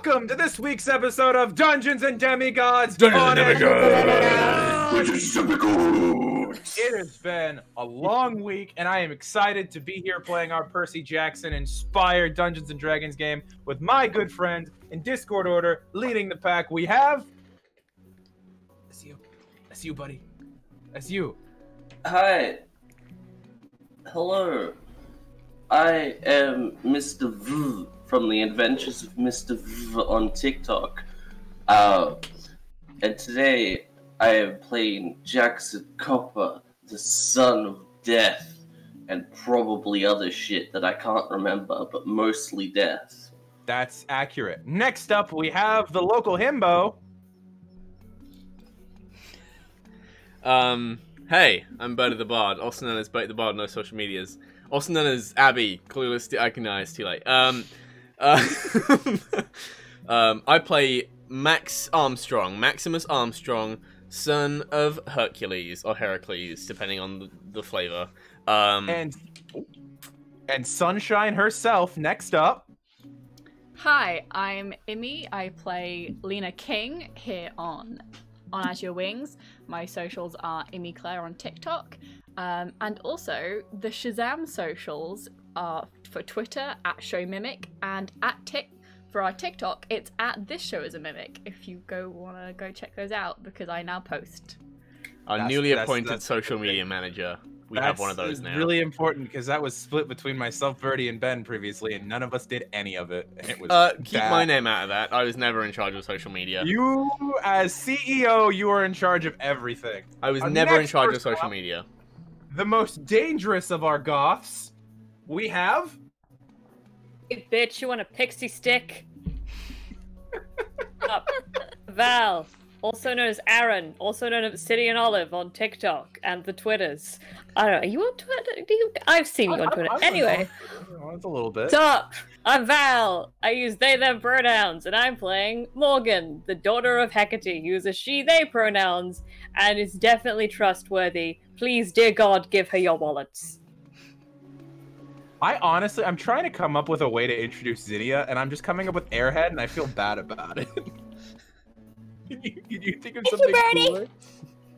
Welcome to this week's episode of Dungeons and Demigods. Demigods. It has been a long week, and I am excited to be here playing our Percy Jackson-inspired Dungeons and Dragons game with my good friend in Discord order, leading the pack. We have... That's you. That's you, buddy. That's you. Hi. Hello. I am Mr. V from the Adventures of Mr. V on TikTok. And today I am playing Jackson Copper, the son of death, and probably other shit that I can't remember, but mostly death. That's accurate. Next up, we have the local himbo. Hey, I'm Bird the Bard, also known as Bait the Bard, no social medias. Also known as Abby, clueless to Iconize, too late. I play Maximus Armstrong, son of Hercules, or Heracles, depending on the flavor. And Sunshine herself, next up. Hi, I'm Imi. I play Lena King here on Azure Wings. My socials are Imi Claire on TikTok. And also, the Shazam socials are for Twitter, @ShowIsAMimic, and for our TikTok, it's @ThisShowIsAMimic, if you want to go check those out, because I now post. Our newly appointed social media manager. We have one of those now. That's really important, because that was split between myself, Birdie, and Ben previously, and none of us did any of it. And it was keep my name out of that. I was never in charge of social media. You, as CEO, you are in charge of everything. I was never in charge of social media. The most dangerous of our goths, we have... Hey, bitch, you want a pixie stick? Val, also known as Aaron, also known as City and Olive on TikTok and the Twitters. I don't know, are you on Twitter? I've seen you on Twitter. Anyway. It's a little bit. Stop! I'm Val. I use they, them pronouns, and I'm playing Morgan, the daughter of Hecate, who uses she, they pronouns, and is definitely trustworthy. Please, dear God, give her your wallets. I'm trying to come up with a way to introduce Zinnia, and I'm just coming up with Airhead, and I feel bad about it. Can you think of something cooler?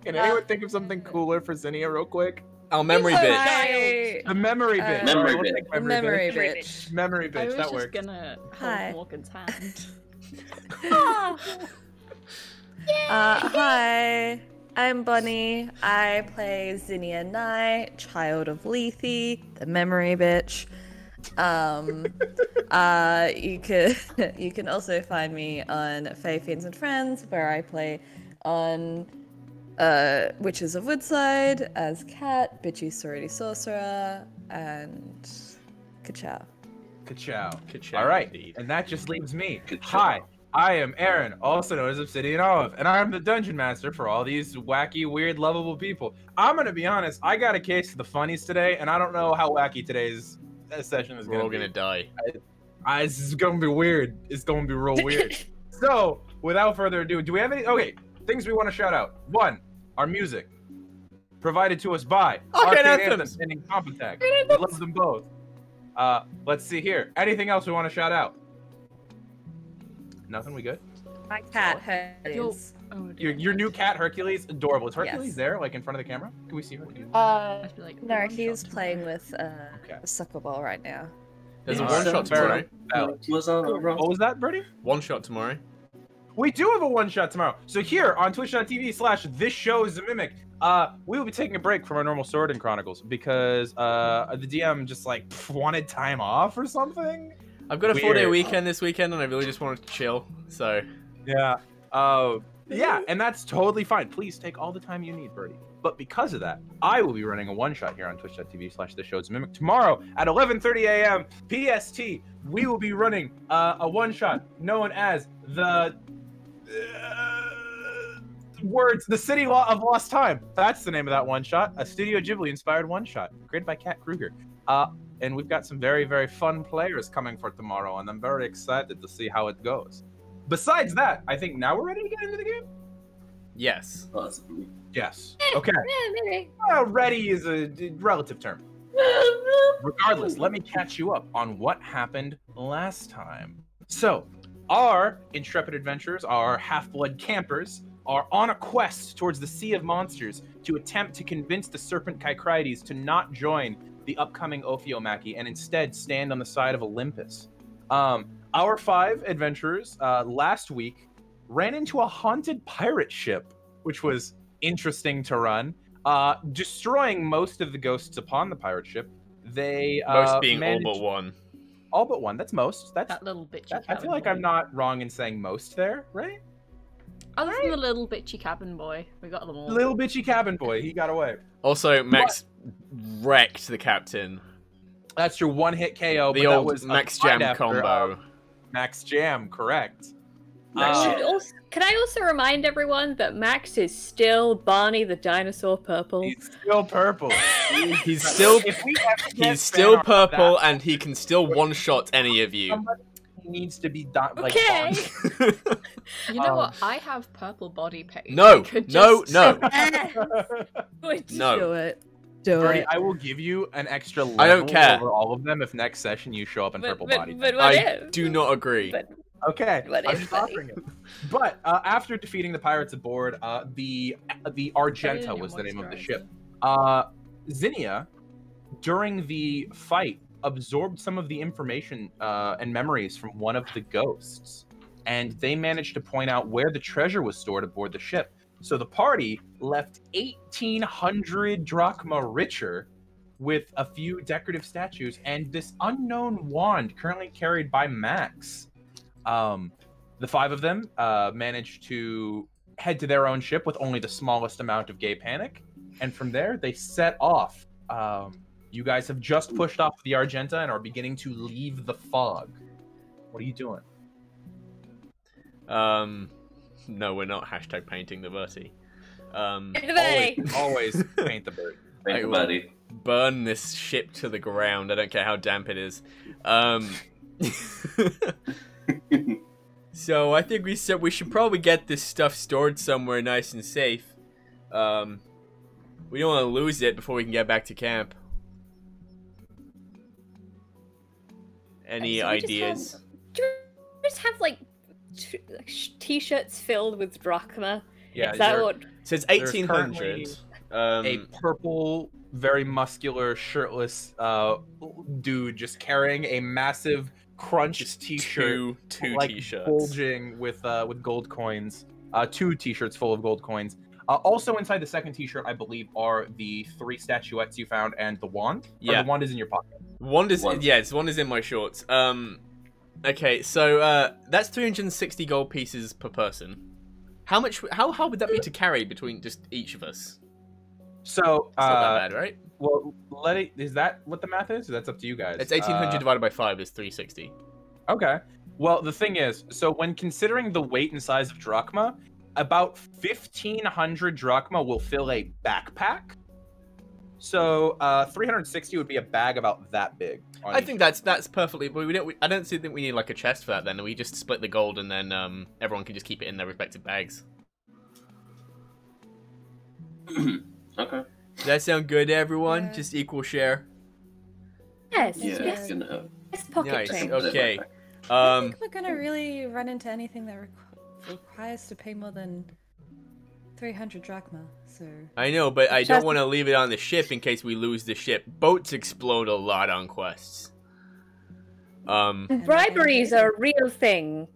Can anyone think of something cooler for Zinnia real quick? Oh, memory bitch. The memory bitch. Memory We'll bitch. take Memory bitch. Memory bitch, that I was works. just gonna hold Morgan's hand. Hi, I'm Bunny. I play Zinnia Knight, child of Lethe, the memory bitch. You can also find me on Fae Fiends and Friends, where I play on Witches of Woodside as Cat, Bitchy Sorority Sorcerer, and Ka-chow. Ka-chow. Ka-chow, All right, indeed. and that just leaves me. Ka-chow. Hi, I am Aaron, also known as Obsidian Olive, and I'm the Dungeon Master for all these wacky, weird, lovable people. I'm gonna be honest, I got a case of the funnies today, and I don't know how wacky today's session is We're all gonna die. This is gonna be weird. It's gonna be real weird. So, without further ado, do we have any... Okay, things we want to shout out. One, our music. Provided to us by Arcane Anthem Anthems and Incompetech. We love them both. Let's see here. Anything else we want to shout out? Nothing? We good? My cat, Hercules. Your new cat, Hercules, adorable. Is Hercules there, like in front of the camera? Can we see Hercules? No, he's playing with a sucker ball right now. There's a Alright, one-shot fair tomorrow. enough. What was that, Birdie? One-shot tomorrow. We do have a one-shot tomorrow. So here on twitch.tv/ThisShowIsAMimic, we will be taking a break from our normal Riordan Chronicles because the DM just like wanted time off or something. I've got a Weird. 4-day weekend this weekend, and I really just wanted to chill. So Yeah. Yeah, and that's totally fine. Please take all the time you need, Birdie. But because of that, I will be running a one-shot here on twitch.tv/ThisShowIsAMimic tomorrow at 11:30 a.m. PST. We will be running a one-shot known as the the City of Lost Time. That's the name of that one-shot. A Studio Ghibli-inspired one-shot created by Kat Kruger. And we've got some very, very fun players coming for tomorrow, and I'm very excited to see how it goes. Besides that, I think now we're ready to get into the game? yes. Possibly. Yes. Okay. Yeah, maybe. Well, ready is a relative term. Regardless, let me catch you up on what happened last time. So, Our intrepid adventurers, our half-blood campers, are on a quest towards the Sea of Monsters to attempt to convince the Serpent Kycrites to not join the upcoming Ophiomachy and instead stand on the side of Olympus. Our 5 adventurers last week ran into a haunted pirate ship, which was interesting to run, destroying most of the ghosts upon the pirate ship. They Most being managed... all but one. All but one. That's most. That's That little bitchy cabin I feel like boy. I'm not wrong in saying most there, right? Other than the little bitchy cabin boy, we got them all. Little bitchy cabin boy, he got away. Also, Max wrecked the captain. That's your one-hit KO. The but old that was Max right Jam after, combo. Max Jam, correct. Can I also remind everyone that Max is still Barney the dinosaur purple? He's still purple. He's still If we ever get he's still fan art of purple, that, and he can still one-shot any of you. somebody needs to be done. Like, Okay. You know what? I have purple body paint. No, We could no, just- no, Good. no. Do it. Do Bernie, it. I will give you an extra level I don't care. over all of them if next session you show up in purple body. But what I if? do not agree. But Okay, What I'm if, just buddy? offering it. But after defeating the pirates aboard, the Argenta Put it in was the name of the your ship. moisturizer. Zinnia, during the fight, absorbed some of the information and memories from one of the ghosts, and they managed to point out where the treasure was stored aboard the ship. So the party left 1,800 drachma richer, with a few decorative statues and this unknown wand currently carried by Max. The 5 of them managed to head to their own ship with only the smallest amount of gay panic, and from there they set off. You guys have just pushed off the Argenta and are beginning to leave the fog. What are you doing? No, we're not hashtag painting the Bertie. Always paint the bird. Thank you, buddy. Burn this ship to the ground. I don't care how damp it is. So I think we said we should probably get this stuff stored somewhere nice and safe. We don't want to lose it before we can get back to camp. Any So we just ideas? do you just have like t-shirts filled with drachma? Yeah, Is that there- what? Says there's 1800. a purple, very muscular, shirtless dude just carrying a massive Crunch t-shirt, two like t-shirts. bulging with gold coins. 2 t-shirts full of gold coins. Also inside the second t-shirt, I believe, are the 3 statuettes you found and the wand. Yeah. Or the wand is in your pocket. Wand is Wand. yes, wand is in my shorts. Okay, so that's 360 gold pieces per person. How much? How would that be to carry between just each of us? So, It's not that bad, right? well, is that what the math is? That's up to you guys. It's 1800 divided by 5 is 360. Okay. Well, the thing is, so when considering the weight and size of drachma, about 1,500 drachma will fill a backpack. So 360 would be a bag about that big. I think that's perfectly. But I don't think we need like a chest for that. Then we just split the gold, and then everyone can just keep it in their respective bags. Okay. Does that sound good to everyone? Yeah. Just equal share. Yes, Yeah, yes, you know. yes, pocket Nice. change. Okay. I don't think we're gonna really run into anything that requires to pay more than 300 drachma. So I know, but I don't Just- want to leave it on the ship in case we lose the ship. Boats explode a lot on quests. Briberies are a real thing.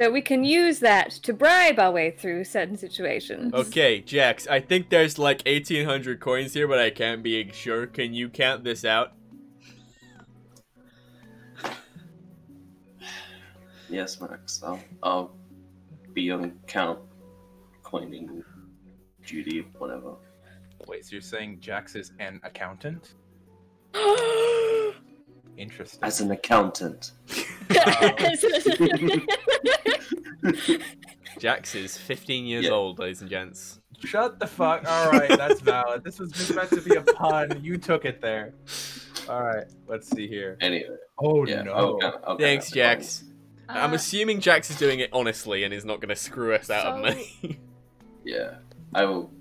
So we can use that to bribe our way through certain situations. Okay, Jax, I think there's like 1,800 coins here, but I can't be sure. Can you count this out? Yes, Max. I'll be on count coining duty, whatever. Wait, so you're saying Jax is an accountant? Interesting. As an accountant. Jax is 15 years Yeah. old, ladies and gents. Shut the fuck. All right, that's valid. This was just meant to be a pun. You took it there. All right, let's see here. Anyway. Oh Yeah. no. Okay. Thanks, Jax. I'm Uh, assuming Jax is doing it honestly and is not going to screw us out of So- money. Yeah. I will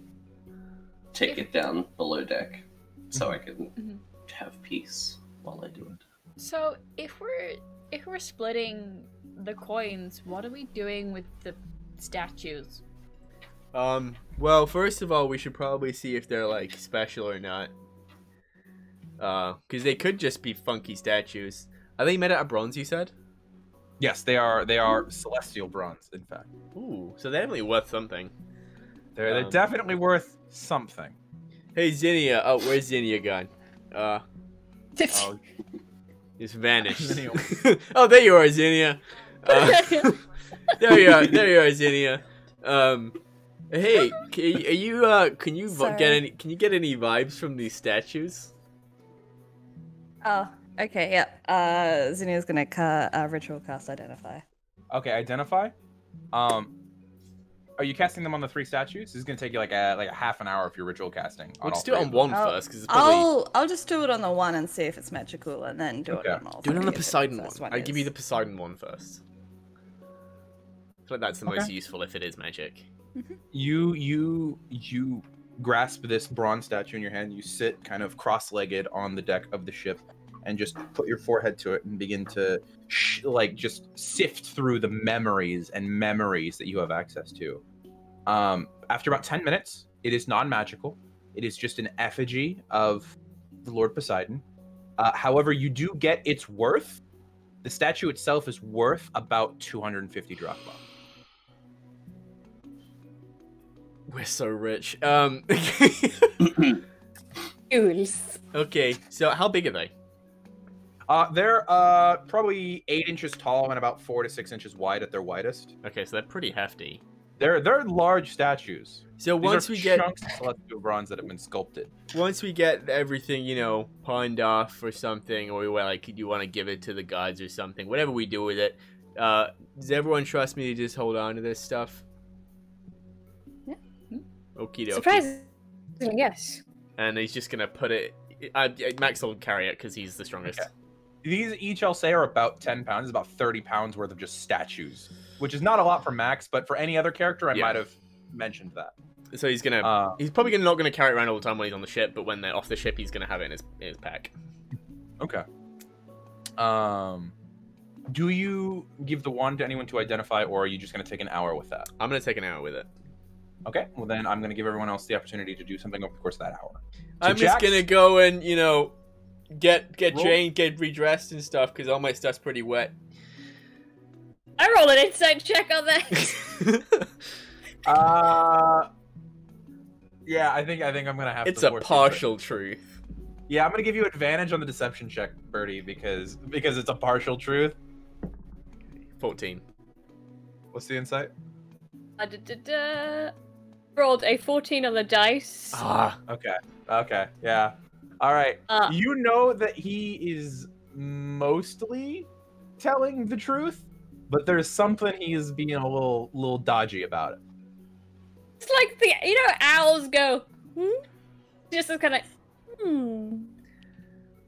take it down below deck so I can Mhm. have peace while I do it. So if we're splitting the coins, what are we doing with the statues? Well, first of all, we should probably see if they're, like, special or not. Because they could just be funky statues. Are they made out of bronze, you said? Yes, they are celestial bronze, in fact. Ooh, so they're definitely worth something. They're definitely worth something. Hey, Zinnia. Oh, where's Zinnia gone? Oh, It's vanished. Zinnia. Oh, there you are, Zinnia. There you are, Zinnia. Hey, can you Sorry. get any vibes from these statues? Oh, okay, yeah. Zinnia's gonna ritual cast Identify. Okay, identify. Are you casting them on the 3 statues? This is gonna take you like a half an hour if you're ritual casting. We'll all just do it 3 on of one them. first, because it's probably... I'll just do it on the one and see if it's magical, and then do it Okay. on all. Do it on the 3 if Poseidon first one. I'll give you is. the Poseidon one first. I feel like that's the most useful if it is magic. You grasp this bronze statue in your hand. You sit kind of cross-legged on the deck of the ship, and just put your forehead to it and begin to just sift through the memories that you have access to. After about 10 minutes, it is non-magical. It is just an effigy of the Lord Poseidon. However, you do get its worth. The statue itself is worth about 250 drachma. We're so rich. Jules. Okay, so how big are they? They're probably 8 inches tall and about 4 to 6 inches wide at their widest. Okay, so they're pretty hefty. They're large statues. So These once are we get chunks of celestial bronze that have been sculpted. once we get everything, pawned off or something, or you want to give it to the gods or something, whatever we do with it, does everyone trust me to just hold on to this stuff? Yeah. Okie dokie. Surprisingly, yes. And he's just gonna put it. Max will carry it because he's the strongest. Okay. These each, I'll say, are about 10 pounds. It's about 30 pounds worth of just statues, which is not a lot for Max, but for any other character, I might have mentioned that. So he's gonna. He's probably not gonna carry it around all the time when he's on the ship, but when they're off the ship, he's gonna have it in his pack. Okay. Do you give the wand to anyone to identify, or are you just gonna take an hour with that? I'm gonna take an hour with it. Okay. Well, then I'm gonna give everyone else the opportunity to do something over the course of that hour. So I'm just gonna go and get Roll. Jane, get redressed and stuff because all my stuff's pretty wet. I roll an insight check on that. Yeah, I think I'm gonna have. It's to a force you to- partial truth. Yeah, I'm gonna give you advantage on the deception check, Birdie, because it's a partial truth. 14. What's the insight? Rolled a 14 on the dice. Ah, Okay. Yeah. All right. Uh. You know that he is mostly telling the truth, but there's something he is being a little dodgy about it. It's like the owls go. Just as kind of.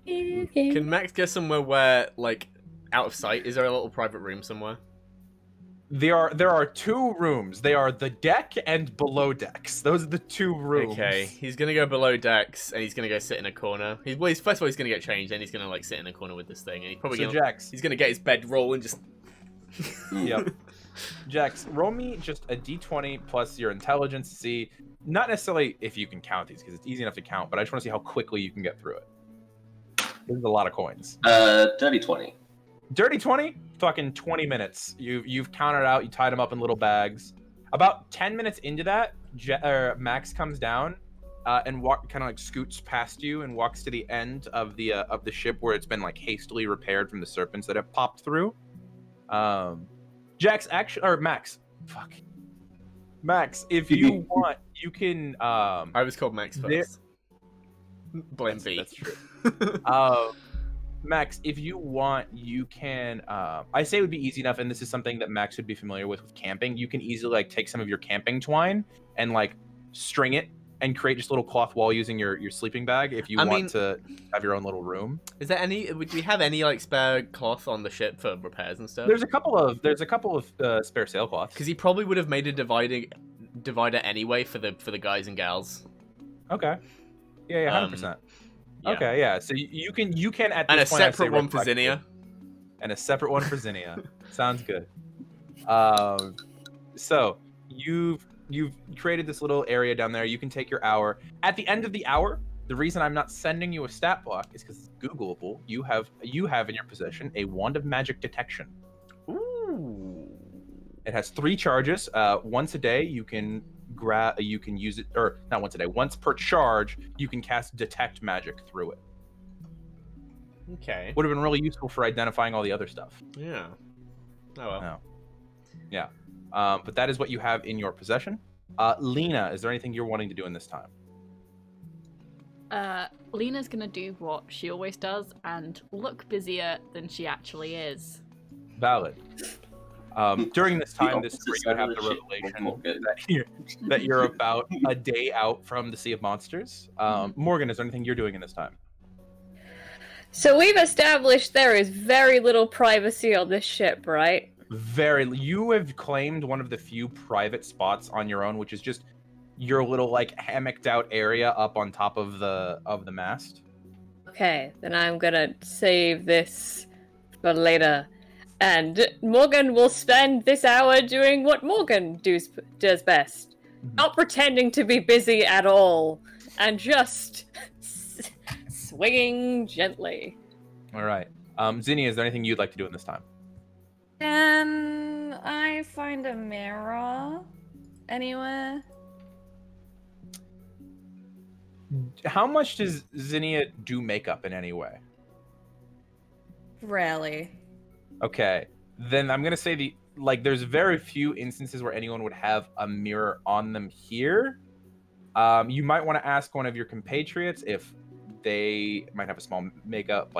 Okay. can Max get somewhere where out of sight? Is there a little private room somewhere? There are 2 rooms. They are the deck and below decks. Those are the 2 rooms. Okay, he's gonna go below decks and he's gonna go sit in a corner. First of all, he's gonna get changed, then he's gonna sit in a corner with this thing, and he's probably So Jax, he's gonna get his bedroll and just. yep. Jax, roll me just a d20 plus your intelligence to see, not necessarily if you can count these, because it's easy enough to count, but I just want to see how quickly you can get through it. This is a lot of coins. Dirty 20. Dirty 20? Fucking 20 minutes. You've counted out, you tied them up in little bags. About 10 minutes into that, Max comes down and scoots past you and walks to the end of the ship where it's been hastily repaired from the serpents that have popped through. Max, if you want, you can. I was called Max first. Blame B. That's true. Max, if you want, you can. I say it would be easy enough, and this is something that Max would be familiar with camping. You can easily take some of your camping twine and string it and create just a little cloth wall using your sleeping bag if you want to have your own little room. Is there any? Would we have any spare cloth on the ship for repairs and stuff? There's a couple of spare sailcloths. Because he probably would have made a divider anyway for the guys and gals. Okay. Yeah, 100%. Yeah. Okay, yeah. So you can at this And a point, I'd say separate one for reflect- Zinnia. and a separate one for Zinnia. Sounds good. So you've created this little area down there. You can take your hour. At the end of the hour, the reason I'm not sending you a stat block is because it's Googleable. You have in your possession a wand of magic detection. Ooh. It has 3 charges. Once a day, you can use it, or not once a day. Once per charge, you can cast detect magic through it. Okay. Would have been really useful for identifying all the other stuff. Yeah. Oh well. No. Yeah. But that is what you have in your possession. Lena, is there anything you're wanting to do in this time? Lena's gonna do what she always does and look busier than she actually is. Valid. During this time, this is where you would have the revelation that you're about a day out from the Sea of Monsters. Morgan, is there anything you're doing in this time? So we've established there is very little privacy on this ship, right? You have claimed one of the few private spots on your own, which is just your little like hammocked out area up on top of the mast. Okay, then I'm gonna save this for later. And Morgan will spend this hour doing what Morgan does best. Not pretending to be busy at all, and just swinging gently. All right. Zinnia, is there anything you'd like to do in this time? Can I find a mirror anywhere? How much does Zinnia do makeup in any way? Rarely. Okay. Then I'm going to say there's very few instances where anyone would have a mirror on them here. You might want to ask one of your compatriots if they might have a small makeup,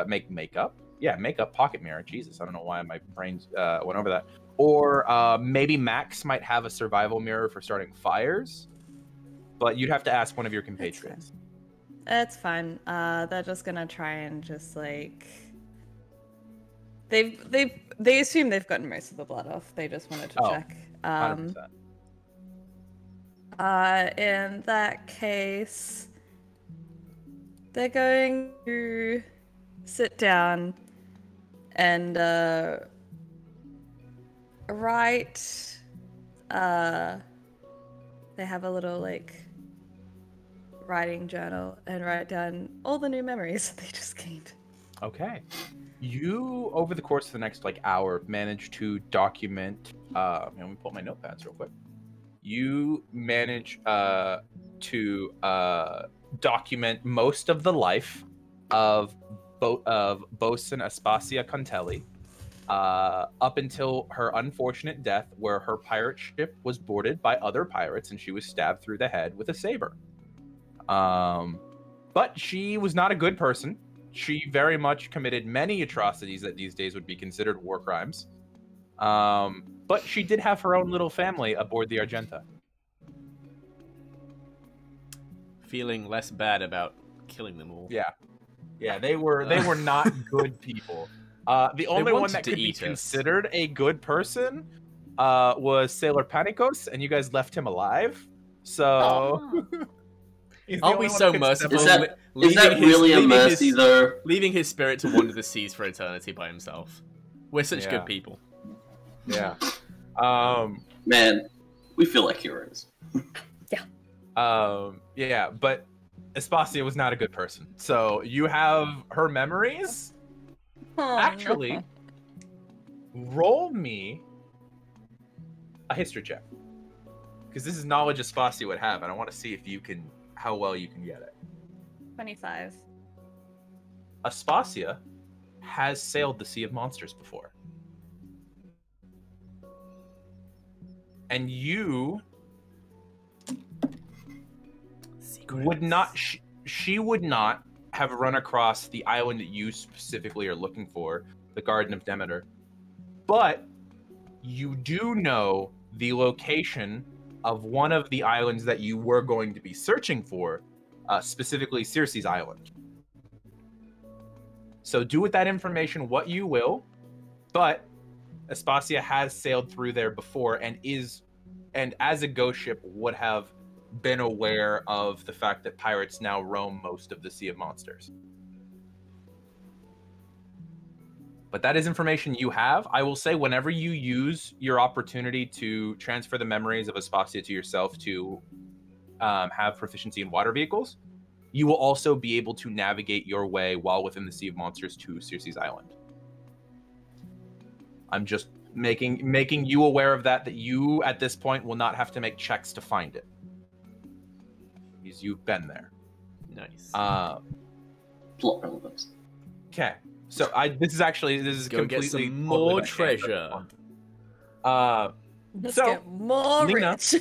makeup pocket mirror. Jesus, I don't know why my brain went over that. Or maybe Max might have a survival mirror for starting fires. But you'd have to ask one of your compatriots. That's fine. They're just gonna try and just like they assume they've gotten most of the blood off. They just wanted to check. 100%. In that case, they're going to sit down and write. They have a little like writing journal and write down all the new memories they just gained. Okay. You, over the course of the next hour, manage to document. Let me pull my notepads real quick. You manage to document most of the life of Bosun Aspasia Contelli up until her unfortunate death, where her pirate ship was boarded by other pirates and she was stabbed through the head with a saber. But she was not a good person. She very much committed many atrocities that these days would be considered war crimes. But she did have her own little family aboard the Argenta. Feeling less bad about killing them all. Yeah, they were not good people. The only one that could be considered a good person was Sailor Panicos, and you guys left him alive. So aren't we so merciful? Is that really a mercy, though? Leaving his spirit to wander the seas for eternity by himself. We're such good people. Yeah. Man, we feel like heroes. Yeah, but Aspasia was not a good person. So you have her memories. Actually, roll me a history check, because this is knowledge Aspasia would have, and I want to see how well you can get it. 25. Aspasia has sailed the Sea of Monsters before, and you would not. She would not have run across the island that you specifically are looking for, the Garden of Demeter. But you do know the location of one of the islands that you were going to be searching for, specifically Circe's Island. So do with that information what you will, but Aspasia has sailed through there before and as a ghost ship would have been aware of the fact that pirates now roam most of the Sea of Monsters. But that is information you have. I will say whenever you use your opportunity to transfer the memories of Aspasia to yourself to have proficiency in water vehicles, you will also be able to navigate your way while within the Sea of Monsters to Circe's Island. I'm just making you aware of that you, at this point, will not have to make checks to find it. Because you've been there. Nice. Plot relevance. Okay. So this is Go completely get some more treasure. Let's So, get more Lena, rich.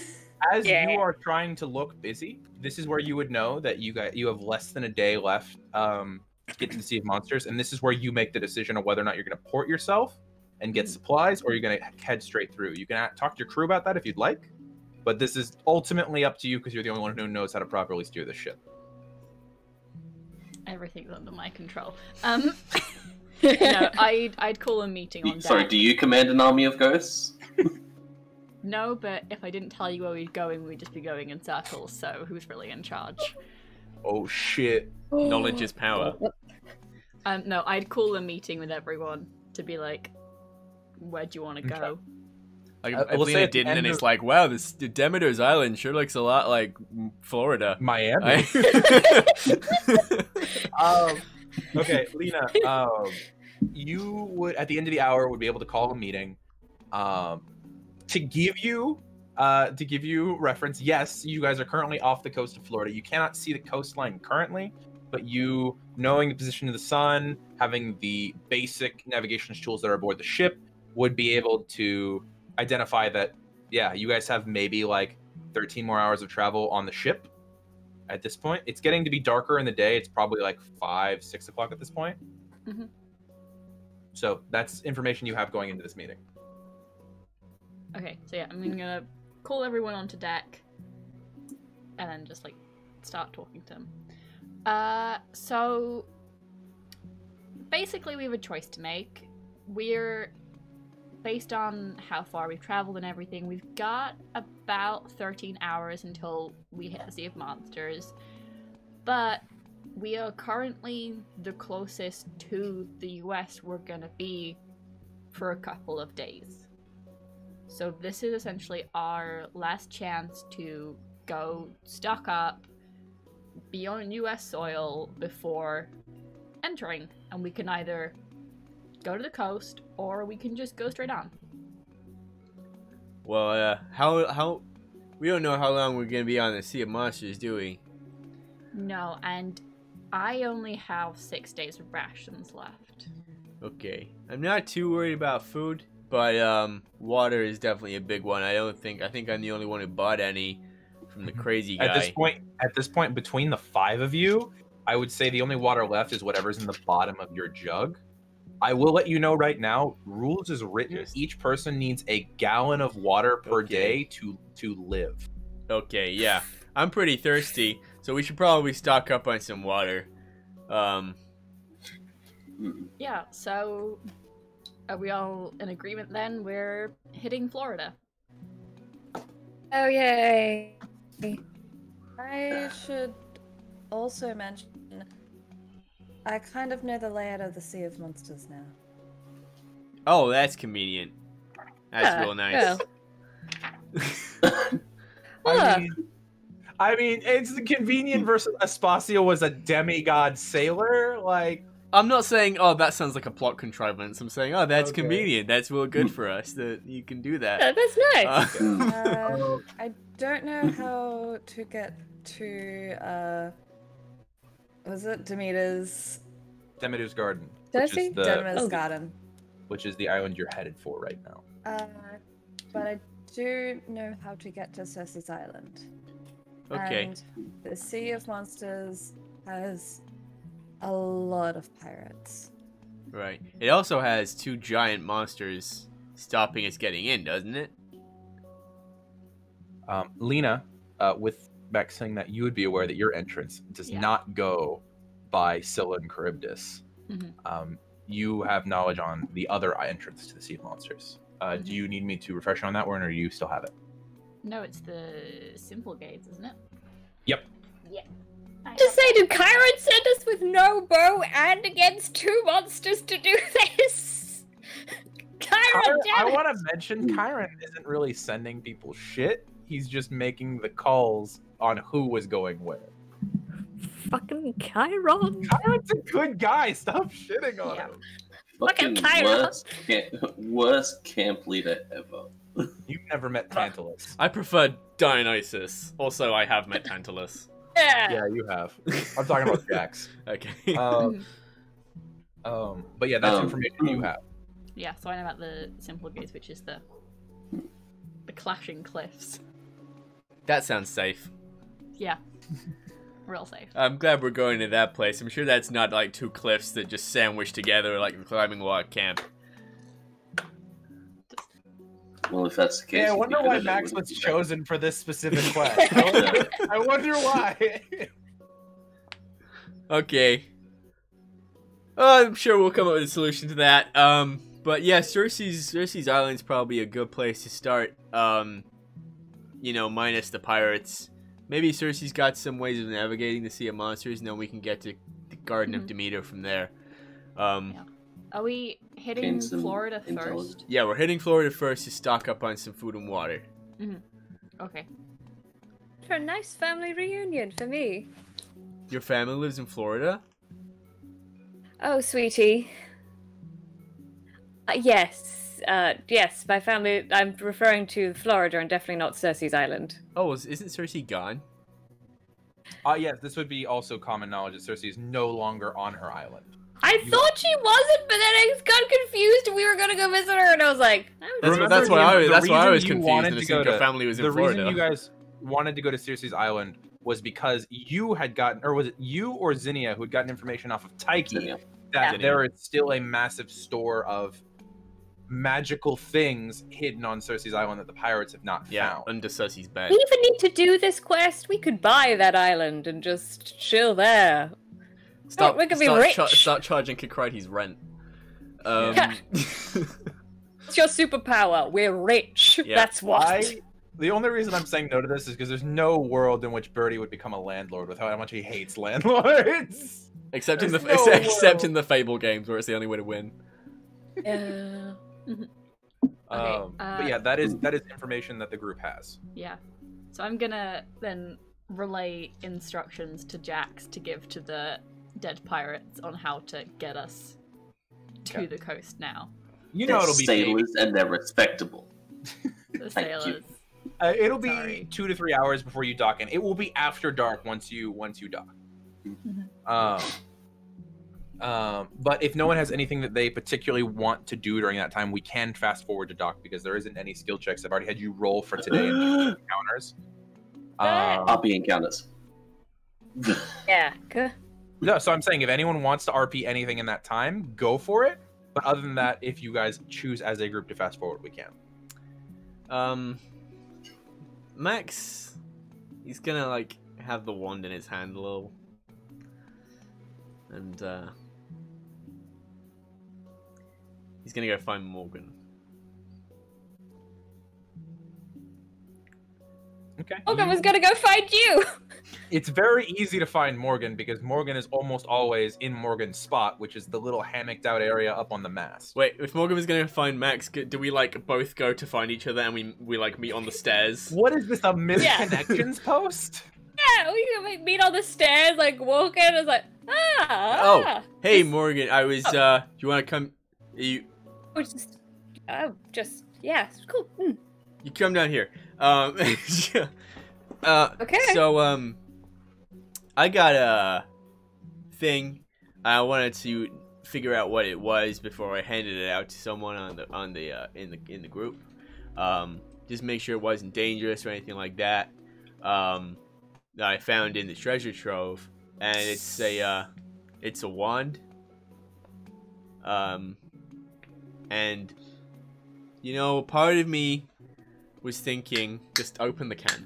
As Yeah. you are trying to look busy, this is where you would know that you have less than a day left to get to the Sea of Monsters, and this is where you make the decision of whether or not you're going to port yourself and get supplies, or you're going to head straight through. You can talk to your crew about that if you'd like, but this is ultimately up to you because you're the only one who knows how to properly steer the ship. Everything's under my control. No, I'd call a meeting on deck. Sorry, do you command an army of ghosts? No, but if I didn't tell you where we'd going, we'd just be going in circles, so who's really in charge? Oh shit. Knowledge is power. No, I'd call a meeting with everyone to be like, where do you want to go? Like, we'll if say Lena at the didn't, and end it's of- like, wow, this Demigods Island sure looks a lot like Florida. Miami. Okay, Lena, you would, at the end of the hour, would be able to call a meeting. To give you reference, yes, you guys are currently off the coast of Florida. You cannot see the coastline currently, but you, knowing the position of the sun, having the basic navigation tools that are aboard the ship, would be able to identify that, yeah, you guys have maybe like 13 more hours of travel on the ship. At this point, it's getting to be darker in the day. It's probably like 5, 6 o'clock at this point. Mhm. So that's information you have going into this meeting. Okay, so yeah, I'm gonna call everyone onto deck, and then just like start talking to them. So basically, we have a choice to make. We're based on how far we've traveled and everything. We've got about 13 hours until we hit the Sea of Monsters, but we are currently the closest to the US we're gonna be for a couple of days. So this is essentially our last chance to go stock up, be on US soil before entering, and we can either go to the coast or we can just go straight on. Well, how we don't know how long we're gonna be on the Sea of Monsters, do we? No, and I only have 6 days of rations left. Okay, I'm not too worried about food, but water is definitely a big one. I think I'm the only one who bought any from the crazy guy. At this point, between the 5 of you, I would say the only water left is whatever's in the bottom of your jug. I will let you know right now, rules is written, each person needs a gallon of water per day to live. Okay, yeah. I'm pretty thirsty, so we should probably stock up on some water. Yeah, so are we all in agreement then? We're hitting Florida. Oh, yay. I should also mention, I kind of know the layout of the Sea of Monsters now. Oh, that's convenient. That's real nice. I mean, it's convenient versus Aspasia was a demigod sailor. Like, I'm not saying, oh, that sounds like a plot contrivance. I'm saying, oh, that's Okay. convenient. That's real good for us that you can do that. That's nice. I don't know how to get to, was it Demeter's Demeter's Garden, Does which is he? Demeter's Oh. Garden? which is the island you're headed for right now. But I do know how to get to Circe's Island. Okay. And the Sea of Monsters has a lot of pirates. Right. It also has 2 giant monsters stopping us getting in, doesn't it? Lena, with Beck saying that you would be aware that your entrance does not go by Scylla and Charybdis. Mhm. You have knowledge on the other entrance to the Sea of Monsters. Do you need me to refresh on that one, or do you still have it? No, it's the simple gates, isn't it? Yep. Yeah. Just say, did Chiron send us with no bow and against 2 monsters to do this? Kyron, I damn it! want to mention Kyron isn't really sending people shit. He's just making the calls on who was going where. Fucking Chiron. Kyron's a good guy. Stop shitting on Yeah. him. Fucking worst camp leader ever. You've never met Tantalus. I prefer Dionysus. Also, I have met Tantalus. Yeah, you have. I'm talking about Jax. Okay. But yeah, that's information you have. Yeah, so I know about the Simple Gates, which is the clashing cliffs. That sounds safe. Yeah. Real safe. I'm glad we're going to that place. I'm sure that's not like two cliffs that just sandwich together like a climbing wall at camp. Well, if that's the case, Yeah, I wonder why Max was chosen for this specific quest. I wonder why. Okay. I'm sure we'll come up with a solution to that. But yeah, Circe's Island's probably a good place to start. You know, minus the pirates. Maybe Circe's got some ways of navigating the Sea of Monsters, and then we can get to the Garden of Demeter from there. Yeah. Are we hitting Florida first? Yeah, we're hitting Florida first to stock up on some food and water. Okay. For a nice family reunion for me. Your family lives in Florida? Oh, sweetie. Yes. Yes, my family. I'm referring to Florida and definitely not Circe's Island. Oh, isn't Circe gone? Yes, this would be also common knowledge that Circe is no longer on her island. I thought she wasn't, but then I got confused and we were gonna go visit her, and I was like, That's why I was you confused wanted and to assumed go your to- family was in The Florida. reason you guys wanted to go to Circe's Island was because you had gotten, or was it you or Zinnia who had gotten information off of Taiki Zinnia. that Zinnia. there is still a massive store of magical things hidden on Circe's Island that the pirates have not Yeah, found. under Circe's bed. we even need to do this quest. We could buy that island and just chill there. We could be rich. Start charging Kikrite's rent. It's your superpower. We're rich. Yeah. That's what. The only reason I'm saying no to this is because there's no world in which Birdie would become a landlord with how much he hates landlords. Except in There's the no except world. in the Fable games where it's the only way to win. Yeah. But yeah, that is information that the group has. Yeah. So I'm gonna then relay instructions to Jax to give to the dead pirates on how to get us to the coast now. You know They're it'll be sailors and they're respectable. The Thank you. sailors. It'll be Sorry. 2 to 3 hours before you dock in. It will be after dark once you dock. But if no one has anything that they particularly want to do during that time, we can fast forward to dock because there isn't any skill checks. I've already had you roll for today in encounters. RP encounters. Yeah. Good. No, so I'm saying if anyone wants to RP anything in that time, go for it. But other than that, if you guys choose as a group to fast forward, we can. Max, he's gonna like have the wand in his hand a little, and he's gonna go find Morgan. Okay. I was gonna go find you. It's very easy to find Morgan because Morgan is almost always in Morgan's spot, which is the little hammocked out area up on the mast. Wait, if Morgan was gonna find Max, do we like both go to find each other and we like meet on the stairs? What is this, a misconnections post? Yeah, we can like, meet on the stairs, like walking. It's like Oh, hey Morgan, I was. You want to come? You Yeah, cool. you come down here. Okay. So I got a thing. I wanted to figure out what it was before I handed it out to someone in the group. Just make sure it wasn't dangerous or anything like that. That I found in the treasure trove, and it's a wand. And you know, part of me was thinking, just open the can.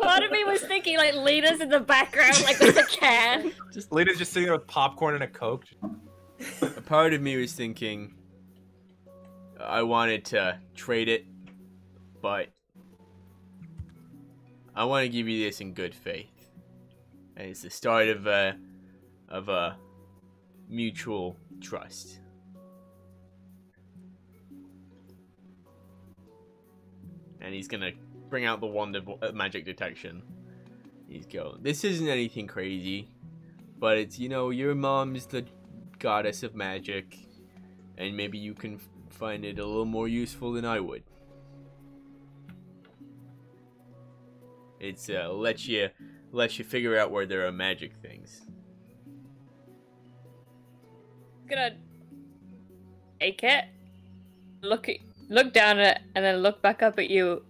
Part of me was thinking like Lena's in the background, like with a can. Lena's just sitting there with popcorn and a Coke. A part of me was thinking I wanted to trade it, but I want to give you this in good faith. And it's the start of a mutual trust. And he's gonna bring out the wand of magic detection. He's go, this isn't anything crazy, but it's, you know, your mom's the goddess of magic, and maybe you can find it a little more useful than I would. It's lets you figure out where there are magic things. Gonna take it, look down at it, and then look back up at you.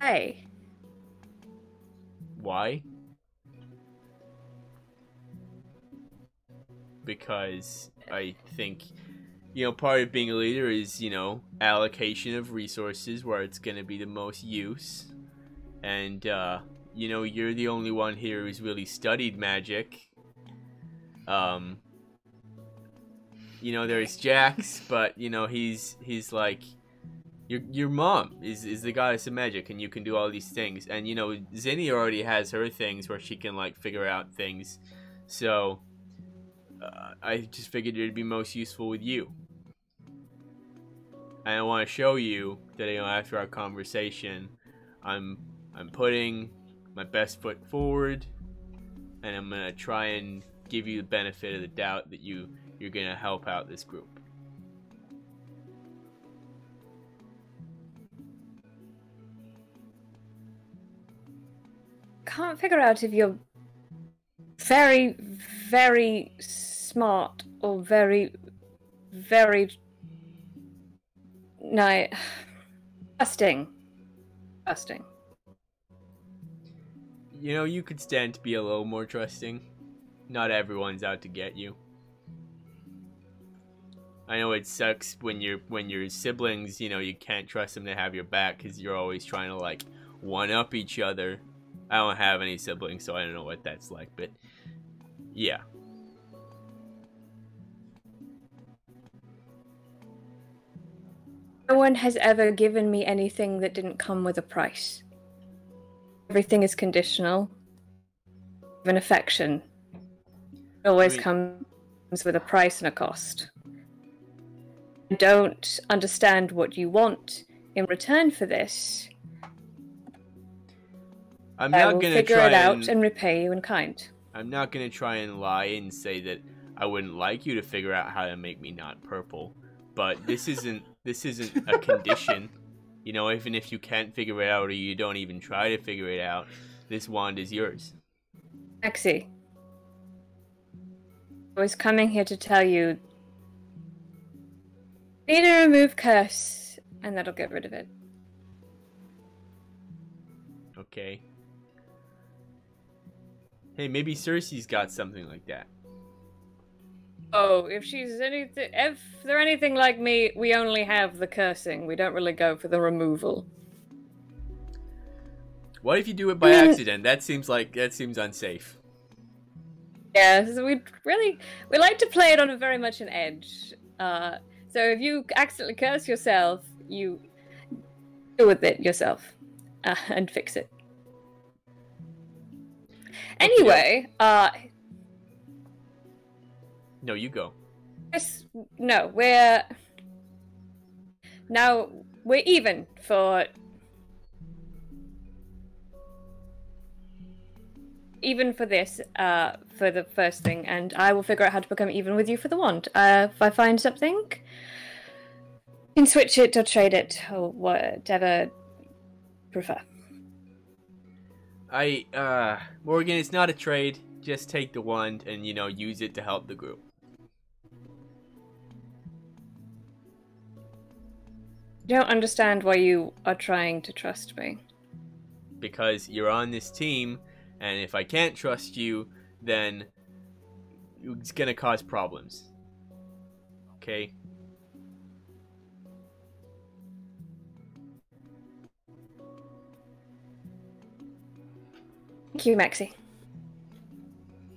Hey. Why? Because I think, you know, part of being a leader is, you know, allocation of resources where it's going to be the most use. And, you know, you're the only one here who's really studied magic. You know, there's Jax, but, you know, he's like, your mom is the goddess of magic, and you can do all these things. And, you know, Zinni already has her things where she can, like, figure out things. So, I just figured it'd be most useful with you. And I want to show you that, you know, after our conversation, I'm putting my best foot forward, and I'm gonna try and give you the benefit of the doubt that you're gonna help out this group. Can't figure out if you're very, very smart or very, very trusting. You know, you could stand to be a little more trusting. Not everyone's out to get you. I know it sucks when you're siblings, you know, you can't trust them to have your back because you're always trying to, like, one-up each other. I don't have any siblings, so I don't know what that's like, but yeah. No one has ever given me anything that didn't come with a price. Everything is conditional. Even affection always comes with a price and a cost. I don't understand what you want in return for this. I'm not gonna figure try it out and repay you in kind. I'm not gonna try and lie and say that I wouldn't like you to figure out how to make me not purple, but this isn't a condition. You know, even if you can't figure it out or you don't even try to figure it out, this wand is yours. Maxie, I was coming here to tell you, need to remove curse, and that'll get rid of it. Okay. Hey, maybe Cersei's got something like that. Oh, if they're anything like me, we only have the cursing. We don't really go for the removal. What if you do it by accident? That seems unsafe. Yeah, so we like to play it on very much an edge. So if you accidentally curse yourself, you deal with it yourself and fix it. Anyway, no, you go. No, we're even for this, for the first thing, and I will figure out how to become even with you for the wand. If I find something, you can switch it or trade it, or whatever you prefer. Morgan, it's not a trade. Just take the wand and, you know, use it to help the group. I don't understand why you are trying to trust me. Because you're on this team, and if I can't trust you, then it's gonna cause problems. Okay? Thank you, Maxie.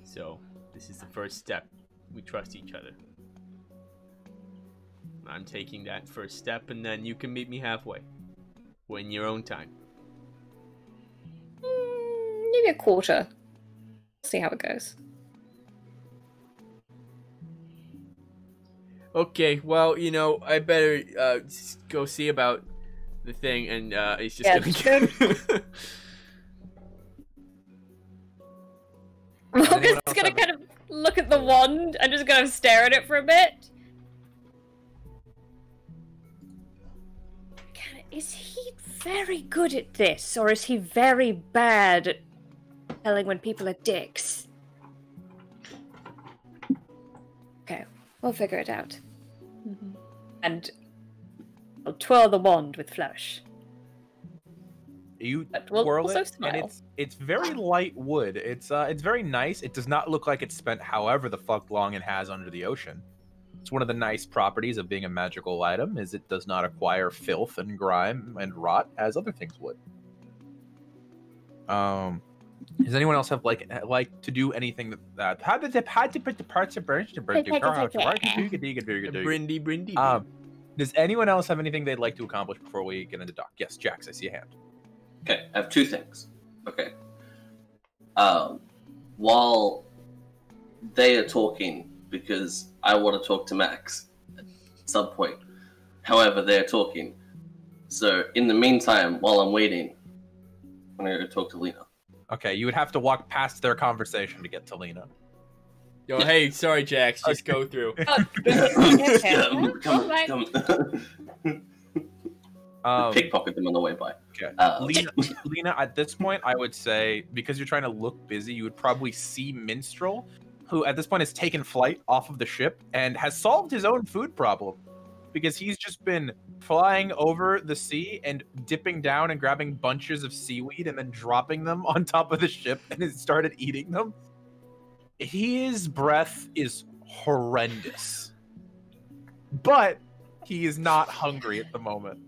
So, this is the first step. We trust each other. I'm taking that first step, and then you can meet me halfway. In your own time. Maybe a quarter. see how it goes. Okay, well, you know, I better go see about the thing, and he's just Yeah, gonna. Morgan's gonna kind of look at the wand and just kind of stare at it for a bit. Is he very good at this, or is he very bad at telling when people are dicks? Okay, we'll figure it out. And I'll twirl the wand with flourish. You We'll twirl also it, smile. and it's very light wood. It's very nice. It does not look like it's spent however the fuck long it has under the ocean. It's one of the nice properties of being a magical item is it does not acquire filth and grime and rot as other things would. Does anyone else have like to do anything that how did to put the parts of birds to bird Brindy. Does anyone else have anything they'd like to accomplish before we get into dock? Yes, Jax, I see a hand. Okay, I have two things. Okay. While they are talking, because I want to talk to Max at some point. However, they're talking. So, in the meantime, while I'm waiting, I'm going to go talk to Lena. Okay, you would have to walk past their conversation to get to Lena. Yo, hey, sorry, Jax, just go through. Pickpocket them on the way by. Okay. Lena, at this point, I would say, because you're trying to look busy, you would probably see Minstrel, who at this point has taken flight off of the ship and has solved his own food problem. Because he's just been flying over the sea and dipping down and grabbing bunches of seaweed and then dropping them on top of the ship and has started eating them. His breath is horrendous. But he is not hungry at the moment.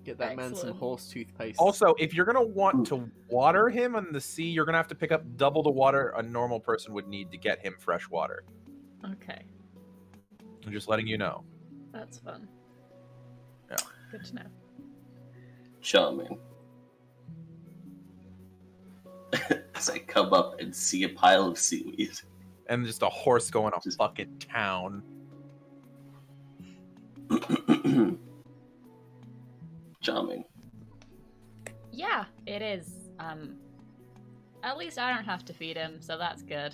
Get that man some horse toothpaste. Also, if you're going to want to water him in the sea, you're going to have to pick up double the water a normal person would need to get him fresh water. Okay. I'm just letting you know. That's fun. Yeah. Good to know. Charming. As I come up and see a pile of seaweed. And just a horse going a fucking town. Charming. Yeah, it is. At least I don't have to feed him, so that's good.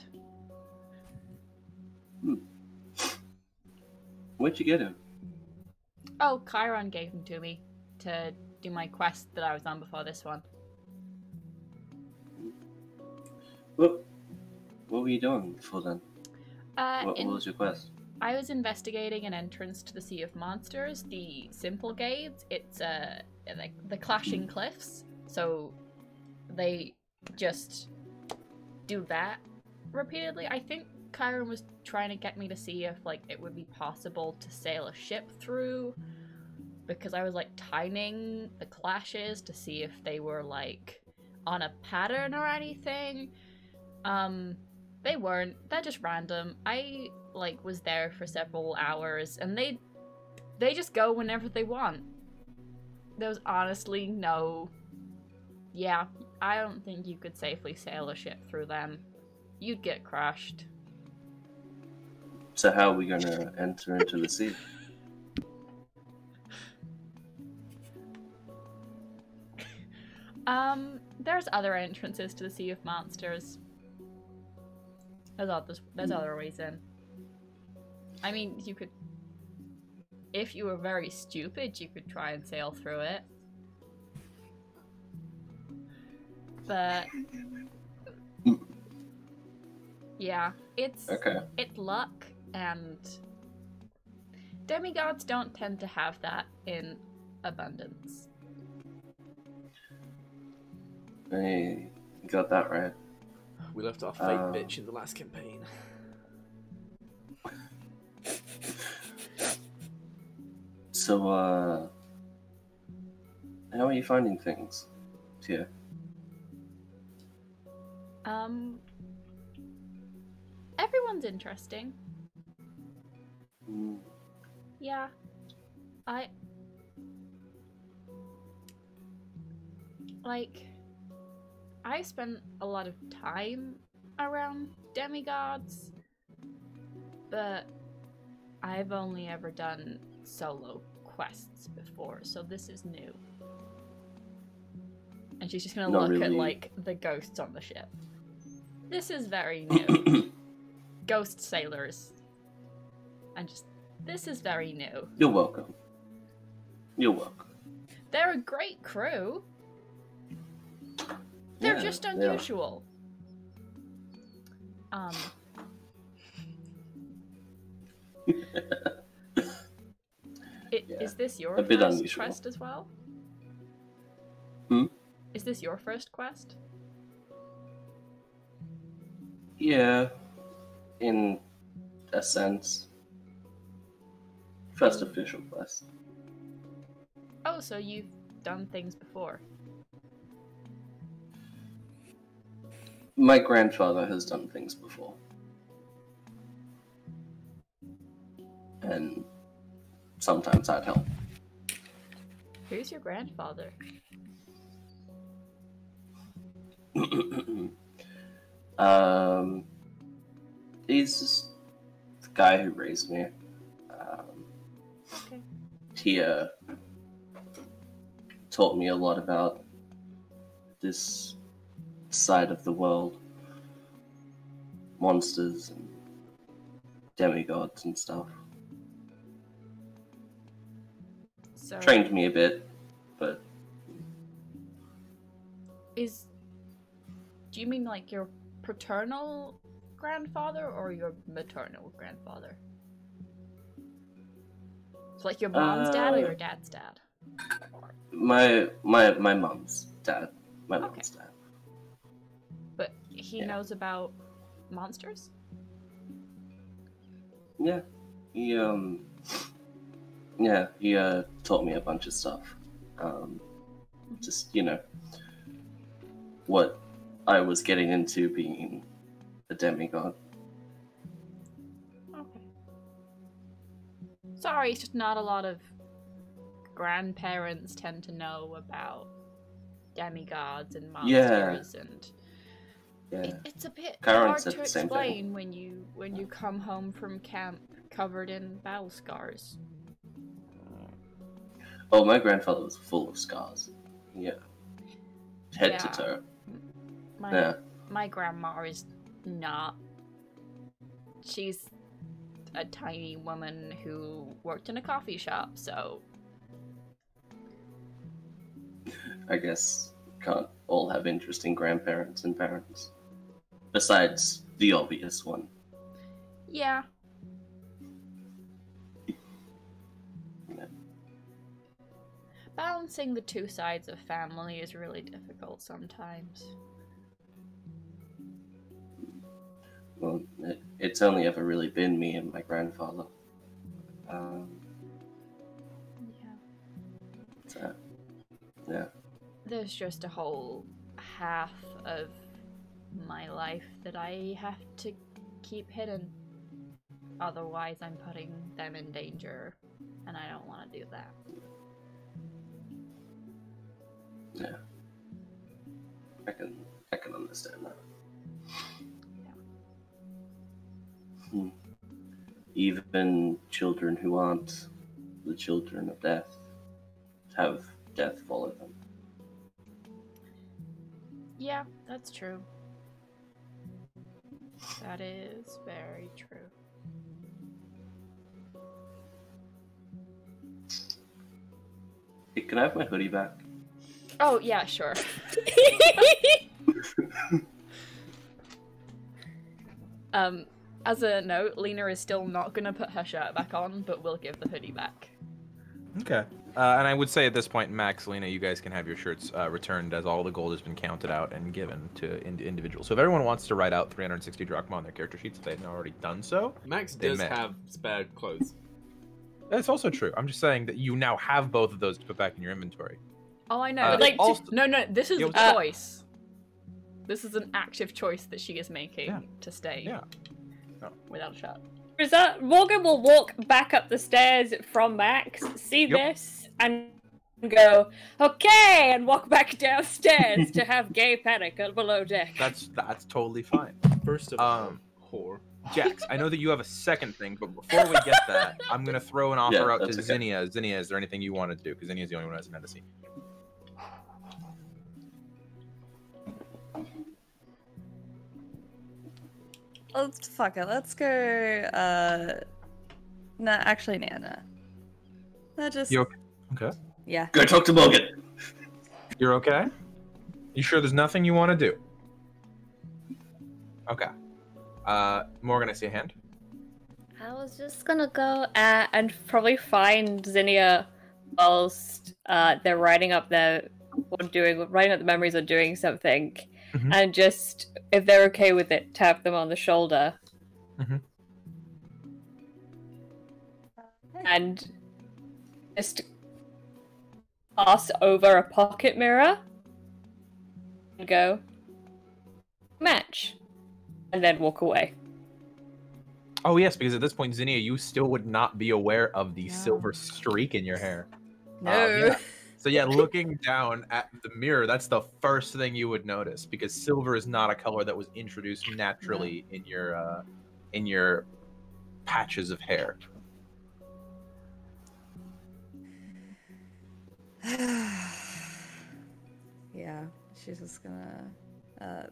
Where'd you get him? Oh, Chiron gave him to me to do my quest that I was on before this one. What were you doing before then? What In was your quest? I was investigating an entrance to the Sea of Monsters, the Simple Gates. It's like the clashing cliffs, so they just do that repeatedly. I think Chiron was trying to get me to see if like it would be possible to sail a ship through, because I was like timing the clashes to see if they were like on a pattern or anything. They weren't. They're just random. I like was there for several hours and they just go whenever they want. There was honestly no... Yeah, I don't think you could safely sail a ship through them. You'd get crashed. So how are we gonna enter into the sea? There's other entrances to the Sea of Monsters. There's other ways in. I mean, you could... If you were very stupid, you could try and sail through it. But... Yeah, it's luck, and demigods don't tend to have that in abundance. Hey, you got that right. We left our fake bitch in the last campaign. So, how are you finding things here? Everyone's interesting. Mm. Yeah. I spent a lot of time around demigods, but I've only ever done solo quests before, so this is new. And she's just gonna Not look at, really. like, the ghosts on the ship. This is very new. Ghost sailors. And just, this is very new. You're welcome. You're welcome. They're a great crew. They're Yeah, just they are. unusual. Yeah, Is this your a bit first unusual. quest as well? Hmm? Is this your first quest? Yeah, in a sense. First official quest. Oh, so you've done things before. My grandfather has done things before. And sometimes I'd help. Who's your grandfather? He's just the guy who raised me. Okay. He taught me a lot about this side of the world, monsters and demigods and stuff. So Trained me a bit, but do you mean like your paternal grandfather or your maternal grandfather? So like your mom's dad or your dad's dad? my mom's dad. My Okay. mom's dad. But he Yeah. knows about monsters? Yeah. He taught me a bunch of stuff. Just, what I was getting into being a demigod. Okay. Sorry, it's just not a lot of grandparents tend to know about demigods and monsters, and Yeah. it's a bit Karen hard said to the same thing. explain when you come home from camp covered in battle scars. Oh, my grandfather was full of scars. Yeah. Head to Yeah. toe. My Yeah. my grandma is not. She's a tiny woman who worked in a coffee shop, so I guess can't all have interesting grandparents and parents. Besides the obvious one. yeah. Yeah. Balancing the two sides of family is really difficult sometimes. Well, it's only ever really been me and my grandfather. Yeah. So, yeah. There's just a whole half of my life that I have to keep hidden. Otherwise, I'm putting them in danger, and I don't want to do that. Yeah. I can understand that. Even children who aren't the children of death have death follow them. Yeah, that's true. That is very true. Hey, can I have my hoodie back? Oh, yeah, sure. As a note, Lena is still not gonna put her shirt back on, but will give the hoodie back. Okay. And I would say at this point, Max, Lena, you guys can have your shirts returned, as all the gold has been counted out and given to individuals. So if everyone wants to write out 360 drachma on their character sheets, if they haven't already done so, Max They does may. have spare clothes. that's also true. I'm just saying that you now have both of those to put back in your inventory. Oh, I know. But like, also- no, this is Yeah, a choice. This is an active choice that she is making to stay Yeah. without a shirt. Is that Morgan will walk back up the stairs from Max, see Yep. this, and go, okay, and walk back downstairs to have gay panic on below deck. That's totally fine. First of all, whore. Jax, I know that you have a second thing, but before we get that, I'm gonna throw an offer out to that's okay. Zinnia. Zinnia, is there anything you want to do? Because Zinnia's the only one who hasn't had a scene. Fuck it. Let's go. No, actually, Nana. That just. You okay? Yeah. Go talk to Morgan. You're okay? You sure there's nothing you want to do? Okay. Morgan, I see a hand. I was just gonna go and probably find Zinnia whilst they're writing up the memories or doing something, and just, if they're okay with it, tap them on the shoulder. And just pass over a pocket mirror and go, match, and then walk away. Oh yes, because at this point, Zinnia, you still would not be aware of the silver streak in your hair. No. So yeah, looking down at the mirror, that's the first thing you would notice, because silver is not a color that was introduced naturally in your patches of hair. Yeah, she's just gonna,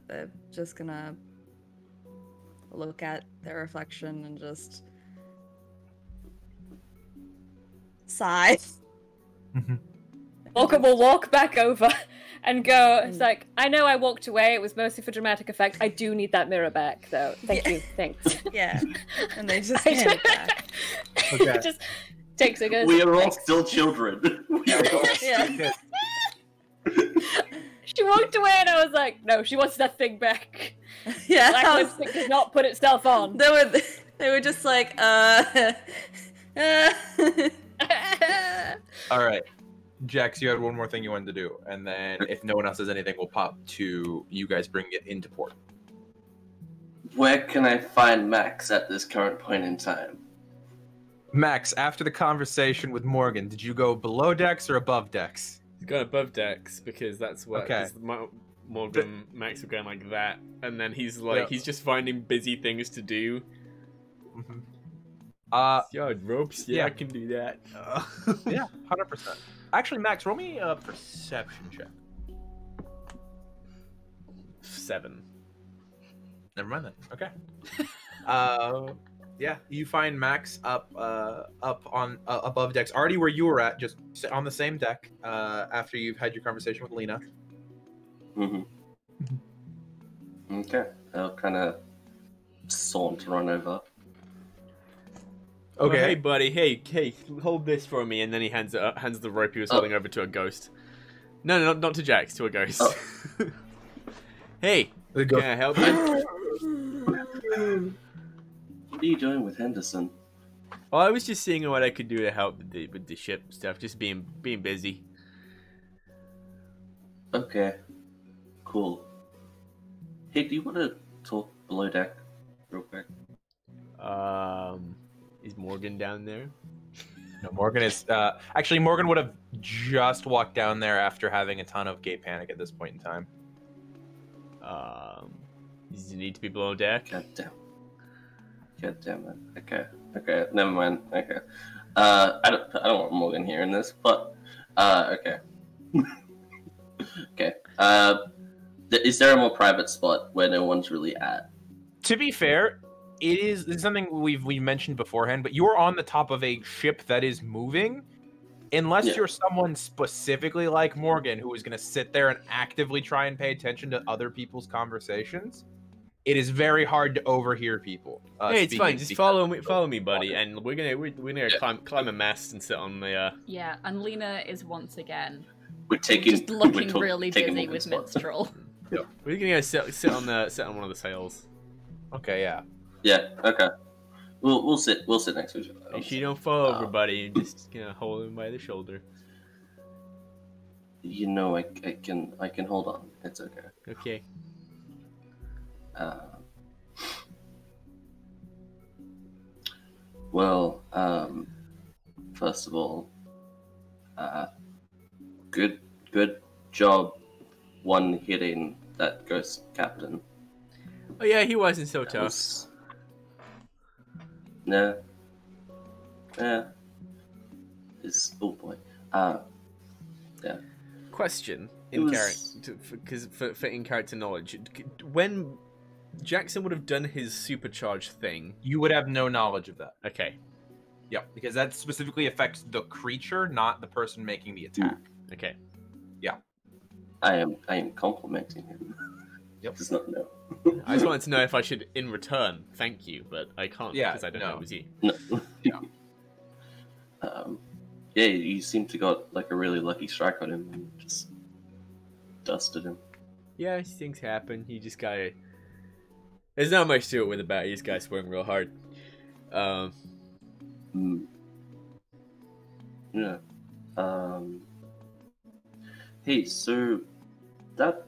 they're just gonna look at their reflection and just sigh. Walker will walk back over and go, it's like, I know I walked away, it was mostly for dramatic effect, I do need that mirror back, though. Thank you, thanks. Yeah, and they just hand it back. Okay. Just takes it, goes, We are all thanks. still children. We are all Yeah. She walked away and I was like, no, she wants that thing back. Yeah, Black I was, lipstick does not put itself on. they were just like, All right, Jax, you had one more thing you wanted to do, and then if no one else has anything, we'll pop to you guys bringing it into port. Where can I find Max at this current point in time? Max, after the conversation with Morgan, did you go below decks or above decks? He's gone above decks because that's what. Okay. Morgan, Max were going like that, and then he's like, he's just finding busy things to do. Yeah, ropes. Yeah, yeah. I can do that. Yeah, 100%. Actually, Max, roll me a perception check. 7. Never mind then. Okay. Yeah, you find Max up on above decks, already where you were at, just on the same deck. After you've had your conversation with Lena. Okay, I'll kind of saunter on over. Okay. Hey, buddy. Hey, hold this for me, and then he hands the rope he was holding over to a ghost. No, not to Jax, to a ghost. Hey, can I help you? What are you doing with Henderson? Well, I was just seeing what I could do to help with the ship stuff, just being busy. Okay, cool. Hey, do you want to talk below deck real quick? Is Morgan down there? No, Morgan is actually Morgan would have just walked down there after having a ton of gay panic at this point in time. Does he need to be below deck? God damn it. Okay, never mind. Okay. I don't want Morgan hearing this, but okay. Okay. Is there a more private spot where no one's really at? To be fair, this is something we mentioned beforehand, but you're on the top of a ship that is moving. Unless you're someone specifically like Morgan who is going to sit there and actively try and pay attention to other people's conversations, it is very hard to overhear people. Hey, it's fine. Just follow me, buddy, and we're gonna climb a mast and sit on the. Yeah, and Lena is once again We're taking just looking really taking busy Morgan's with spot. Minstrel. We're gonna go sit on one of the sails. Okay, yeah. Yeah. Okay. We'll sit next to each other. Make sure you don't fall over, buddy. Just hold him by the shoulder. You know, I can hold on. It's okay. Okay. Well, first of all, good job, one hitting that ghost captain. Oh yeah, he wasn't so That tough. was... Nah. Yeah. It's... Oh boy. Yeah. Question It in was- character, because for in character knowledge, when Jackson would have done his supercharge thing. You would have no knowledge of that. Okay. Yeah, because that specifically affects the creature, not the person making the attack. Okay. I am complimenting him. Yep. Does not know. I just wanted to know if I should, in return, thank you, but I can't Yeah, because I don't know no. it was you. No. Yeah. Yeah, you seem to got like a really lucky strike on him and just dusted him. Yeah, things happen. You just gotta. There's not much to it with the bat. You just gotta swing real hard. Yeah. Hey, so that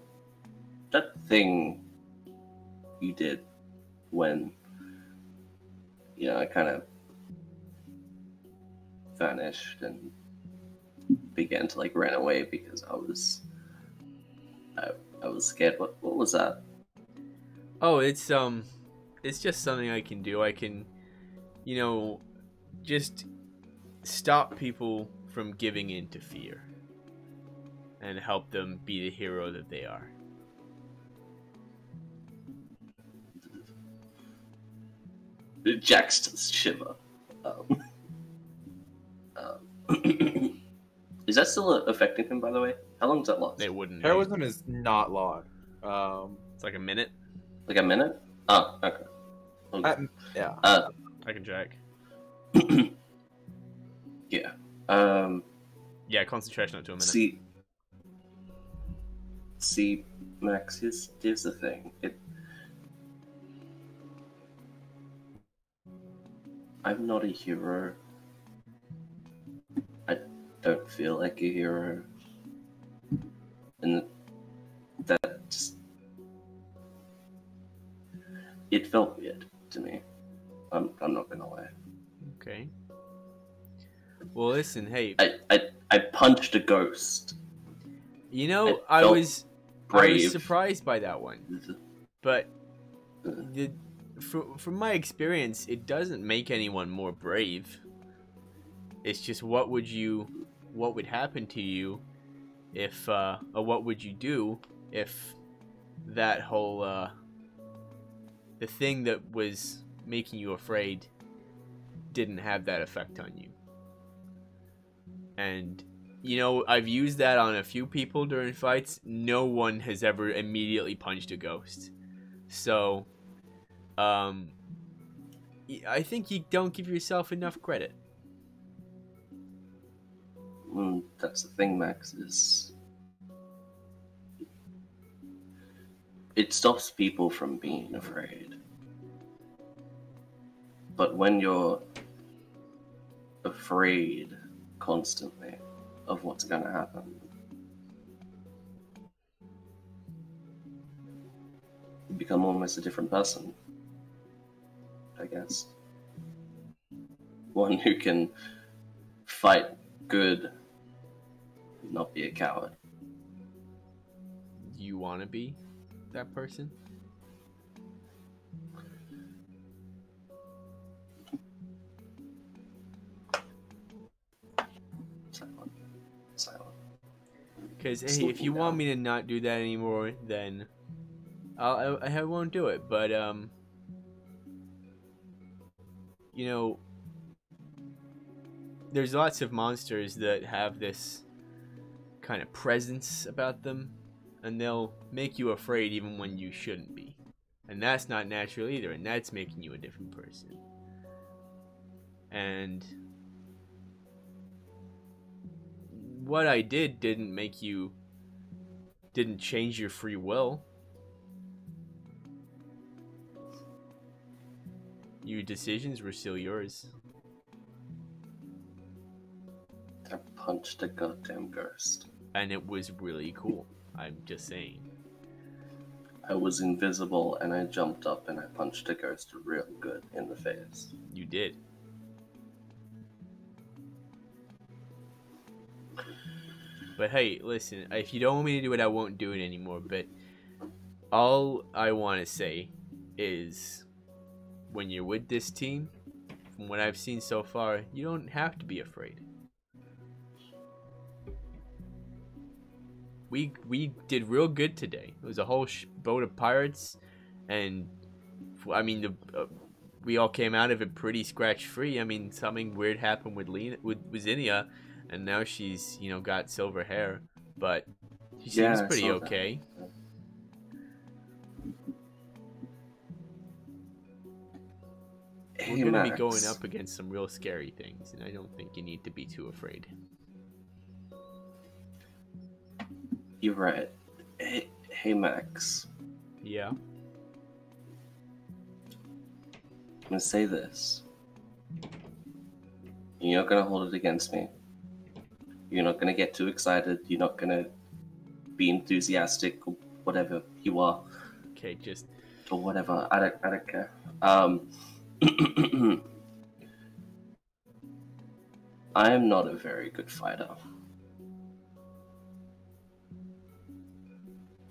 thing you did when I kind of vanished and began to like run away because I was scared. What was that? Oh, it's just something I can do. I can, just stop people from giving in to fear and help them be the hero that they are. Jax does shiver. Is that still affecting him, by the way? How long does that last? They wouldn't. Heroism is not long. It's like a minute. Like a minute? Oh, okay. Yeah. I can check. Yeah. Yeah, concentration up to a minute. See, Max. Here's the thing. I'm not a hero. I don't feel like a hero, and that just it felt weird to me. I'm not gonna lie. Okay. Well, listen, hey. I punched a ghost. I felt was brave. surprised by that one, but from my experience, it doesn't make anyone more brave. It's just what would happen to you if, or what would you do if that whole, the thing that was making you afraid didn't have that effect on you. And, I've used that on a few people during fights. No one has ever immediately punched a ghost. So, I think you don't give yourself enough credit. That's the thing, Max, is it stops people from being afraid. But when you're afraid constantly of what's going to happen, you become almost a different person, I guess. One who can fight good, not be a coward. You want to be that person? Silent. Because hey, if you want me to not do that anymore, then I won't do it. But there's lots of monsters that have this kind of presence about them, and they'll make you afraid even when you shouldn't be. And that's not natural either, and that's making you a different person. And what I did didn't change your free will. Your decisions were still yours. I punched a goddamn ghost. And it was really cool. I'm just saying. I was invisible and I jumped up and I punched a ghost real good in the face. You did. But hey, listen, if you don't want me to do it, I won't do it anymore. But all I want to say is when you're with this team, from what I've seen so far, you don't have to be afraid. We did real good today. It was a whole boat of pirates, and I mean, we all came out of it pretty scratch-free. I mean, something weird happened with Zinnia, and now she's, you know, got silver hair, but she seems pretty okay. Hey, We're gonna Max. be going up against some real scary things, and I don't think you need to be too afraid. You're right. Hey, Max. Yeah. I'm gonna say this. You're not gonna hold it against me. You're not gonna get too excited. You're not gonna be enthusiastic or whatever you are. Okay, just Or whatever. I don't care. I am not a very good fighter.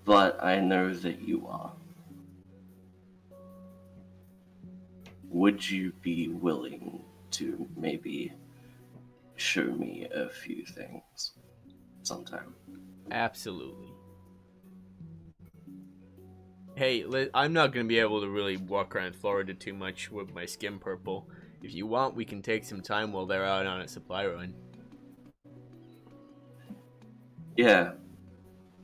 But I know that you are. Would you be willing to maybe show me a few things sometime? absolutely. Hey, I'm not gonna be able to really walk around Florida too much with my skin purple. If you want, we can take some time while they're out on a supply run. Yeah.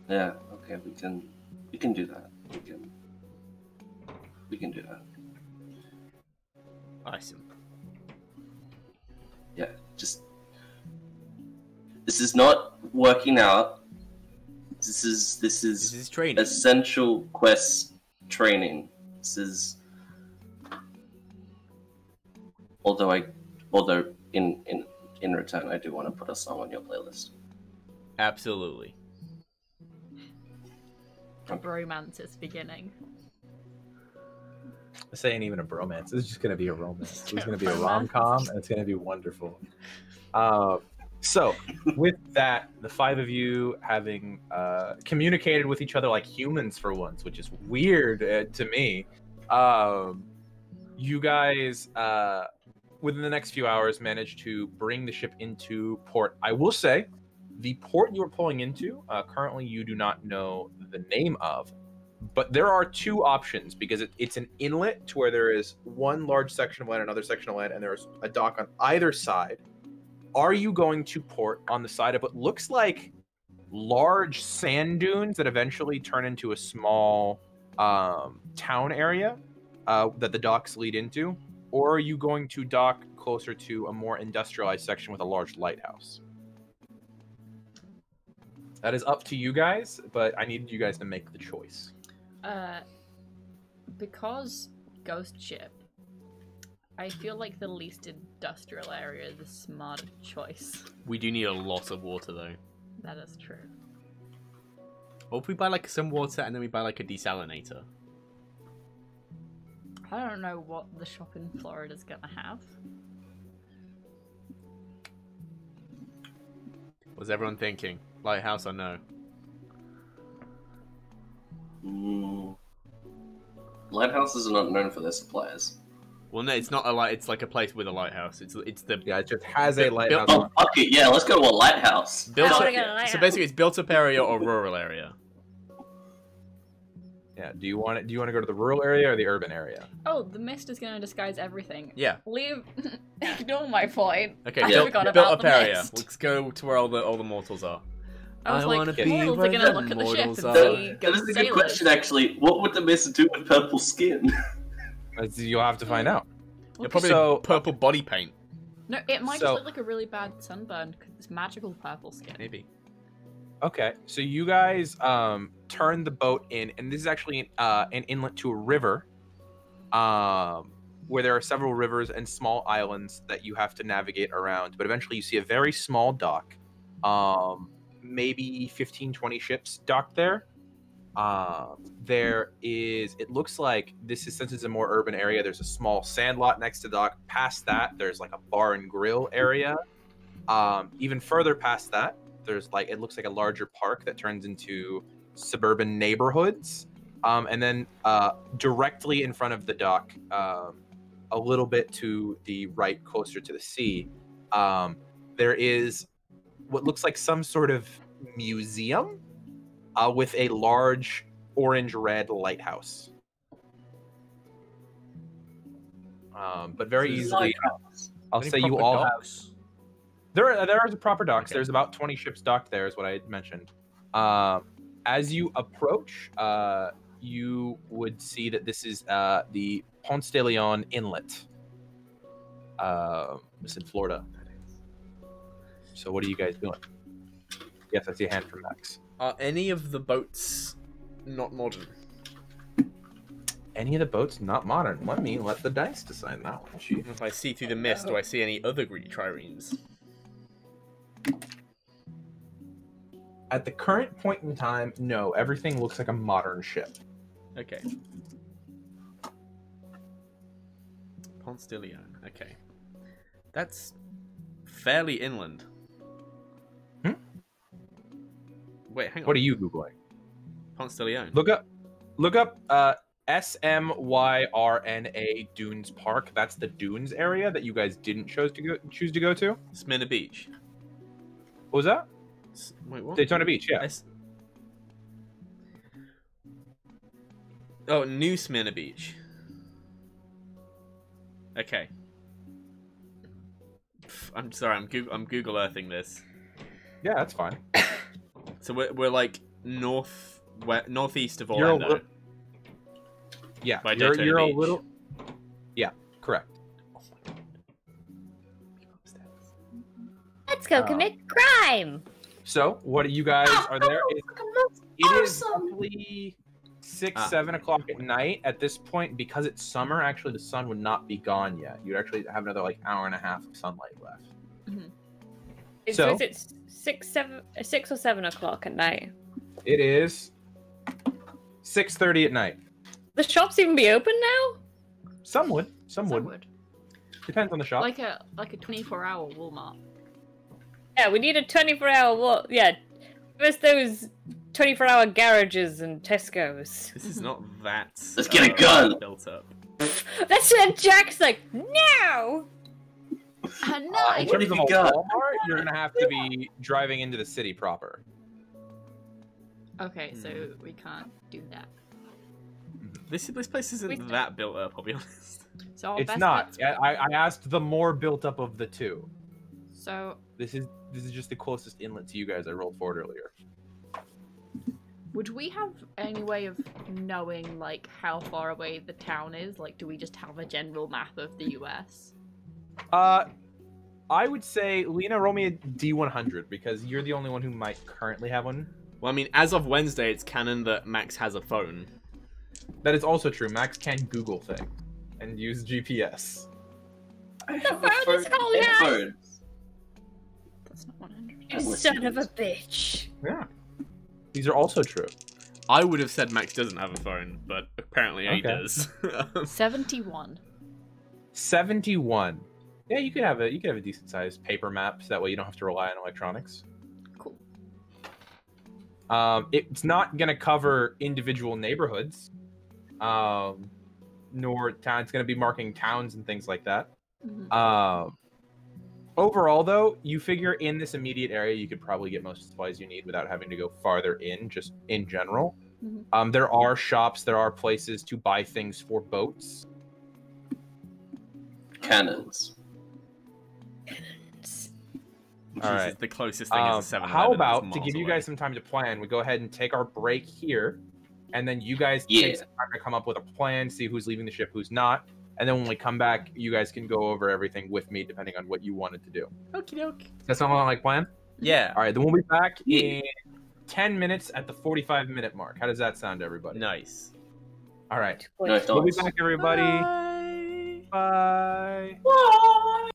Okay, we can do that. We can do that. Awesome. Yeah, just this is not working out. This is training. essential quest training. This is although in return I do want to put a song on your playlist. Absolutely. The bromance is beginning. This ain't even a bromance. This is just gonna be a romance. This is gonna be a Romance. rom-com, and it's gonna be wonderful. So, with that, the five of you having communicated with each other like humans for once, which is weird to me, you guys, within the next few hours, managed to bring the ship into port. I will say, the port you are pulling into, currently you do not know the name of, but there are two options because it's an inlet to where there is one large section of land, another section of land, and there's a dock on either side. Are you going to port on the side of what looks like large sand dunes that eventually turn into a small town area that the docks lead into? Or are you going to dock closer to a more industrialized section with a large lighthouse? That is up to you guys, but I needed you guys to make the choice. Because ghost ship, I feel like the least industrial area is the smarter choice. We do need a lot of water though. That is true. Or if we buy like some water and then we buy like a desalinator. I don't know what the shop in Florida's gonna have. What's everyone thinking? Lighthouse or no? Lighthouses are not known for their supplies. Well, no, it's not a light. It's like a place with a lighthouse. It's the Yeah, it just has a lighthouse. Oh, okay, yeah, let's go to a lighthouse. built I up. wanna go to a lighthouse. So basically, it's built up area or rural area. Yeah. Do you want to go to the rural area or the urban area? Oh, the mist is gonna disguise everything. Yeah. Leave. Ignore my point. Okay. I Yeah. forgot built about up the area. mist. Let's go to where all the mortals are. I was like, wanna the be mortals where are gonna the look at the ship mortals and are. see That ghost is a good sailors. question, actually. What would the mist do with purple skin? You'll have to find out. You're probably So- purple body paint, No, it might So- just look like a really bad sunburn because it's magical purple skin. maybe. Okay, so you guys turn the boat in, and this is actually an inlet to a river, where there are several rivers and small islands that you have to navigate around. But eventually, you see a very small dock, maybe 15, 20 ships docked there. It looks like since it's a more urban area, there's a small sand lot next to the dock. Past that, there's like a bar and grill area. Even further past that, there's it looks like a larger park that turns into suburban neighborhoods. And then directly in front of the dock, a little bit to the right, closer to the sea, there is what looks like some sort of museum with a large orange-red lighthouse. But very easily, I'll say you all have. There are proper docks. Okay. There's about 20 ships docked there, is what I had mentioned. As you approach, you would see that this is the Ponce de Leon Inlet. It's in Florida. So what are you guys doing? Yes, I see a hand from Max. Are any of the boats not modern? Any of the boats not modern? Let me let the dice decide that one, Chief. If I see through the mist, do I see any other greedy triremes? At the current point in time, no. Everything looks like a modern ship. Okay. Ponce de Leon. Okay. That's fairly inland. Wait, hang on. What are you Googling? Ponce de Leon. Look up SMYRNA Dunes Park. That's the Dunes area that you guys didn't choose to go to. Smyrna Beach. What was that? Wait, what? Daytona Beach, yeah. Oh, New Smyrna Beach. Okay. I'm sorry, I'm Google Earthing this. Yeah, that's fine. So we're like northeast of Orlando. Yeah, by you're a Beach. little. Yeah, correct. Let's go commit crime. So, what you guys are there? It is roughly 7 o'clock at night at this point. Because it's summer, actually, the sun would not be gone yet. You'd actually have another like hour and a half of sunlight left. Mm-hmm. So is it 6 or 7 o'clock at night? It is 6:30 at night. The shops even be open now? Some would. Some would. Depends on the shop. Like a 24-hour Walmart. Yeah, we need a 24-hour wall. Yeah, where's those 24-hour garages and Tesco's? This is not that. Let's get a gun. Built up. That's what Jack's like. No. No. In terms of a Walmart, you're gonna have to be driving into the city proper. Okay, so we can't do that. This place isn't that built up, I'll be honest. So it's not. I asked the more built up of the two. So this is just the closest inlet to you guys I rolled for it earlier. would we have any way of knowing like how far away the town is? Like, do we just have a general map of the US? I would say, Lena, roll me a D100 because you're the only one who might currently have one. Well, I mean, as of Wednesday, it's canon that Max has a phone. That is also true. Max can Google things and use GPS. I have a phone. That's not 100. You son of a bitch. Yeah. These are also true. I would have said Max doesn't have a phone, but apparently he does. 71. 71. Yeah, you could have a decent sized paper map, so that way you don't have to rely on electronics. Cool. It's not gonna cover individual neighborhoods, nor town. It's gonna be marking towns and things like that. Mm-hmm. Overall, though, you figure in this immediate area you could probably get most of the supplies you need without having to go farther in, just in general. Mm-hmm. There are shops, there are places to buy things for boats. Cannons. Which All is right. the closest thing is a 7-Eleven. How about, to miles give you away. guys some time to plan, we go ahead and take our break here, and then you guys take some time to come up with a plan, see who's leaving the ship, who's not, and then when we come back, you guys can go over everything with me, depending on what you wanted to do. Okie doke. Does that sound like plan? Yeah. All right, then we'll be back in 10 minutes at the 45-minute mark. How does that sound, everybody? Nice. All right. Nice. We'll be back, everybody. Bye. Bye. Bye.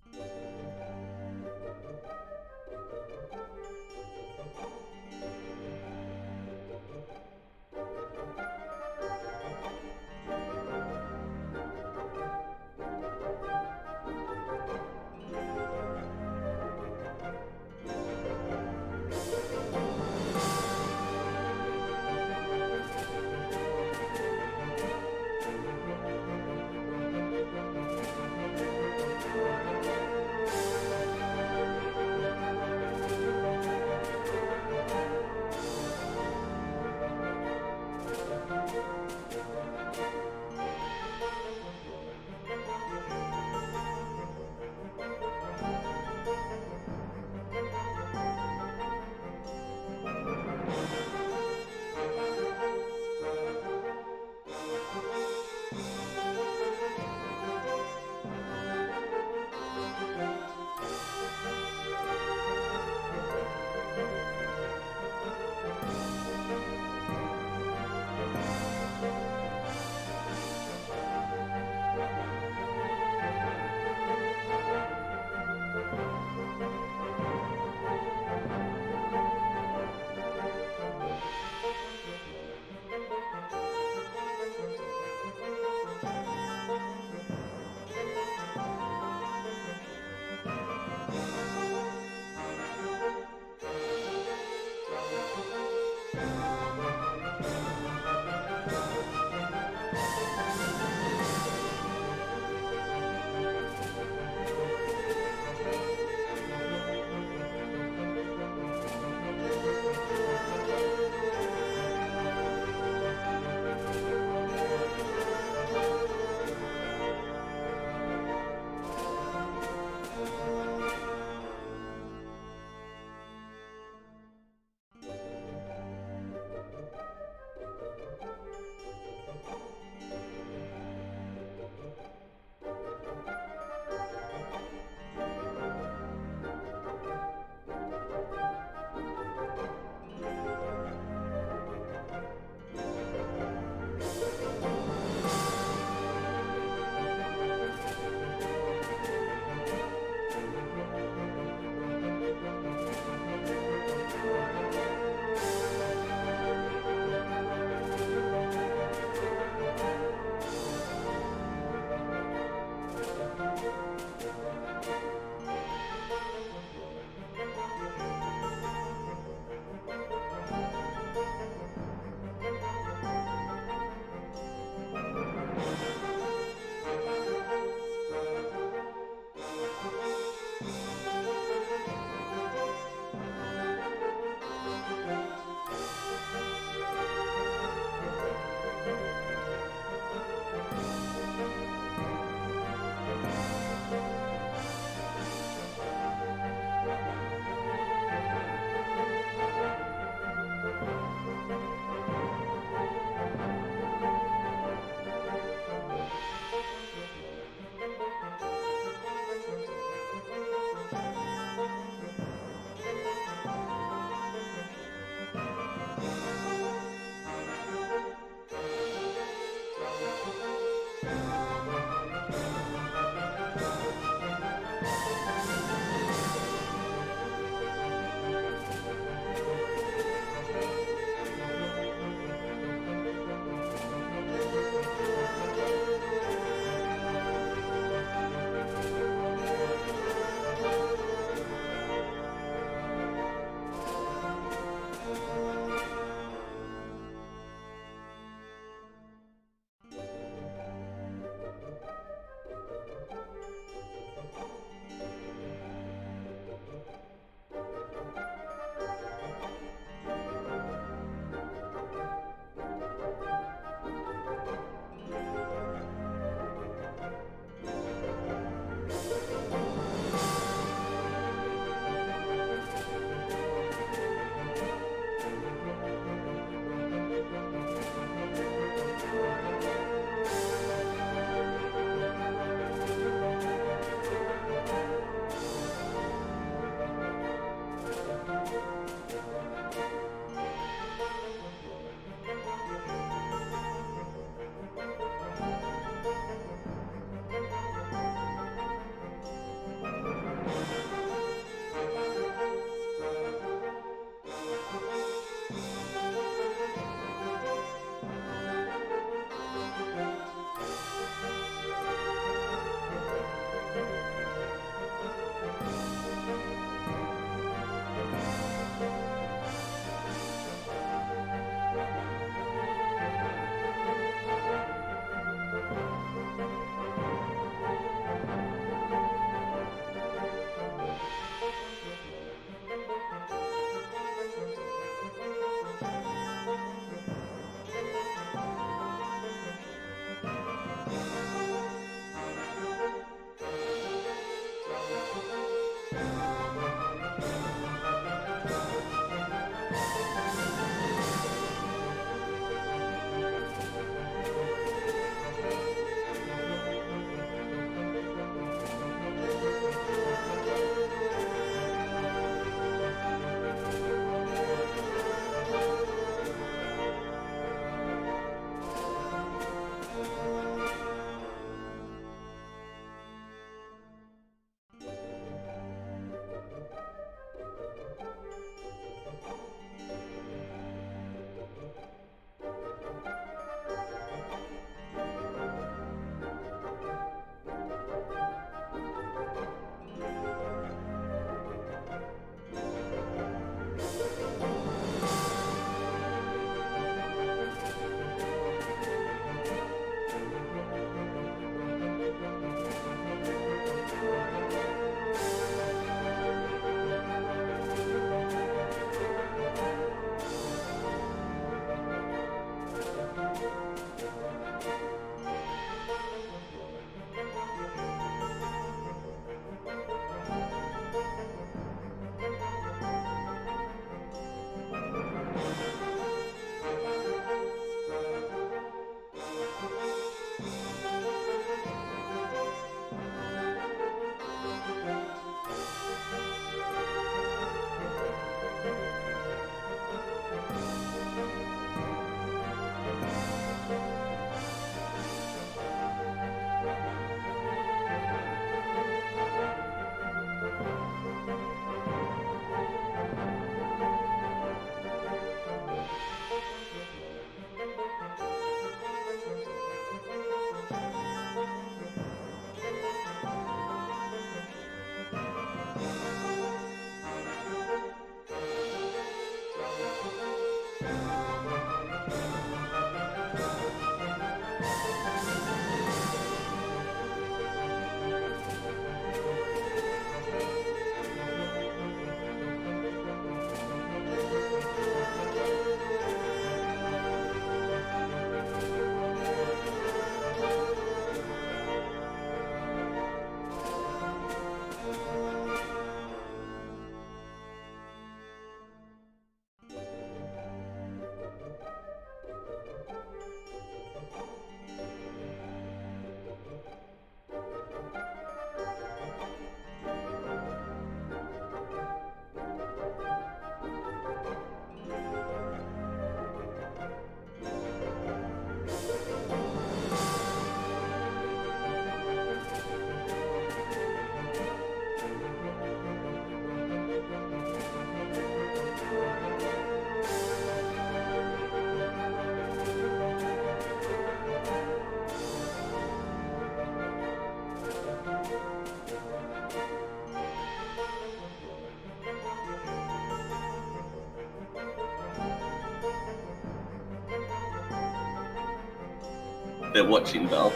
They're watching, Belle.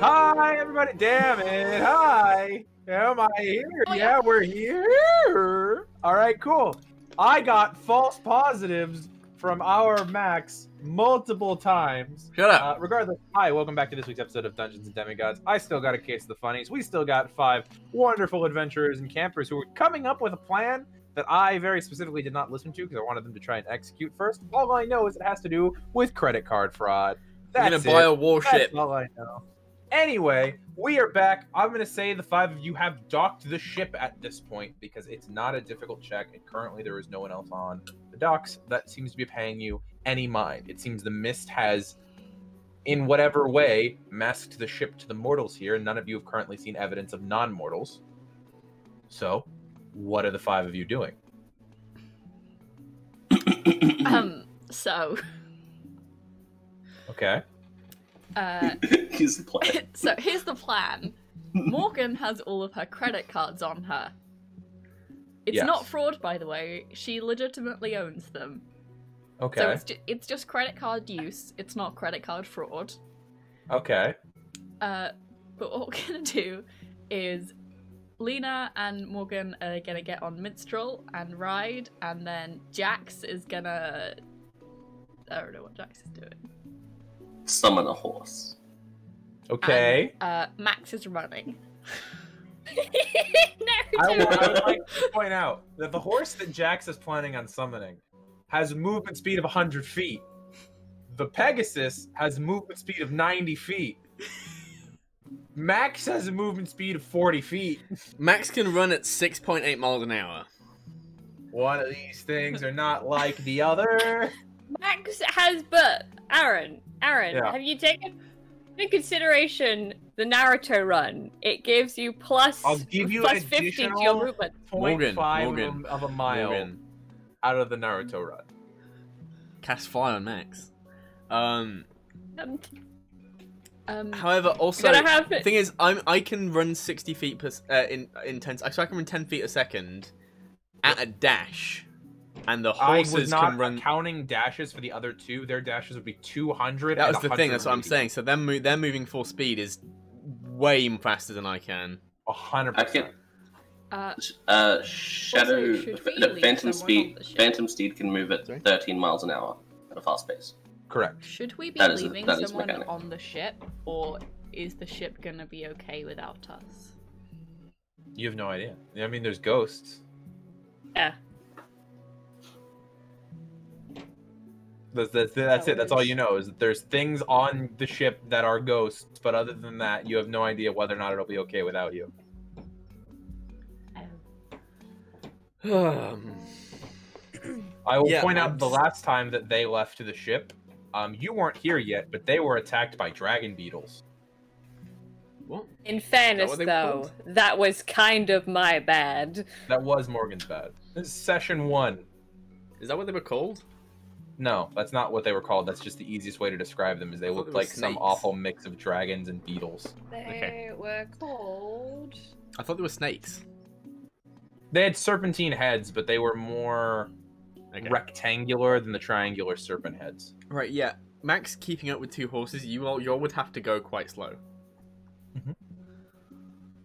Hi, everybody. Damn it. Hi. Am I here? Oh, yeah, we're here. All right, cool. I got false positives from our Max multiple times. Shut up. Regardless, hi, welcome back to this week's episode of Dungeons and Demigods. I still got a case of the funnies. We still got 5 wonderful adventurers and campers who were coming up with a plan that I very specifically did not listen to because I wanted them to try and execute first. All I know is it has to do with credit card fraud. You're That's gonna buy it. a warship. That's all I know. Anyway, we are back. I'm going to say the 5 of you have docked the ship at this point because it's not a difficult check, and currently there is no one else on the docks that seems to be paying you any mind. It seems the mist has, in whatever way, masked the ship to the mortals here, and none of you have currently seen evidence of non-mortals. So, what are the 5 of you doing? So... Okay. Here's the plan. So here's the plan. Morgan has all of her credit cards on her. It's Yes. not fraud, by the way. She legitimately owns them. Okay. So it's just credit card use. It's not credit card fraud. Okay. But what we're gonna do is Lena and Morgan are gonna get on Minstrel and ride, and then Jax is gonna... I don't know what Jax is doing. Summon a horse. Okay. And, Max is running. I would like to point out that the horse that Jax is planning on summoning has a movement speed of 100 feet. The Pegasus has a movement speed of 90 feet. Max has a movement speed of 40 feet. Max can run at 6.8 miles an hour. One of these things are not like the other. Max has, but Aaron, Yeah. have you taken into consideration the Naruto run? It gives you plus, I'll give you plus an 50 to your additional movement. 0.5 of a mile Morgan. out of the Naruto run. Cast fly on Max. Um, However, also gotta have the it. thing is, I can run 60 feet per in 10. So I can run 10 feet a second at a dash, and the I was horses not can run. counting dashes for the other 2. Their dashes would be 200. That and was the thing. That's what I'm 180. saying. So them they're moving full speed is way faster than I can. 100%. I can. Shadow. Also, should we No, leave Phantom someone Speed. on the ship? Phantom Steed can move at Sorry? 13 miles an hour at a fast pace. Correct. Should we be That is- leaving that is someone mechanic. on the ship, or is the ship gonna be okay without us? You have no idea. I mean, there's ghosts. Yeah. That's it. That's all you know is that there's things on the ship that are ghosts, but other than that, you have no idea whether or not it'll be okay without you. I will Yeah, point out the Max. last time that they left the ship, you weren't here yet, but they were attacked by dragon beetles. What? In fairness, what they were though, called? that was kind of my bad. That was Morgan's bad. This is session 1. Is that what they were called? No, that's not what they were called. That's just the easiest way to describe them. Is they thought looked they were like some snakes. awful mix of dragons and beetles. They were called. I thought they were snakes. They had serpentine heads, but they were more Okay. rectangular than the triangular serpent heads. Right. Yeah. Max keeping up with 2 horses. You all would have to go quite slow.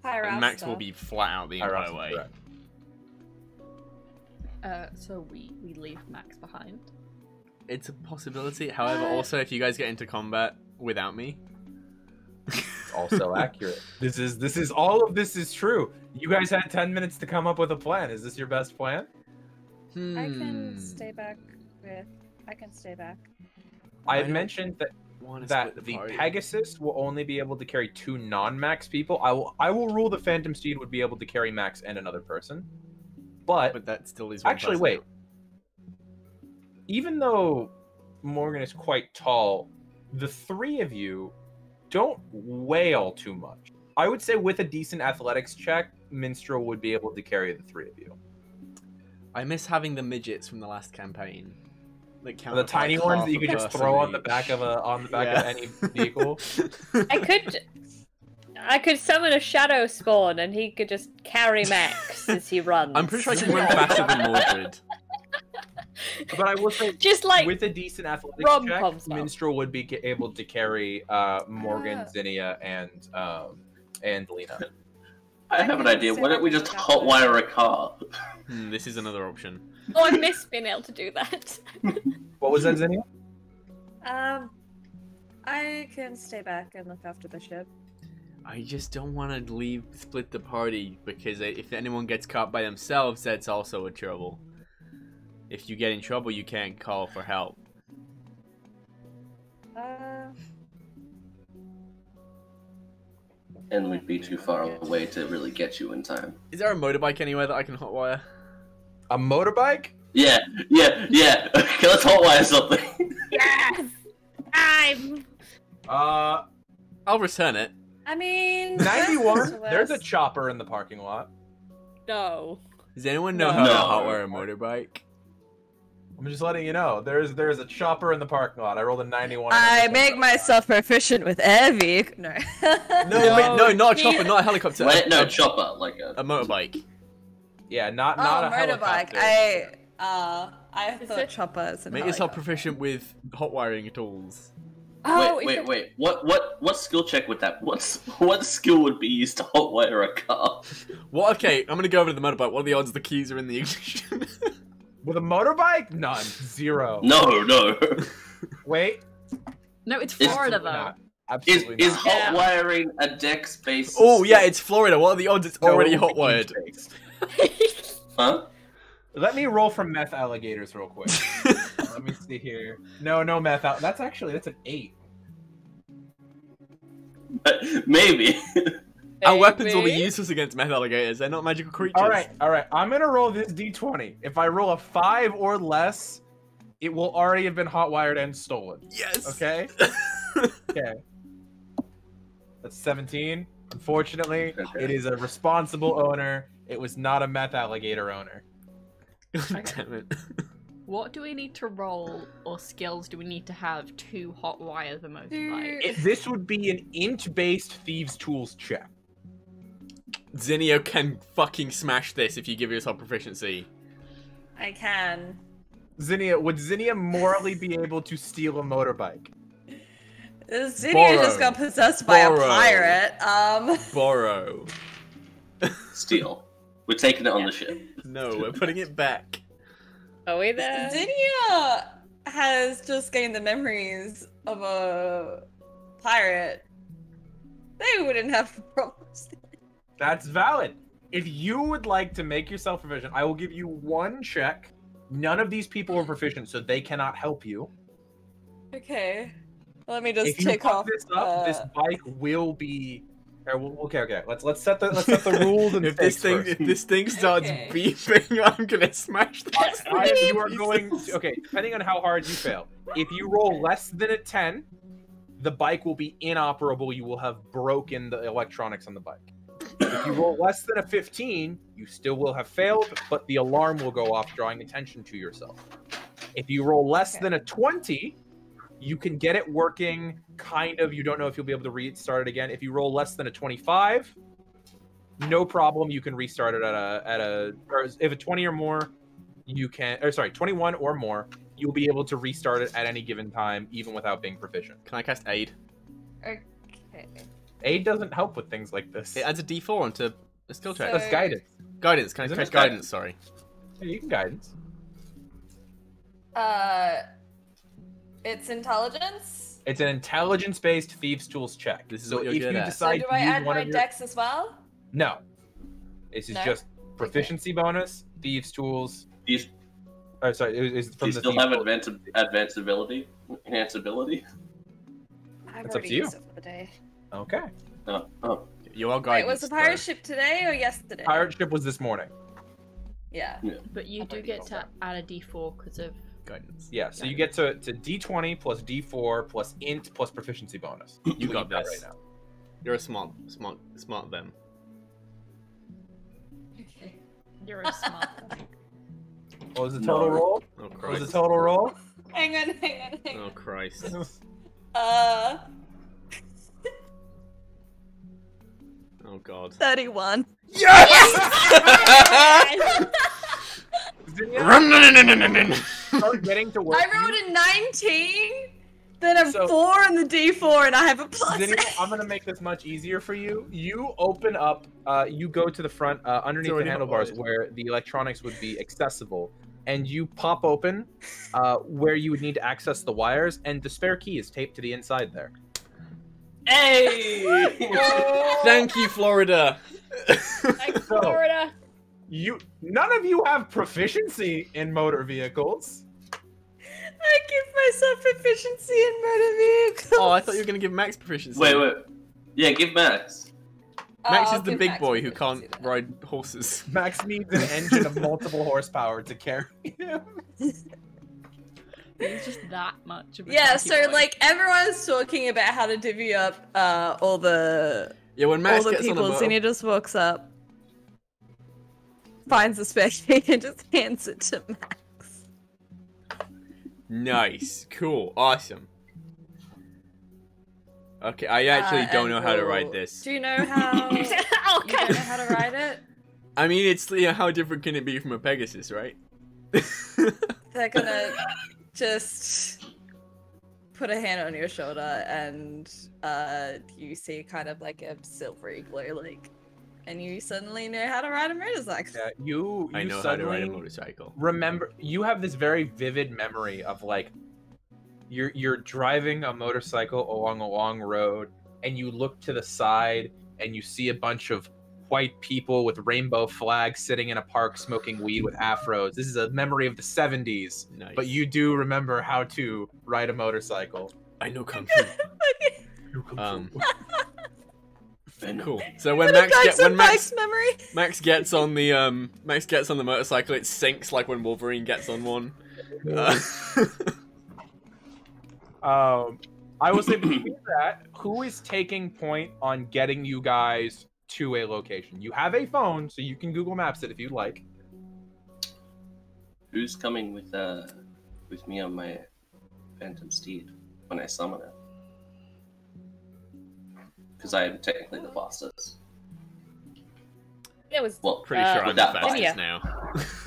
And Max will be flat out the entire way. Correct. So we leave Max behind. It's a possibility. However, also if you guys get into combat without me, Also accurate. This is all of this is true. You guys had 10 minutes to come up with a plan. Is this your best plan? I can stay back with. I can stay back. I had don't mentioned that wanna that split the party. Pegasus will only be able to carry 2 non-max people. I will rule the Phantom Steed would be able to carry Max and another person. But that still is one actually, person. wait. Even though Morgan is quite tall, the 3 of you don't wail too much. I would say with a decent athletics check, Minstrel would be able to carry the 3 of you. I miss having the midgets from the last campaign. That count The up like tiny ones half that you a could just person throw on the each. back of Yeah. any vehicle. I could summon a shadow spawn and he could just carry Max as he runs. I'm pretty sure I can run faster than Mordred. But I will say, Just like with a decent athletics rom check, com stuff. Minstrel would be able to carry Morgan, Zinnia, and Lena. I have an idea. Why don't we just hotwire a car? This is another option. Oh, I miss being able to do that. What was that, Zinnia? I can stay back and look after the ship. I just don't want to split the party, because if anyone gets caught by themselves, that's also a trouble. If you get in trouble, you can't call for help. And we'd be too far away to really get you in time. Is there a motorbike anywhere that I can hotwire? A motorbike? Yeah. Okay, let's hotwire something. Yes! I'll return it. I mean, 91. There's a chopper in the parking lot. No. Does anyone know how to hotwire a motorbike? I'm just letting you know. There's a chopper in the parking lot. I rolled a 91. I make myself proficient with Evie. No. No, not a chopper, not a helicopter. Wait, no, chopper, like a motorbike. Yeah, not a motorbike. helicopter. I thought chopper is a Make yourself proficient with hotwiring tools. Oh, wait. What skill check would that? What skill would be used to hotwire a car? Well, okay, I'm gonna go over to the motorbike. What are the odds the keys are in the ignition? With a motorbike? None. 0. No. Wait. No, it's Florida though. Not. Absolutely Is not. hotwiring a dex-based? Oh yeah, it's Florida. What are the odds it's already hotwired? Huh? Let me roll for meth alligators real quick. Let me see here. No meth out. That's an 8. Maybe. Our weapons will be useless against meth alligators. They're not magical creatures. All right. I'm gonna roll this d20. If I roll a 5 or less, it will already have been hotwired and stolen. Yes. Okay. Okay. That's 17. Unfortunately, it is a responsible owner. It was not a meth alligator owner. Damn it. What do we need to roll, or skills do we need to have to hotwire the motorbike? This would be an int-based thieves' tools check. Zinnia can fucking smash this if you give yourself proficiency. I can. Would Zinnia morally be able to steal a motorbike? Zinnia just got possessed by a pirate. Borrow. Steal. We're taking it on the ship. No, we're putting it back. Are we there? Zinnia has just gained the memories of a pirate. They wouldn't have problems. That's valid. If you would like to make yourself proficient, I will give you 1 check. None of these people are proficient, so they cannot help you. Okay. Let me just If you take fuck off. this up, this bike will be. Okay. Let's set the rules and If this thing starts Okay. beeping, I'm gonna smash this. You are going. Okay, depending on how hard you fail. If you roll less than a 10, the bike will be inoperable. You will have broken the electronics on the bike. If you roll less than a 15, you still will have failed, but the alarm will go off, drawing attention to yourself. If you roll less than a 20, you can get it working, kind of. You don't know if you'll be able to restart it again. If you roll less than a 25, no problem. You can restart it or if a 20 or more, you can. Or sorry, 21 or more, you'll be able to restart it at any given time, even without being proficient. Can I cast aid? Okay. Aid doesn't help with things like this. It adds a D4 onto a skill check. That's guidance. Guidance. Can I Isn't cast it guidance? Sorry. Yeah, you can guidance. It's intelligence. It's an intelligence-based thieves' tools check. This is so what you're if good you at. So decide do to I use add one my of your... dex as well? No. This is No? just proficiency bonus, thieves' tools. These, Oh, sorry, it's do from you the still thieves' have tools. advanced ability? Enhanced ability? I've That's up already to you. used it for the day. Okay. Oh. You are Wait, guidance. was the pirate ship today or yesterday? Pirate ship was this morning. Yeah. But you do get to add a d4 because of Guidance. Yeah, so you get to D20 plus D4 plus int plus proficiency bonus. You got that this. right now. You're a smart them. you're a smart. What was the total roll? Oh What was Christ. the total roll? Hang on. Oh Christ. Oh God. 31. Yes! Zinnia? Run! start getting to work. I rolled a 19, then a 4 on the D4, and I have a plus. I'm gonna make this much easier for you. You open up. You go to the front underneath the handlebars where the electronics would be accessible, and you pop open where you would need to access the wires, and the spare key is taped to the inside there. Hey! Thank you, Florida. Thanks, Florida. None of you have proficiency in motor vehicles. I give myself proficiency in motor vehicles. Oh, I thought you were gonna give Max proficiency. Wait. Yeah, give Max. Max is the big boy who can't ride horses. Max needs an engine of multiple horsepower to carry him. It's just that much of a Yeah, chunky so boy. like everyone's talking about how to divvy up all the When Max all the gets on the peoples, and he just walks up, finds the spare key, and just hands it to Max. Nice, cool, awesome. Okay, I actually don't know how to ride this. Do you know how? You don't know how to ride it? I mean, it's how different can it be from a Pegasus, right? They're gonna just put a hand on your shoulder, and you see kind of like a silvery glow, and you suddenly know how to ride a motorcycle. Yeah, I know how to ride a motorcycle. Remember, you have this very vivid memory of like you're driving a motorcycle along a long road, and you look to the side and you see a bunch of white people with rainbow flags sitting in a park smoking weed with afros. This is a memory of the 70s. Nice. But you do remember how to ride a motorcycle. I know Kung Fu. Cool. So when Max gets on the motorcycle, it sinks like when Wolverine gets on one. I will say between that, who is taking point on getting you guys to a location? You have a phone, so you can Google Maps it if you'd like. Who's coming with me on my Phantom Steed when I summon it? Because I am technically the fastest. It was pretty sure I'm the fastest yeah. now.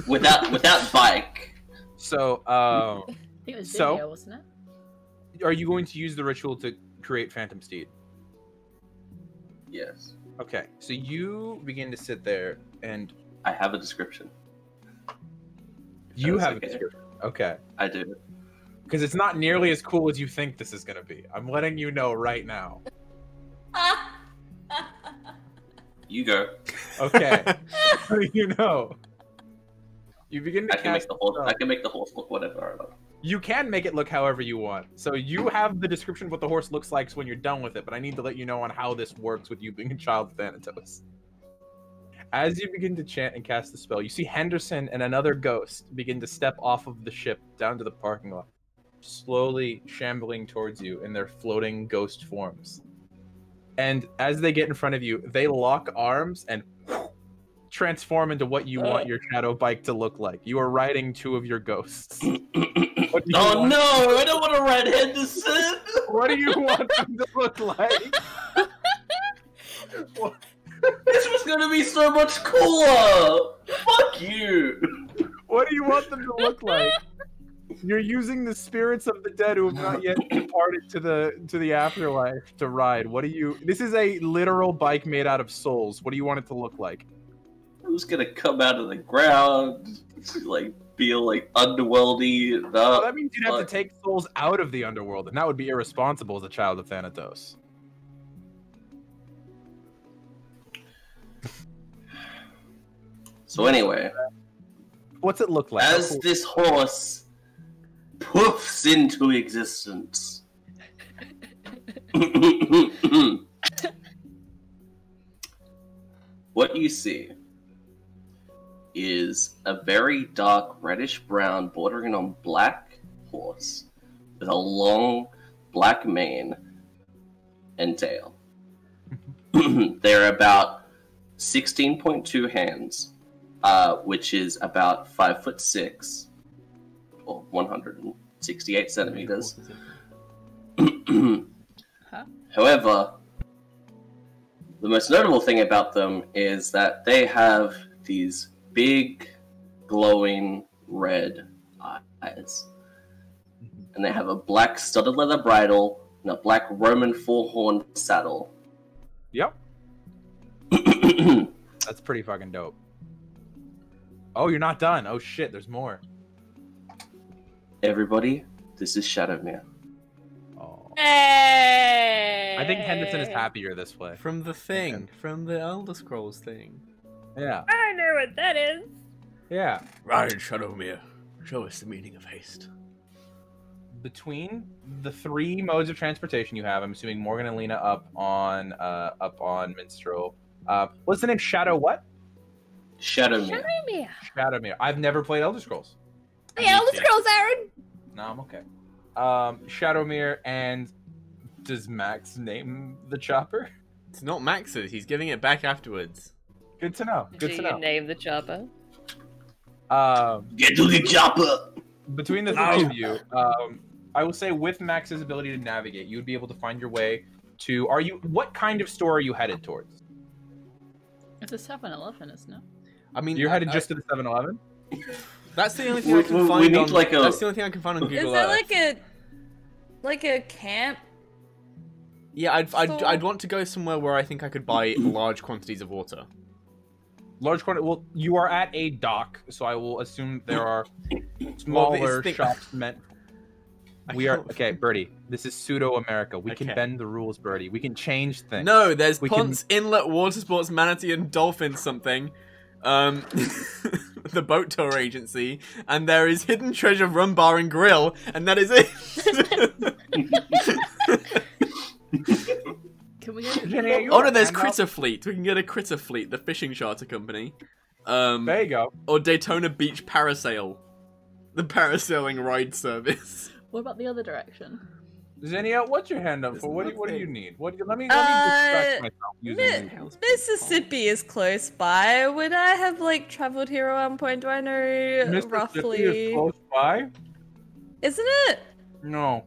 without bike. So, I think it was video, wasn't it? Are you going to use the ritual to create Phantom Steed? Yes. Okay, so you begin to sit there, and I have a description. You have a okay. description. Okay. I do. Because it's not nearly as cool as you think this is going to be. I'm letting you know right now. You go. Okay. So you know. You begin to I can cast make the horse look whatever I want. You can make it look however you want. So you have the description of what the horse looks like when you're done with it, but I need to let you know on how this works with you being a child of Thanatos. As you begin to chant and cast the spell, you see Henderson and another ghost begin to step off of the ship down to the parking lot, slowly shambling towards you in their floating ghost forms. And as they get in front of you, they lock arms and transform into what you want your shadow bike to look like. You are riding two of your ghosts. Oh no, I don't want to ride Henderson! What do you want them to look like? This was gonna be so much cooler! Fuck you! What do you want them to look like? You're using the spirits of the dead who have not yet departed to the afterlife to ride. What do you... This is a literal bike made out of souls. What do you want it to look like? Who's gonna come out of the ground, like, feel like underworldy? Well, that means you'd have to take souls out of the underworld, and that would be irresponsible as a child of Thanatos. So anyway, what's it look like? As this horse poofs into existence, what you see is a very dark reddish-brown, bordering on black horse with a long black mane and tail. They're about 16.2 hands, which is about 5'6", or 168 centimeters. However, the most notable thing about them is that they have these big, glowing red eyes. eyes. And they have a black studded leather bridle and a black Roman four-horned saddle. Yep. That's pretty fucking dope. Oh, you're not done. Oh shit, there's more. Everybody, this is Shadowmere. Oh. Hey! I think Henderson is happier this way. From the thing, from the Elder Scrolls thing. Yeah. I know what that is. Yeah. Ride, Shadowmere. Show us the meaning of haste. Between the 3 modes of transportation you have, I'm assuming Morgan and Lena up on Minstrel. What's the name? Shadow what? Shadowmere. Shadowmere. Shadowmere. I've never played Elder Scrolls. The Elder Scrolls, Aaron. No, I'm okay. Shadowmere, and does Max name the chopper? It's not Max's. He's giving it back afterwards. Good to know. Good Do to you know. name the chopper? Get to the chopper! Between the 3 of you, I will say with Max's ability to navigate, you would be able to find your way to. What kind of store are you headed towards? It's a 7-Eleven, isn't it? I mean, You're headed just to the 7-Eleven? That's the only thing I can find. We need On, like a. That's the only thing I can find on Google Is there Earth. like a camp? Yeah, I'd store? want to go somewhere where I think I could buy large quantities of water. Large quantity. Well, you are at a dock, so I will assume there are smaller shops meant. We are okay, Birdie. This is pseudo America. We can Okay. bend the rules, Birdie. We can change things. No, there's We ponds, inlet, water sports, manatee, and dolphin something. The boat tour agency, and there is hidden treasure rum bar and grill, and that is it. Can we go to Jenny, are you Oh no, a there's handout? Critter Fleet. We can get a Critter Fleet, the fishing charter company. There you go. Or Daytona Beach Parasail, the parasailing ride service. What about the other direction? Xenia, what's your hand up There's for? What do you nothing. need? Let me distract myself using Mi- these. Mississippi is close by. Would I have traveled here at one point? Do I know Mississippi roughly? is close by? Isn't it? No.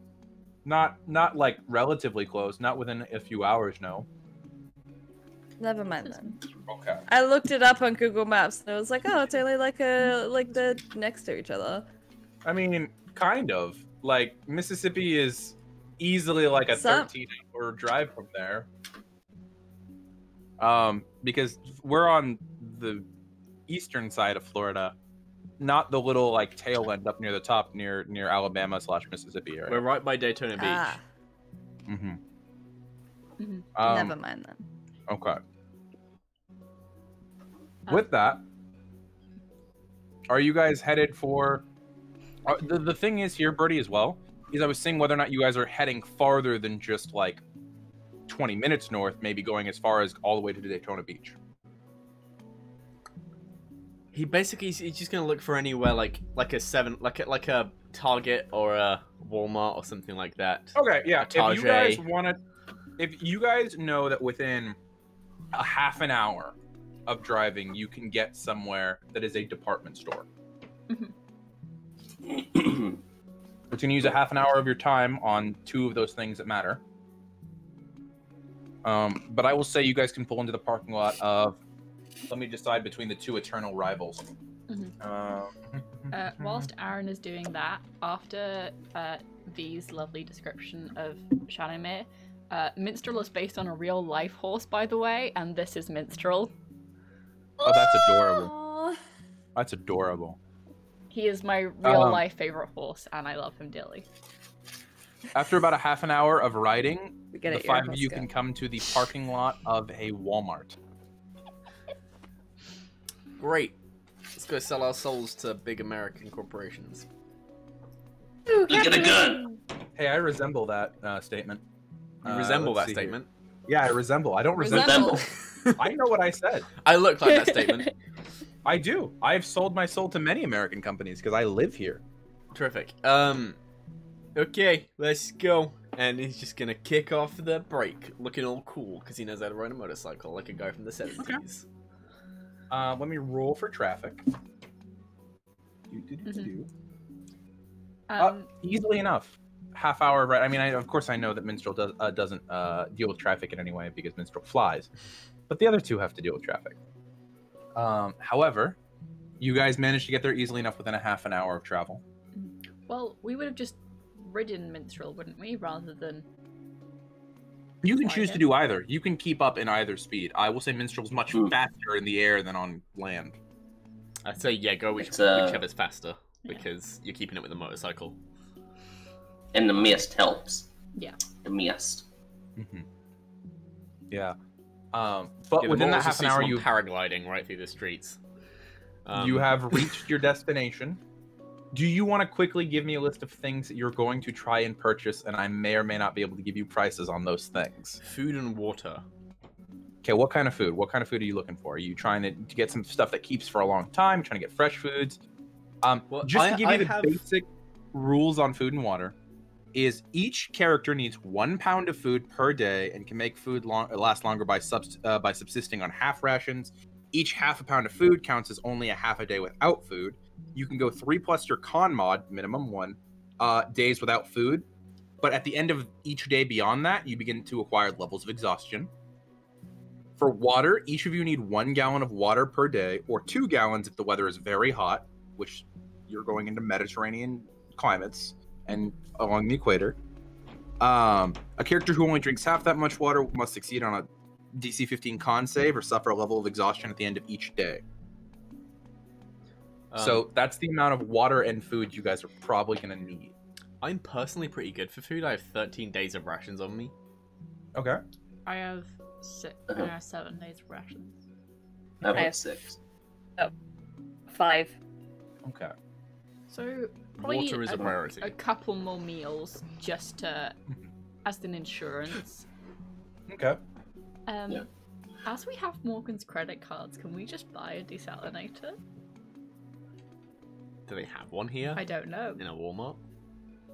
Not like relatively close, not within a few hours, no. Never mind then. Okay. I looked it up on Google Maps and it was like, oh, it's only they're next to each other. I mean, kind of. Like, Mississippi is easily like a Some- 13-hour drive from there. Because we're on the eastern side of Florida, not the little tail end up near the top near Alabama/Mississippi area. We're right by Daytona Beach. Ah, Mm-hmm. never mind then. Okay. With that, are you guys headed for? The thing is here, Birdie, as well, is I was seeing whether or not you guys are heading farther than just 20 minutes north, maybe going as far as all the way to Daytona Beach. He basically he's just gonna look for anywhere like a Target or a Walmart or something like that. Okay, yeah. If you guys Target. if you guys know that within a half an hour of driving, you can get somewhere that is a department store. It's going to use a half an hour of your time on 2 of those things that matter. But I will say you guys can pull into the parking lot of. Let me decide between the 2 eternal rivals. Whilst Aaron is doing that, after V's lovely description of Shadowmere, Minstrel is based on a real life horse, by the way, and this is Minstrel. Oh, that's adorable. Aw. That's adorable. He is my real life favorite horse, and I love him dearly. After about a half an hour of riding, We get the it, 5 of you Roscoe. can come to the parking lot of a Walmart. Great. Let's go sell our souls to big American corporations. Look at a gun! Hey, I resemble that statement. You resemble let's that see here. statement. Yeah, I resemble. I don't resemble. Resemble. I know what I said. I look like that statement. I do. I've sold my soul to many American companies because I live here. Terrific. Okay, let's go. And he's just gonna kick off the brake, looking all cool because he knows how to ride a motorcycle like a guy from the 70s. Let me roll for traffic. Easily enough. Half hour, right? I mean, of course I know that Minstrel doesn't deal with traffic in any way because Minstrel flies. But the other 2 have to deal with traffic. However, you guys managed to get there easily enough within a half an hour of travel. Well, we would have just ridden Minstrel, wouldn't we, rather than... You can choose to do either. You can keep up in either speed. I will say Minstrel's much faster in the air than on land. I'd say, yeah, go whichever's faster, because you're keeping it with the motorcycle. And the mist helps. Yeah. The mist. Mm-hmm. Yeah. But within that half an hour, you paragliding right through the streets. You have reached your destination. Do you want to quickly give me a list of things that you're going to try and purchase, and I may or may not be able to give you prices on those things? Food and water. Okay, what kind of food? What kind of food are you looking for? Are you trying to get some stuff that keeps for a long time? Trying to get fresh foods? Well, just to give you the basic rules on food and water, is each character needs 1 pound of food per day and can make food last longer by subsisting on half rations. Each half a pound of food counts as only a half a day without food. You can go 3 plus your con mod, minimum 1, days without food. But at the end of each day beyond that, you begin to acquire levels of exhaustion. For water, each of you need 1 gallon of water per day, or 2 gallons if the weather is very hot, which you're going into Mediterranean climates and along the equator. A character who only drinks half that much water must succeed on a DC 15 con save or suffer a level of exhaustion at the end of each day. So that's the amount of water and food you guys are probably going to need. I'm personally pretty good for food. I have 13 days of rations on me. Okay. I have 7 days of rations. I have 6. Oh, 5. Okay. So probably Water is a priority. A couple more meals just to, as an insurance. Okay. As we have Morgan's credit cards, can we just buy a desalinator? Do they have one here? I don't know. In a Walmart?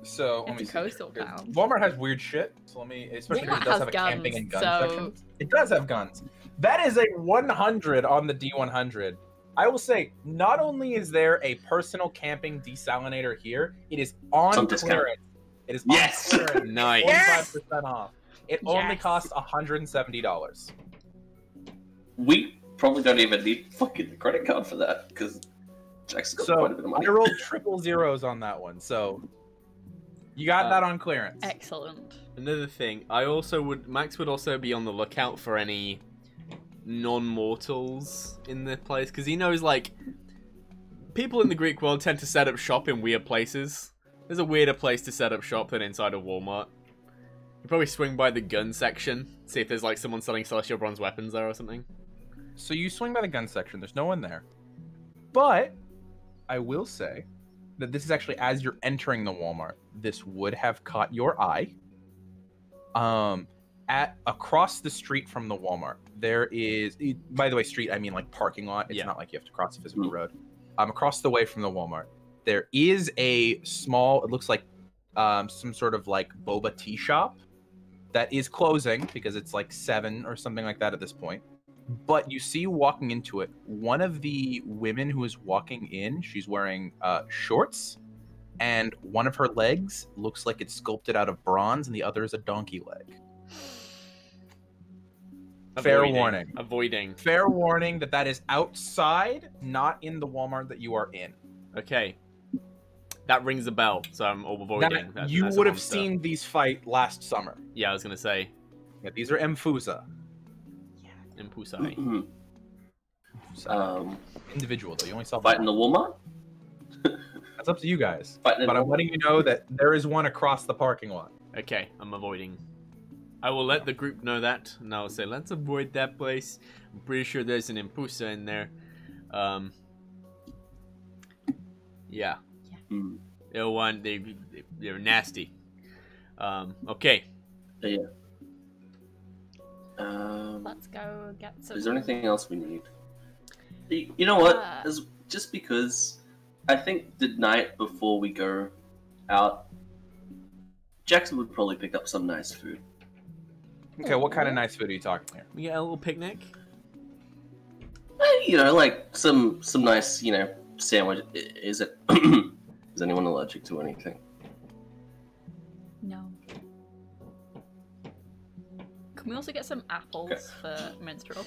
So It's a coastal town. Walmart has weird shit. So let me, especially because it does have a camping and gun so... section. It does have guns. That is a 100 on the D100. I will say, not only is there a personal camping desalinator here, it is on clearance. It is on clearance. Nice. 45% off. It only costs $170. We probably don't even need fucking the credit card for that, because Jack's got quite a bit of money. I rolled triple zeros on that one, so you got that on clearance. Excellent. Another thing, Max would also be on the lookout for any non-mortals in the place, because he knows, like, people in the Greek world tend to set up shop in weird places. There's a weirder place to set up shop than inside a Walmart. You probably swing by the gun section, see if there's, like, someone selling celestial bronze weapons there or something. So you swing by the gun section, there's no one there. But I will say that this is actually as you're entering the Walmart. This would have caught your eye. Across the street from the Walmart, there is, by the way, street, I mean like parking lot. It's not like you have to cross a physical road. Across the way from the Walmart, there is a small, it looks like some sort of like boba tea shop that is closing because it's like 7 or something like that at this point. But you see walking into it, one of the women who is walking in, she's wearing shorts, and one of her legs looks like it's sculpted out of bronze, and the other is a donkey leg. Fair warning. Fair warning that is outside, not in the Walmart that you are in. Okay. That rings a bell, so I'm avoiding. You would have seen these fight last summer. Yeah, I was going to say. Yeah, these are Mfusa. Impusai. Individual, though. You only saw fight in the Walmart? That's up to you guys. But I'm letting you know that there is one across the parking lot. Okay, I'm avoiding. I will let the group know that, and I'll say, let's avoid that place. I'm pretty sure there's an Impusa in there. Yeah. They're nasty. Okay. Yeah. Let's go get some. Is there anything else we need? You know what? Just because I think the night before we go out, Jackson would probably pick up some nice food. Okay, what kind of nice food are you talking here? We get a little picnic? You know, like some nice, you know, sandwich. Is anyone allergic to anything? No. Can we also get some apples for Minstrel?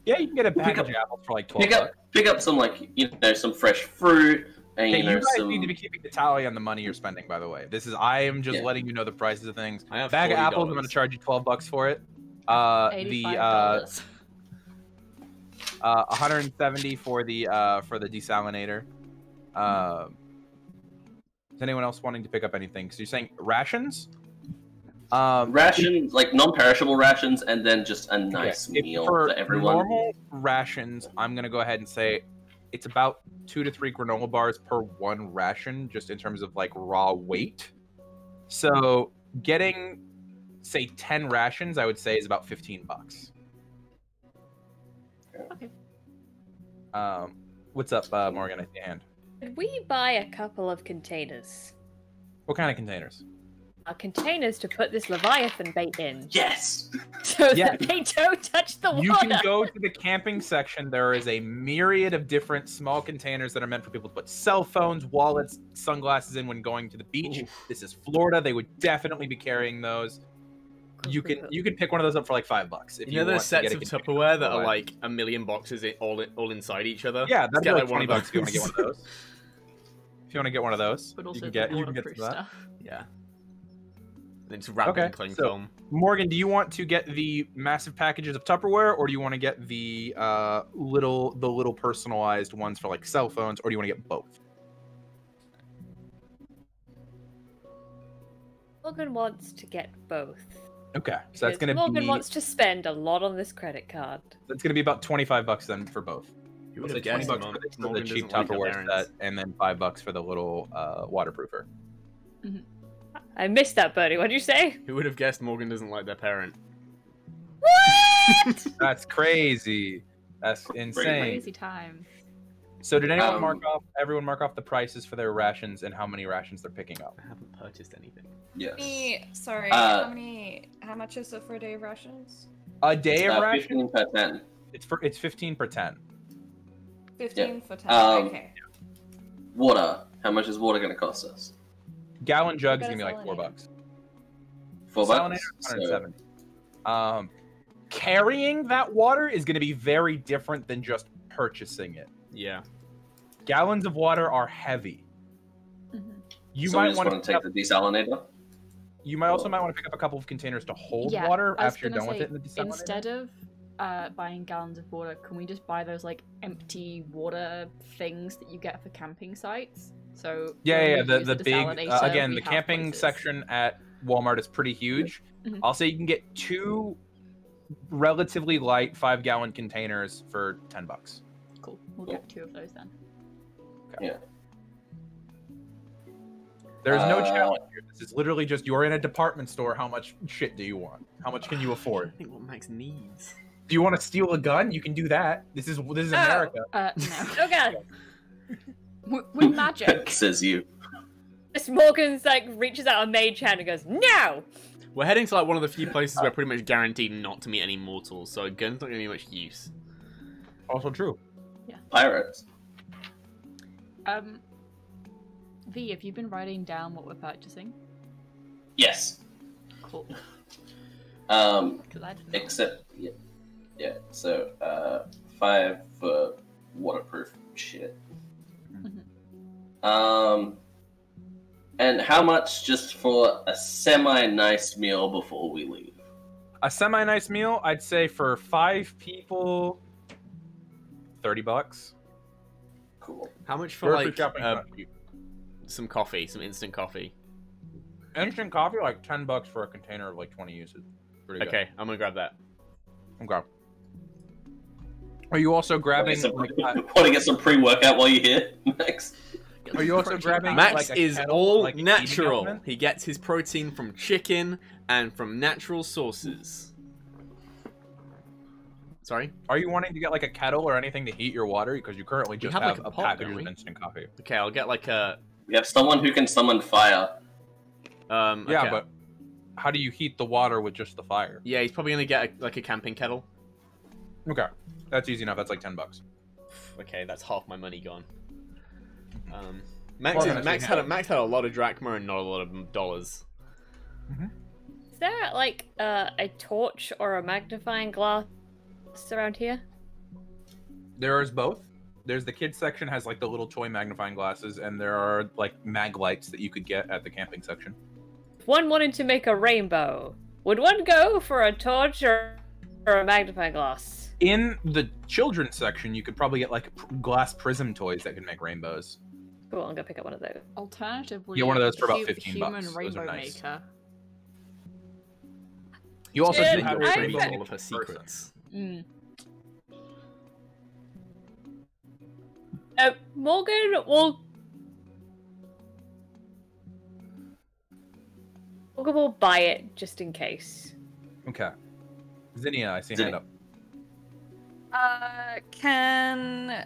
Yeah, you can get a package of apples for like $12. Pick up some, like, you know, some fresh fruit, And Okay, you know, you guys some... need to be keeping the tally on the money you're spending. By the way, I am just Yeah. letting you know the prices of things. I have Bag of apples, I'm $40. going to charge you $12 for it. $85. 170 for the desalinator. Is anyone else wanting to pick up anything? So you're saying rations? Rations, like non-perishable rations, and then just a nice meal for everyone. Normal rations, I'm gonna go ahead and say it's about 2 to 3 granola bars per one ration, just in terms of like raw weight. So getting, say, 10 rations, I would say is about $15. Okay. What's up, Morgan? I see your hand. Could we buy a couple of containers? What kind of containers? Containers to put this Leviathan bait in. Yes! So Yeah. that they don't touch the water. You can go to the camping section. There is a myriad of different small containers that are meant for people to put cell phones, wallets, sunglasses in when going to the beach. Ooh. This is Florida. They would definitely be carrying those. You can pick one of those up for like $5 if You know want those to get sets a of container. Tupperware that are like a million boxes all inside each other? Yeah, that'd be Get like one of $20 if you want to get those. one of those. If you want to get one of those, But you also can the get some waterproof of that. stuff. Yeah. Then just wrap it in cling so film. Morgan, do you want to get the massive packages of Tupperware, or do you want to get the little personalized ones for like cell phones, or do you want to get both? Morgan wants to get both. Okay, so that's Because gonna Morgan be wants to spend a lot on this credit card. that's gonna be about $25 then for both. You We'll would say have $20 guessed for the Morgan cheap doesn't like her Tupperware parents. set, and then $5 for the little waterproofer. I missed that, Bertie. What'd you say? Who would have guessed Morgan doesn't like their parent? What? That's crazy. That's insane. Crazy time. So did anyone Um, mark off the prices for their rations and how many rations they're picking up? I haven't purchased anything. Yes. Sorry, how much is it for day rations? A day of About ration? 15 per 10. It's 15 per 10. 15 for 10. Okay. Water. How much is water going to cost us? Gallon jug's What gonna be about like salinator? $4. Salinator, So, 170. Carrying that water is gonna be very different than just purchasing it. Yeah. Gallons of water are heavy. You so we might just want want to to take the desalinator? You might also want to pick up a couple of containers to hold Yeah, water I was after you're gonna done with say, it in the desalinator. instead of buying gallons of water, can we just buy those like empty water things that you get for camping sites? So Yeah, when we use the big desalinator, again, we the have camping places. section at Walmart is pretty huge. Mhm. I'll say you can get 2 relatively light 5-gallon containers for $10. Cool. We'll get 2 of those then. Yeah. There's no challenge here. This is literally just you're in a department store. How much shit do you want? How much can you I afford? think what Max needs. Do you want to steal a gun? You can do that. This is America. No. Oh god. With magic. Says you. This Morgan's like reaches out a mage hand and goes, "No!" We're heading to like one of the few places where pretty much guaranteed not to meet any mortals, so a gun's not gonna be much use. Also true. Pirates. V, have you been writing down what we're purchasing? Yes. Cool. 'Cause I didn't know. Except, yeah. So, 5 for waterproof shit. And how much just for a semi-nice meal before we leave? A semi-nice meal, I'd say for 5 people, $30. Cool. How much for Grocery like shopping, not cheap. some coffee, some instant coffee? Instant coffee, like $10 for a container of like 20 uses. Pretty good. Okay, I'm gonna grab that. Okay. Are you also grabbing? Want to get some pre-workout while you're here, Max? Are you also grabbing? Max like, a is kettle, all like, a heating natural. element? He gets his protein from chicken and from natural sources. Sorry? Are you wanting to get like a kettle or anything to heat your water? Because you currently just have, have like, a a pot, package don't of we? instant coffee. Okay, I'll get like a We have someone who can summon fire. Yeah, okay. but how do you heat the water with just the fire? Yeah, he's probably gonna get like a camping kettle. Okay, that's easy enough. That's like $10. Okay, that's half my money gone. Well, Max honestly, had a lot of drachma and not a lot of dollars. Is there like a torch or a magnifying glass around here? There is both. There's the kids section has like the little toy magnifying glasses, and there are like mag lights that you could get at the camping section. If one wanted to make a rainbow, would one go for a torch or a magnifying glass? In the children's section, you could probably get like glass prism toys that can make rainbows. Cool, I'm gonna pick up one of those. Alternatively, Yeah, one of those for about 15 human bucks. Those rainbow are nice. maker. You also Yeah, do have You're a I- revealing rainbow all of her person. secrets. Mm. Morgan will buy it just in case. Okay. Zinnia, I see a hand up. Can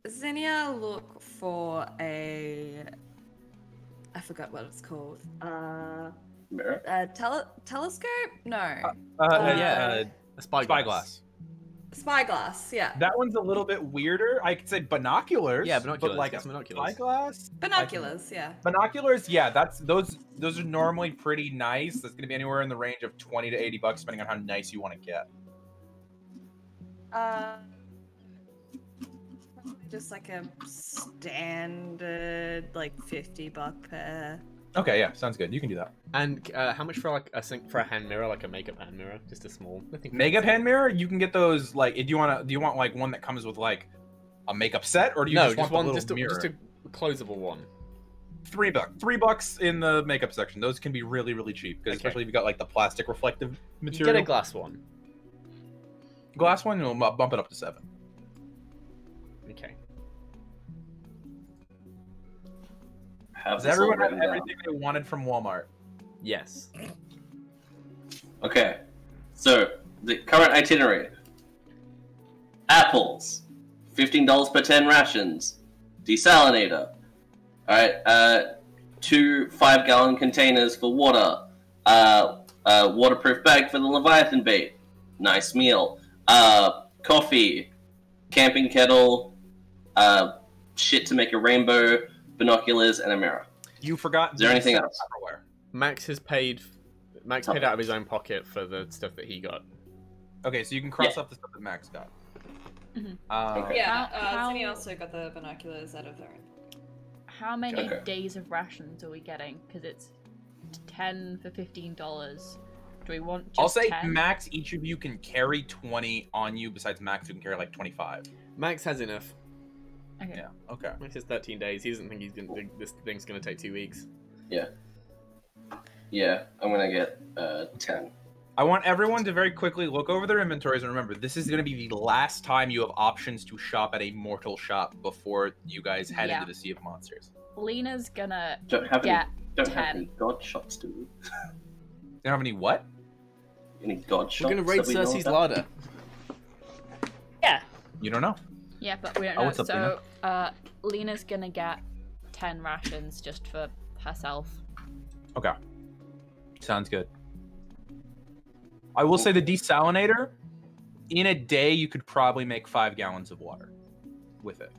Zinnia look for a... I forgot what it's called. Mirror? A telescope? No. A spyglass. Spyglass. Spyglass, yeah. That one's a little bit weirder. I could say binoculars. Yeah, binoculars, But like yes, a binoculars. spyglass? Binoculars, yeah. Binoculars, yeah, those are normally pretty nice. That's gonna be anywhere in the range of 20 to 80 bucks, depending on how nice you want to get. Just like a standard, like $50 pair. Okay, yeah, sounds good. You can do that. And how much for like for a hand mirror, like a makeup hand mirror, just a small? Nothing Makeup fancy. hand mirror, you can get those. Like, do you want like one that comes with like a makeup set, or do you No, just want one, the just little a, mirror? just a closable one. $3. $3 in the makeup section. Those can be really, really cheap, because Okay. especially if you got like the plastic reflective You material. get a glass one. Glass one, you'll bump it up to $7. Okay. Does everyone have everything they wanted from Walmart? Yes. Okay, so the current itinerary: apples, $15 per 10 rations, desalinator. All right, 2 5-gallon containers for water, waterproof bag for the Leviathan bait. Nice meal. Coffee, camping kettle, shit to make a rainbow, binoculars, and a mirror. You forgot. Is there anything else? Tupperware. Max paid out of his own pocket for the stuff that he got. Okay, so you can cross off the stuff that Max got. Mhm. Okay. Yeah, How- Zinnia also got the binoculars out of her own. How many Okay. days of rations are we getting? Because it's 10 for $15. Do we want just I'll say 10? Max. Each of you can carry 20 on you. Besides Max, who can carry like 25. Max has enough. Okay. Yeah. Okay. Max has 13 days. He doesn't think this thing's gonna take 2 weeks. Yeah, I'm gonna get 10. I want everyone to very quickly look over their inventories and remember, this is going to be the last time you have options to shop at a mortal shop before you guys head Yeah. into the Sea of Monsters. Lena's gonna Don't have get any 10. god shots, do we? You don't have any what? Any god shots? We're gonna raid that we know Cersei's about? larder. Yeah. You don't know. Yeah, but we don't Oh, know. what's up, So, Lena's gonna get 10 rations just for herself. Okay. Sounds good. I will say the desalinator, in a day, you could probably make 5 gallons of water with it.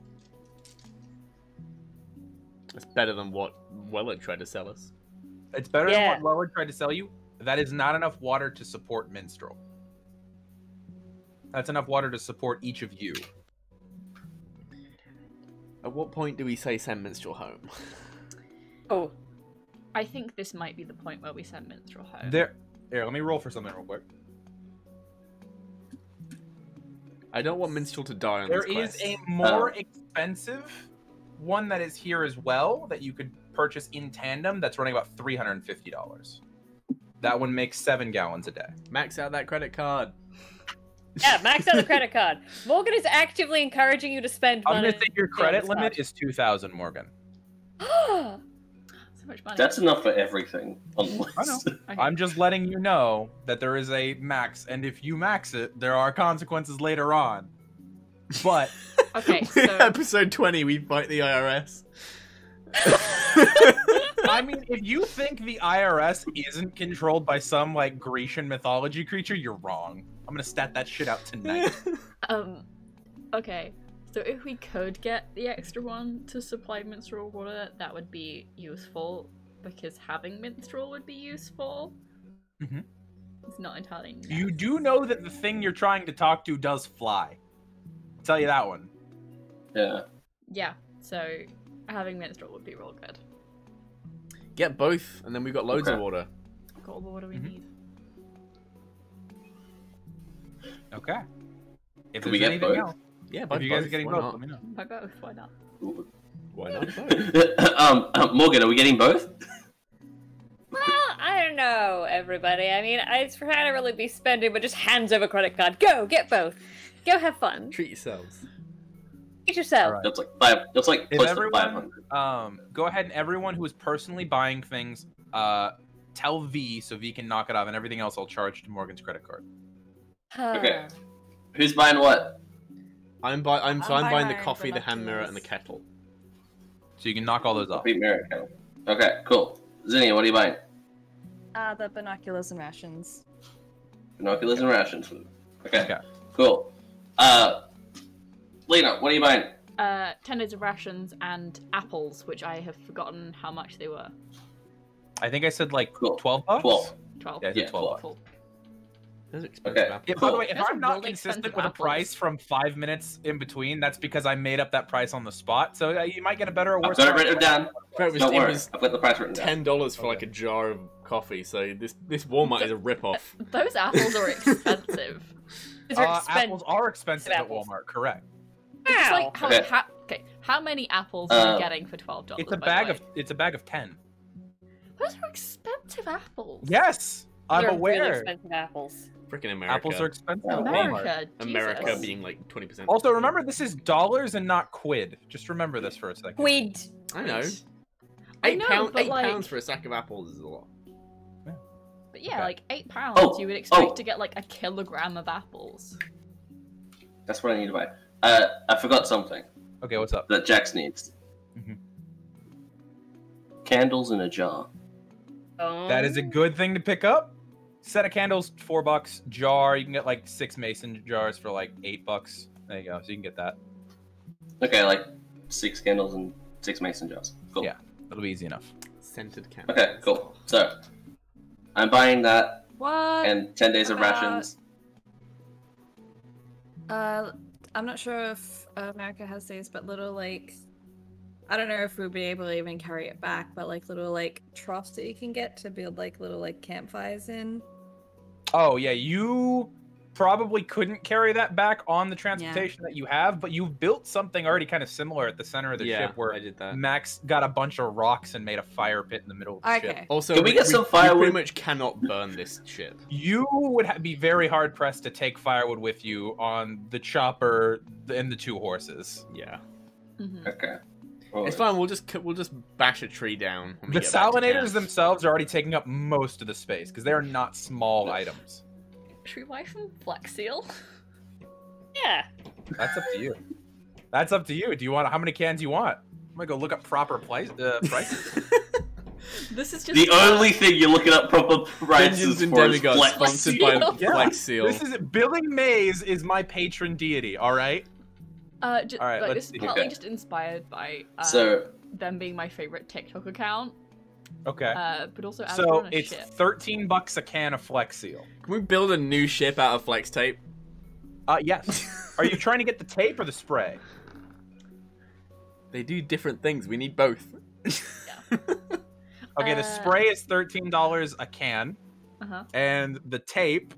It's better than what Weller tried to sell us. It's better Yeah. than what Lower tried to sell you. That is not enough water to support Minstrel. That's enough water to support each of you. At what point do we say send Minstrel home? Oh, I think this might be the point where we send Minstrel home. Here, let me roll for something real quick. I don't want Minstrel to die on There this is quest. a more expensive one that is here as well that you could purchase in tandem that's running about $350. That one makes 7 gallons a day. Max out that credit card. yeah, max out the credit card. Morgan is actively encouraging you to spend I'm money. going to say your credit limit is 2,000, Morgan. So much money. That's enough for everything on the list. I know. Okay. I'm just letting you know that there is a max, and if you max it, there are consequences later on. But Okay, so Episode 20, we fight the IRS. I mean, if you think the IRS isn't controlled by some like Grecian mythology creature, you're wrong. I'm gonna stat that shit out tonight. okay. So if we could get the extra one to supply Minstrel water, that would be useful because having Minstrel would be useful. Mhm. It's not entirely. You do know that the thing you're trying to talk to does fly. I'll tell you that one. Yeah. Yeah, so having minstrel would be real good. Get both, and then we've got loads of Okay. water. Got all the water we Mhm. need. Okay. If Can we there's get anything both? else, Yeah, if you guys are getting why both, not? let me know. By both, why not? Why not both? Morgan, are we getting both? Well, I don't know, everybody. I mean, it's for how to really be spending, but just hands over credit card. Go, get both. Go have fun. Treat yourselves. Treat yourself. Alright. That's like five. That's like If close to everyone, 500. go ahead and everyone who is personally buying things, tell V so V can knock it off, and everything else I'll charge to Morgan's credit card. Okay. Who's buying what? I'm buying the buying coffee, the hand mirror, binoculars. and the kettle. So you can knock all those off. Beat mirror kettle. Okay, cool. Zinnia, what are you buying? The binoculars and rations. Binoculars and rations. Okay, Okay. cool. Lena, what are you buying? 10 days of rations and apples, which I have forgotten how much they were. I think I said like Cool. 12 bucks. 12. 12. Yeah, I said Yeah, 12 12. bucks. Those are expensive Okay. apples. Yeah, by the Cool. way, if Those I'm are not really consistent expensive with a apples. price from 5 minutes in between, that's because I made up that price on the spot. So you might get a better or I've worse. got it price. written down. It was, Don't it worry, was I've got the price written down. $10 for like a jar of coffee, so this Walmart is a rip-off. Those apples are expensive. These are Apples are expensive at apples. Walmart, correct? It's Wow. like, Okay. okay, how many apples are you Uh, getting for $12? It's a by the bag way? of it's a bag of 10. Those are expensive apples. Yes, I'm They're really aware. expensive apples. Freaking America. Apples are expensive at Walmart. America. America Jesus. being like 20%. Also, remember this is dollars and not quid. Just remember this for a second. Quid. I know. I know, but £8 like- for a sack of apples is a lot. But yeah, Okay. like £8, Oh, you would expect oh. to get like a kilogram of apples. That's what I need to buy. I forgot something Okay, what's up? that Jax needs. Mhm. Candles in a jar. That is a good thing to pick up. Set of candles, $4. Jar, you can get like 6 mason jars for like $8. There you go. So you can get that. Okay, like 6 candles and 6 mason jars. Cool. Yeah. That'll be easy enough. Scented candles. Okay, cool. So, I'm buying that What? and 10 days of about- rations. I'm not sure if America has these, but little like, I don't know if we'll be able to even carry it back, but like little like troughs that you can get to build like little like campfires in. Oh yeah, you probably couldn't carry that back on the transportation that you have, but you've built something already kind of similar at the center of the Yeah, ship where I did that. Max got a bunch of rocks and made a fire pit in the middle of the ship. Okay. Also, Can we get some We firewood? pretty much cannot burn this ship. You would be very hard pressed to take firewood with you on the chopper and the 2 horses. Yeah. Mhm. Okay. It's fine. We'll just bash a tree down. When we The get back to salinators camp. themselves are already taking up most of the space because they are not small items. Should we buy from Flex Seal? Yeah. That's up to you. That's up to you. Do you want how many cans you want? I'm gonna go look up proper prices. This is just The only thing you're looking up proper prices Dungeons and for is Demigods, Flex sponsored Seal. by Yeah. Flex Seal. This is Billy Mays is my patron deity. All right. All right, let's this is see. partly Okay. just inspired by So, them being my favorite TikTok account, Okay. but also So Azure on a it's ship. $13 a can of Flex Seal. Can we build a new ship out of flex tape? Yes. Are you trying to get the tape or the spray? They do different things. We need both. Okay, the spray is $13 a can, Uh-huh. and the tape.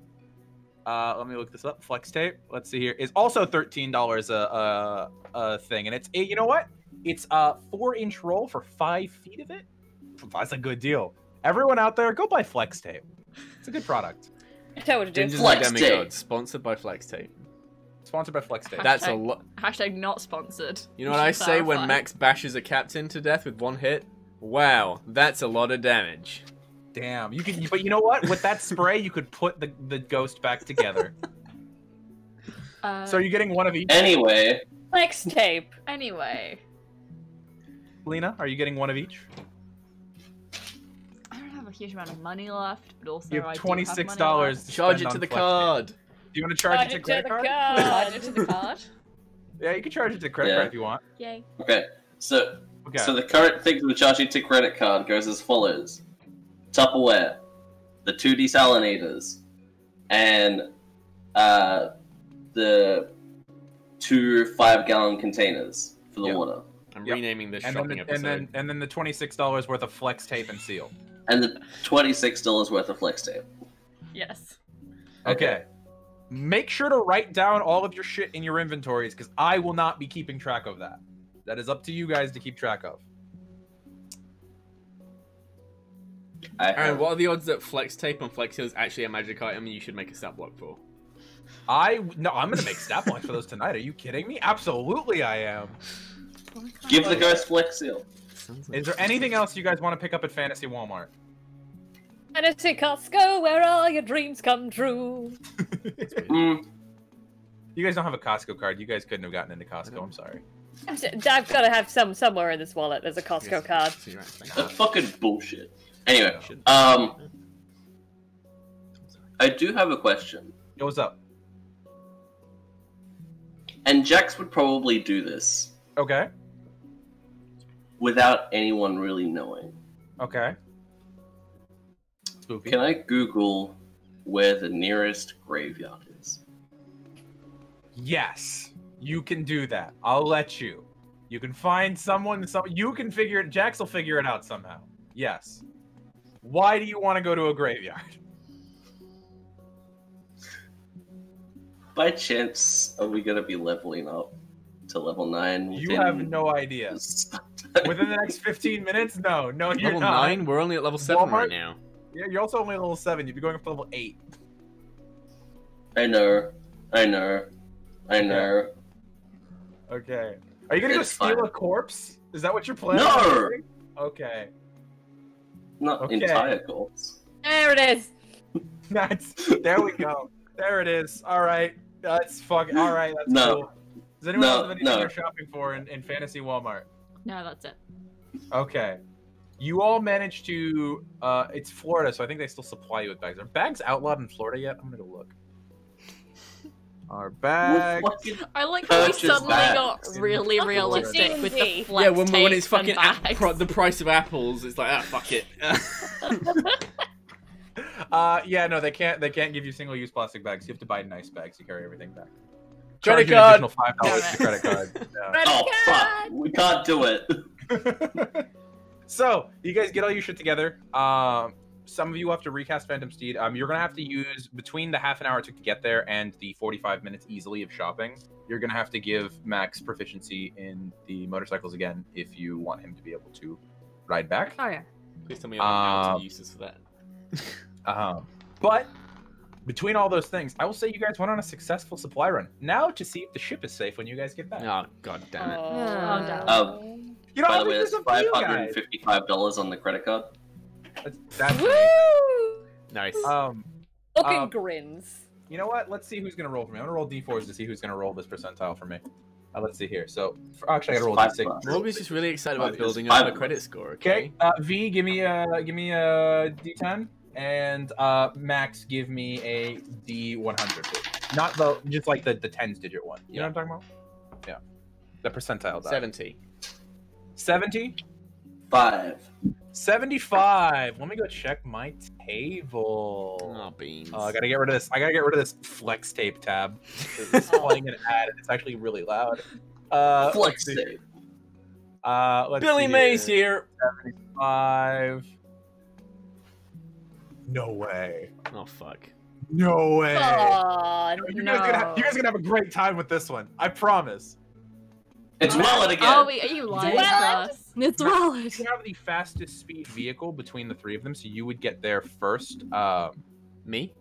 Let me look this up. Flex tape. Let's see here. Is also $13 a thing, and it's you know what? It's a 4-inch roll for 5 feet of it. That's a good deal. Everyone out there, go buy Flex tape. It's a good product. I know what to do. Dungeons and Flex tape. Demigods, sponsored by Flex Tape. Sponsored by Flex tape. That's a Hashtag- lot. Hashtag not sponsored. You know what I Should say when clarify. Max bashes a captain to death with 1 hit? Wow, that's a lot of damage. Damn. You could, but you know what? With that spray, you could put the ghost back together. So you're getting one of each. anyway, Flex tape. Anyway, Lena, are you getting one of each? I don't have a huge amount of money left, but also You have I do $26. have Charge spend it on to the Flex tape. card. Do you want to charge it to to credit the card? money card. left. Charge it to the card. Yeah, you can charge it to credit Yeah. card if you want. Yay. okay. So Okay. So the current thing we're charging to credit card goes as follows: Tupperware, the 2 desalinators, and the 2 5-gallon containers for the water. I'm renaming this shopping episode. And then the $26 worth of flex tape and seal. And the $26 worth of flex tape. Yes. Okay. Make sure to write down all of your shit in your inventories, because I will not be keeping track of that. That is up to you guys to keep track of. And what are the odds that flex tape and flex seal is actually a magic item you should make a stat block for? No, I'm gonna make stat blocks for those tonight. Are you kidding me? Absolutely, I am. Give the ghost flex seal. Is there anything else you guys want to pick up at Fantasy Walmart? Fantasy Costco, where all your dreams come true. You guys don't have a Costco card. You guys couldn't have gotten into Costco. I'm sorry. I've got to have somewhere in this wallet. There's a Costco card. That's fucking bullshit. Anyway, I do have a question. Yo, what's up? And Jax would probably do this Okay. without anyone really knowing. Okay. Spooky. Can I Google where the nearest graveyard is? Yes, you can do that. I'll let you. You can find someone. You can figure it. Jax will figure it out somehow. Yes. Why do you want to go to a graveyard? By chance, are we gonna be leveling up to level 9? You have no idea. Within the next 15 minutes? No, you're Level not. 9? We're only at level 7 right Walmart? now. Yeah, you're also only at level 7. You'd be going up to level 8. I know. Okay. Are you gonna go It's steal fine. a corpse? Is that what you're planning? No! on doing? Okay. Not Okay. entire corpse. There it is. There we go. There it is. All right. That's fucking. All right. That's No. cool. Does anyone else have anything No. you're shopping for in Fantasy Walmart? No, that's it. Okay. You all managed to. It's Florida, so I think they still supply you with bags. Are bags outlawed in Florida yet? I'm gonna go look. Our bags. I like how we Purchase suddenly bags. got really realistic with the D&D. flex Yeah, when tape it's fucking and bags. the price of apples, it's like, fuck it. Yeah, no, they can't give you single-use plastic bags. You have to buy nice bags to carry everything back. Credit Charge you an card. additional $5 for credit card. Yeah. Oh fuck! We can't do it. So you guys get all your shit together. Some of you have to recast Phantom Steed. You're gonna have to use between the half an hour it took to get there and the 45 minutes easily of shopping. You're gonna have to give Max proficiency in the motorcycles again if you want him to be able to ride back. Oh yeah. Please tell me I'm useless for that. But between all those things, I will say you guys went on a successful supply run. Now to see if the ship is safe when you guys get back. Oh, god damn it. Oh, no. You know, By I the way, think that's there's a few guys. $555 on the credit card. That's Woo! Nice. Fucking grins. You know what? Let's see who's gonna roll for me. I'm gonna roll d4s to see who's gonna roll this percentile for me. Let's see here. So, actually, I gotta roll d6. Morgan's just really excited about It's building up $5. a credit score. Okay. V, give me a d10, and Max, give me a d100. Not just like the tens digit one. You know what I'm talking about? Yeah. The percentile die. 70. 70. 5. 75. Let me go check my table. Oh, beans. I gotta get rid of this. I gotta get rid of this flex tape tab. It's playing an ad, and it's actually really loud. Flex tape. Let's Billy see Mays here. 75. No way. Oh, fuck. No way. Aw, You guys are gonna have a great time with this one. I promise. It's wallet again. Oh, wait, are you lying to Wallet? us? It's wallet. You have the fastest speed vehicle between the three of them, so you would get there first. Me?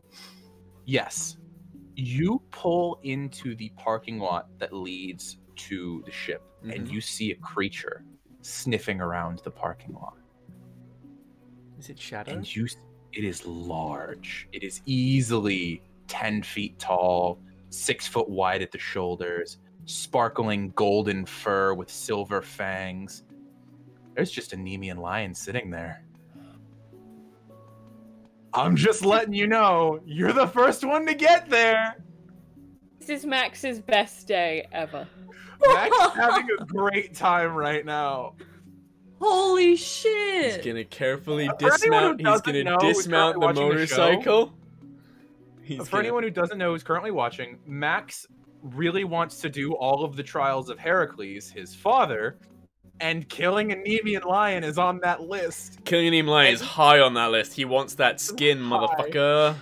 Yes. You pull into the parking lot that leads to the ship, and you see a creature sniffing around the parking lot. Is it Shadow? And it is large. It is easily 10 feet tall, 6 foot wide at the shoulders, sparkling golden fur with silver fangs. There's just a Nemean lion sitting there. I'm just letting you know, you're the first one to get there. This is Max's best day ever. Max is having a great time right now. Holy shit! He's gonna carefully For anyone who dismount. He's doesn't gonna know who's dismount the currently watching the show, motorcycle. For anyone who doesn't know who's currently watching, Max really wants to do all of the trials of Heracles, his father, and killing a Nemean lion is on that list. Killing a Nemean lion is high on that list. He wants that skin, motherfucker.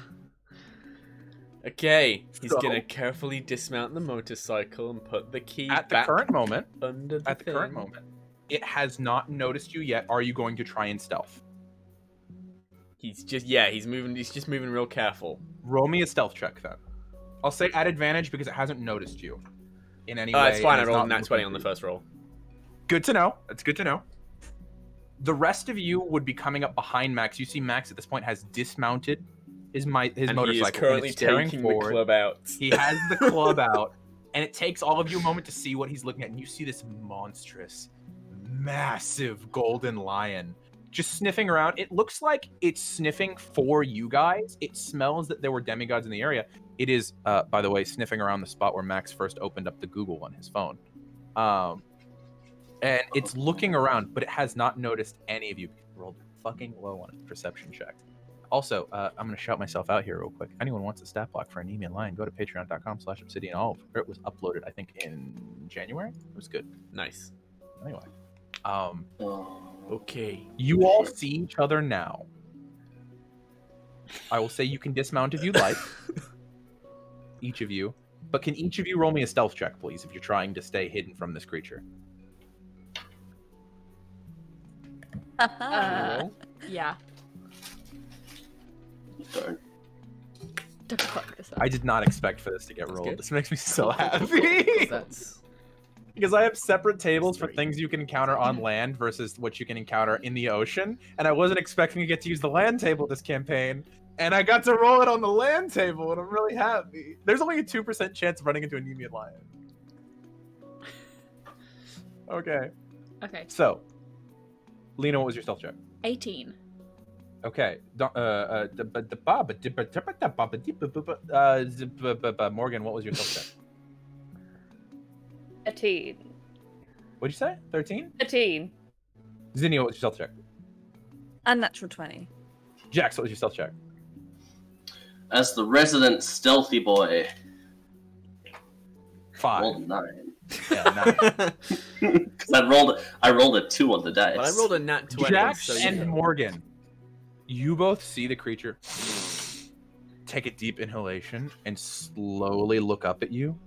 Okay, he's gonna carefully dismount the motorcycle and put the key at the back current moment. under the At the current moment, it has not noticed you yet. Are you going to try and stealth? He's just moving. He's just moving real careful. Roll me a stealth check then. I'll say at advantage because it hasn't noticed you in any way. It's fine. I and rolled a not nat 20 on the looking first roll. Good to know. That's good to know. The rest of you would be coming up behind Max. You see Max at this point has dismounted his motorcycle. He is currently taking the club out. He has the club out, and it takes all of you a moment to see what he's looking at. And you see this monstrous, massive golden lion just sniffing around. It looks like it's sniffing for you guys. It smells that there were demigods in the area. It is, by the way, sniffing around the spot where Max first opened up the Google on his phone. And it's looking around, but it has not noticed any of you. Rolled fucking low on its perception check. Also, I'm going to shout myself out here real quick. If anyone wants a stat block for a Nemean lion, go to patreon.com/obsidianolive. It was uploaded, I think, in January. It was good. Nice. Anyway. Okay. You all see each other now. I will say you can dismount if you'd like. Each of you. But can each of you roll me a stealth check, please, if you're trying to stay hidden from this creature? Yeah. Darn. Don't fuck this up. I did not expect for this to get rolled. good. This makes me so happy. That's Because I have separate tables for things you can encounter on land versus what you can encounter in the ocean. And I wasn't expecting to get to use the land table this campaign. And I got to roll it on the land table, and I'm really happy. There's only a 2% chance of running into a Nemean lion. Okay. Okay. So, Lena, what was your stealth check? 18. Okay. Morgan, what was your stealth check? 13. What'd you say? 13? 13. Zinnia, what was your stealth check? Unnatural 20. Jax, what was your stealth check? As the resident stealthy boy, 5. rolled 9. Yeah, 9. Because I rolled a 2 on the dice. But I rolled a nat 20. Jax so and Morgan, you both see the creature take a deep inhalation and slowly look up at you.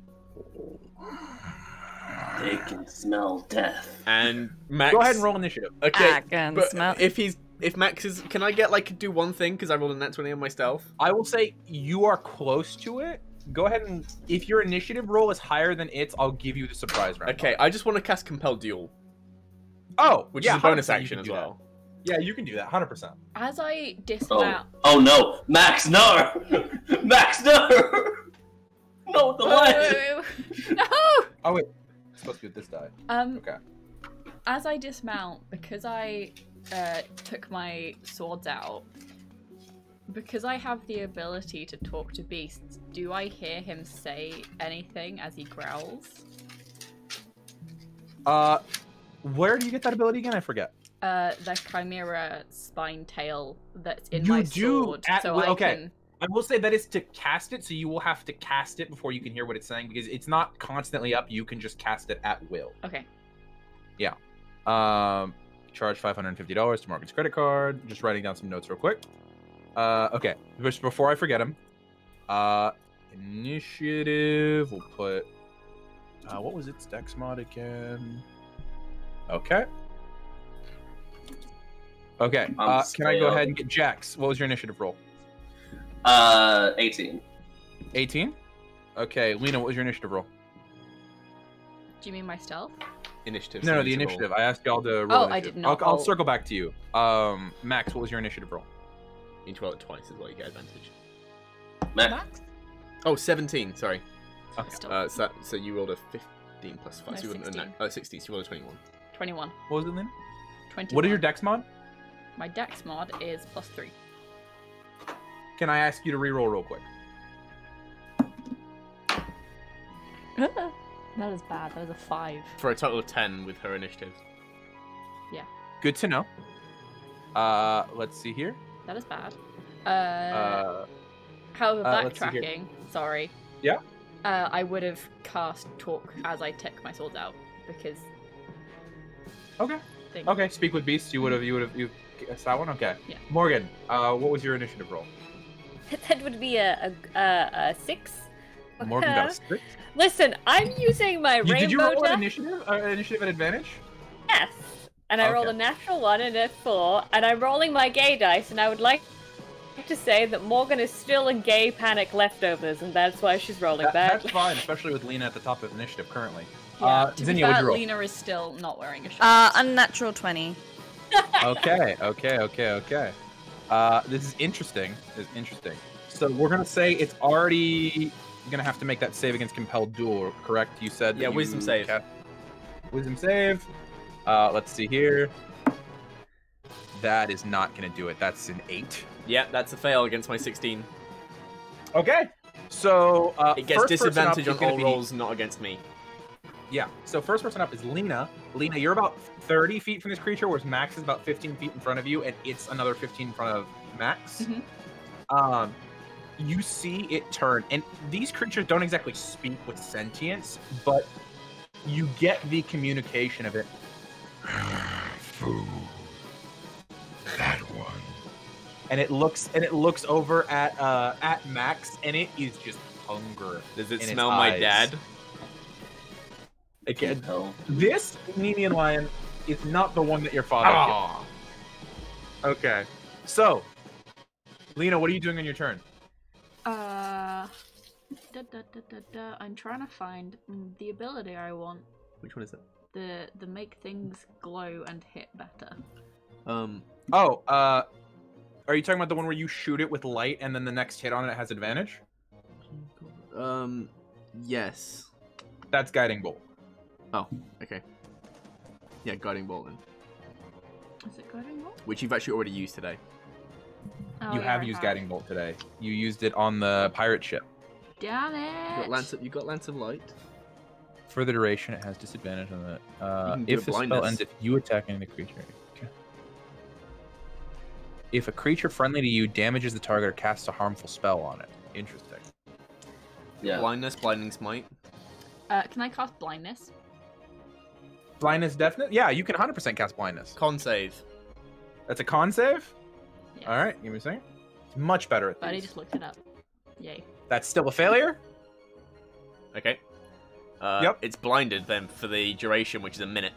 They can smell death. And Max. Go ahead and roll initiative. Okay. I can But smell. if Max is, can I get do one thing because I rolled a nat 20 on my stealth? I will say you are close to it. Go ahead and if your initiative roll is higher than its, I'll give you the surprise round. Okay, I just want to cast Compel Duel, Oh, which yeah, is a bonus 100% you action can as do that. well. Yeah, you can do that. 100%. As I dismount, Oh no, Max, no, Max, no, no, the lion. no. Oh wait, it's supposed to be with this die. Okay. As I dismount, because I took my swords out, because I have the ability to talk to beasts, do I hear him say anything as he growls? Where do you get that ability again? I forget. The chimera spine tail that's in You my do sword. at So will- I okay. can. I will say that is to cast it, so you will have to cast it before you can hear what it's saying because it's not constantly up. You can just cast it at will. Okay. Charge $550 to Morgan's credit card. Just writing down some notes real quick. Okay. Just before I forget them. Initiative. We'll put. What was its dex mod again? Okay. Okay. Can I go ahead and get Jax? What was your initiative roll? 18. 18. Okay, Lena, what was your initiative roll? Do you mean my stealth? Initiative. No, so the you need to initiative. roll. I asked y'all to roll. Oh, initiative. I did not I'll roll. circle back to you. Max, what was your initiative roll? You need to roll it twice as well. You get advantage. Max. Oh, 17. Sorry. Okay. So you rolled a 15 plus 5. No, so you rolled 16. 16. So you rolled a 21. 21. What was it, Lena? 21. What is your dex mod? My dex mod is +3. Can I ask you to reroll real quick? That is bad. That is a 5. For a total of 10 with her initiative. Good to know. Let's see here. That is bad. Let's However, see here. backtracking. Sorry. Yeah? I would have cast talk as I took my swords out because. Okay. Okay. Speak with beasts. You guessed that one. Okay. Yeah. Morgan, what was your initiative roll? That would be a 6. Morgan got a 6. Listen, I'm using my rainbow. Did you roll die. an initiative? Initiative at advantage? Yes. And I rolled a natural 1 and a 4, and I'm rolling my gay dice, and I would like to say that Morgan is still in gay panic leftovers, and that's why she's rolling back. That's fine, especially with Lena at the top of initiative currently. Yeah, to be Zinnia, what'd fair, you roll? Lena is still not wearing a shirt. Unnatural 20. Okay. This is interesting. So we're gonna say it's already gonna have to make that save against compelled duel, correct? You said. Yeah, that wisdom save. Wisdom save. Let's see here. That is not gonna do it. That's an 8. Yeah, that's a fail against my 16. Okay. So It gets first person up disadvantage is on gonna all be- rolls, not against me. Yeah. So first person up is Lena. Lena, you're about 30 feet from this creature, whereas Max is about 15 feet in front of you, and it's another 15 in front of Max. Mhm. You see it turn, and these creatures don't exactly speak with sentience, but you get the communication of it. Fool. That one. And it looks over at Max, and it is just hunger. Does it in smell its my eyes. dad? Again, Hell. this Nemean lion is not the one that your father killed. Okay. So, Lena, what are you doing on your turn? I'm trying to find the ability I want. Which one is it? The make things glow and hit better. Are you talking about the one where you shoot it with light and then the next hit on it has advantage? Yes. That's Guiding Bolt. Oh, okay. Yeah, guiding bolt then. Is it guiding bolt? Which you've actually already used today. Oh, You yeah, have I used Guiding Bolt today. You used it on the pirate ship. Damn You got Lance of Light. For the duration, it has disadvantage on You that. can do If a the spell blindness. ends, if you attacking the creature. Okay. If a creature friendly to you damages the target or casts a harmful spell on it. Interesting. Yeah. Blindness, blinding smite. Can I cast blindness? Blindness definite? Yeah, you can 100% cast blindness. Con save. That's a con save? Yeah. Alright, give me a second. It's much better at But I these. just looked it up. Yay. That's still a failure? Okay. Yep. It's blinded then for the duration, which is a minute.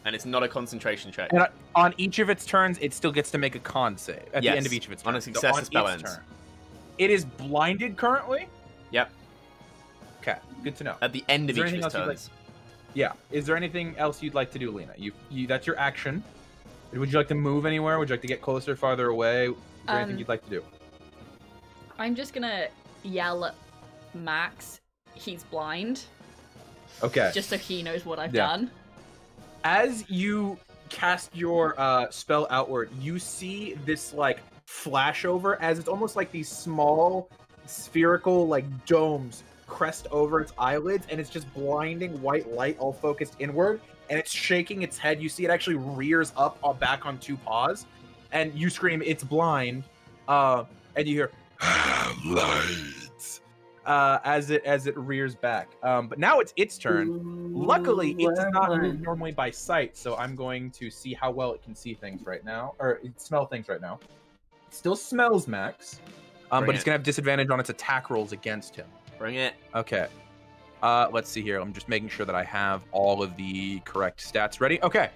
And it's not a concentration check. And on each of its turns, it still gets to make a con save at the end of each of its turns. On a success, the spell its ends. turn. It is blinded currently? Yep. Okay, good to know. At the end Is of there each of anything its else you'd turns. Yeah. Is there anything else you'd like to do, Lena? You that's your action. Would you like to move anywhere? Would you like to get closer, farther away? Is there anything you'd like to do? I'm just gonna yell at Max. He's blind. Okay. Just so he knows what I've Yeah. done. As you cast your spell outward, you see this like flash over as it's almost like these small spherical like domes crest over its eyelids, and it's just blinding white light all focused inward, and it's shaking its head. You see it actually rears up back on 2 paws, and you scream, "It's blind!" And you hear Lights. as it rears back. But now it's its turn. Luckily, it does not move normally by sight, so I'm going to see how well it can see things right now, or smell things right now. It still smells Max, but Bring it's it. gonna have disadvantage on its attack rolls against him. Bring it. Okay. Let's see here. I'm just making sure that I have all of the correct stats ready. Okay.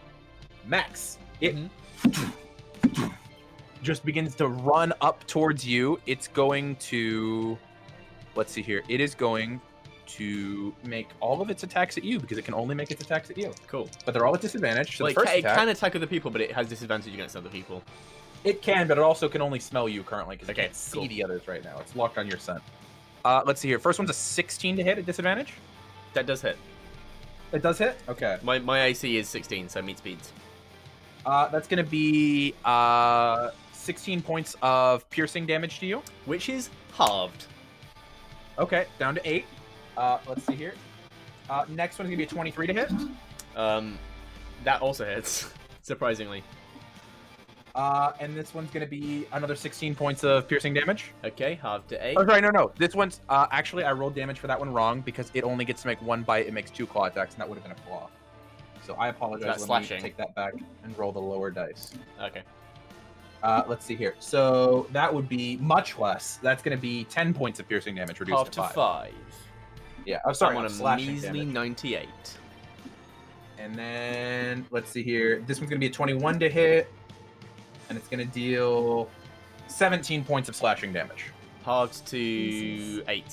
Max, it just begins to run up towards you. It's going to, let's see here. It is going to make all of its attacks at you because it can only make its attacks at you. Cool. But they're all at disadvantage. So Well, the first it attack, can attack other people, but it has disadvantage against other people. it can, but it also can only smell you currently because it Okay, can't see cool. the others right now. It's locked on your scent. Let's see here. First one's a 16 to hit at disadvantage. That does hit. It does hit? Okay. My AC is 16, so meat speeds. That's going to be 16 points of piercing damage to you. Which is halved. Okay, down to 8. Let's see here. Next one's going to be a 23 to hit. That also hits, surprisingly. And this one's gonna be another 16 points of piercing damage. Okay, half to 8. Oh, sorry, no. This one's actually I rolled damage for that one wrong because it only gets to make 1 bite. It makes 2 claw attacks, and that would have been a claw. So I apologize. That's Let me slashing. take that back and roll the lower dice. Okay. Let's see here. So that would be much less. That's gonna be 10 points of piercing damage reduced Half to to 5. 5. Yeah. I'm sorry. I'm on I'm a slashing measly damage. 98. And then let's see here. This one's gonna be a 21 to hit, and it's gonna deal 17 points of slashing damage. Halved to 8.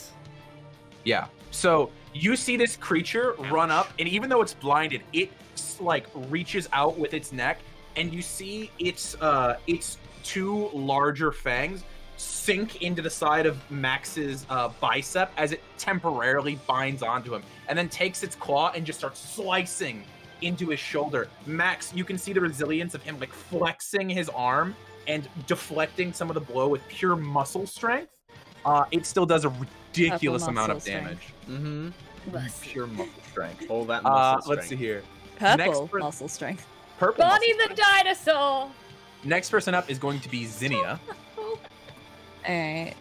Yeah. So you see this creature run up, and even though it's blinded, it like reaches out with its neck, and you see its 2 larger fangs sink into the side of Max's bicep as it temporarily binds onto him, and then takes its claw and just starts slicing into his shoulder. Max, you can see the resilience of him like flexing his arm and deflecting some of the blow with pure muscle strength. It still does a ridiculous amount of muscle damage. Mm-hmm. Pure muscle strength. All that muscle strength. Let's see here. Purple per- muscle strength. Purple. Bonnie muscle the strength. dinosaur! Next person up is going to be Zinnia. Alright.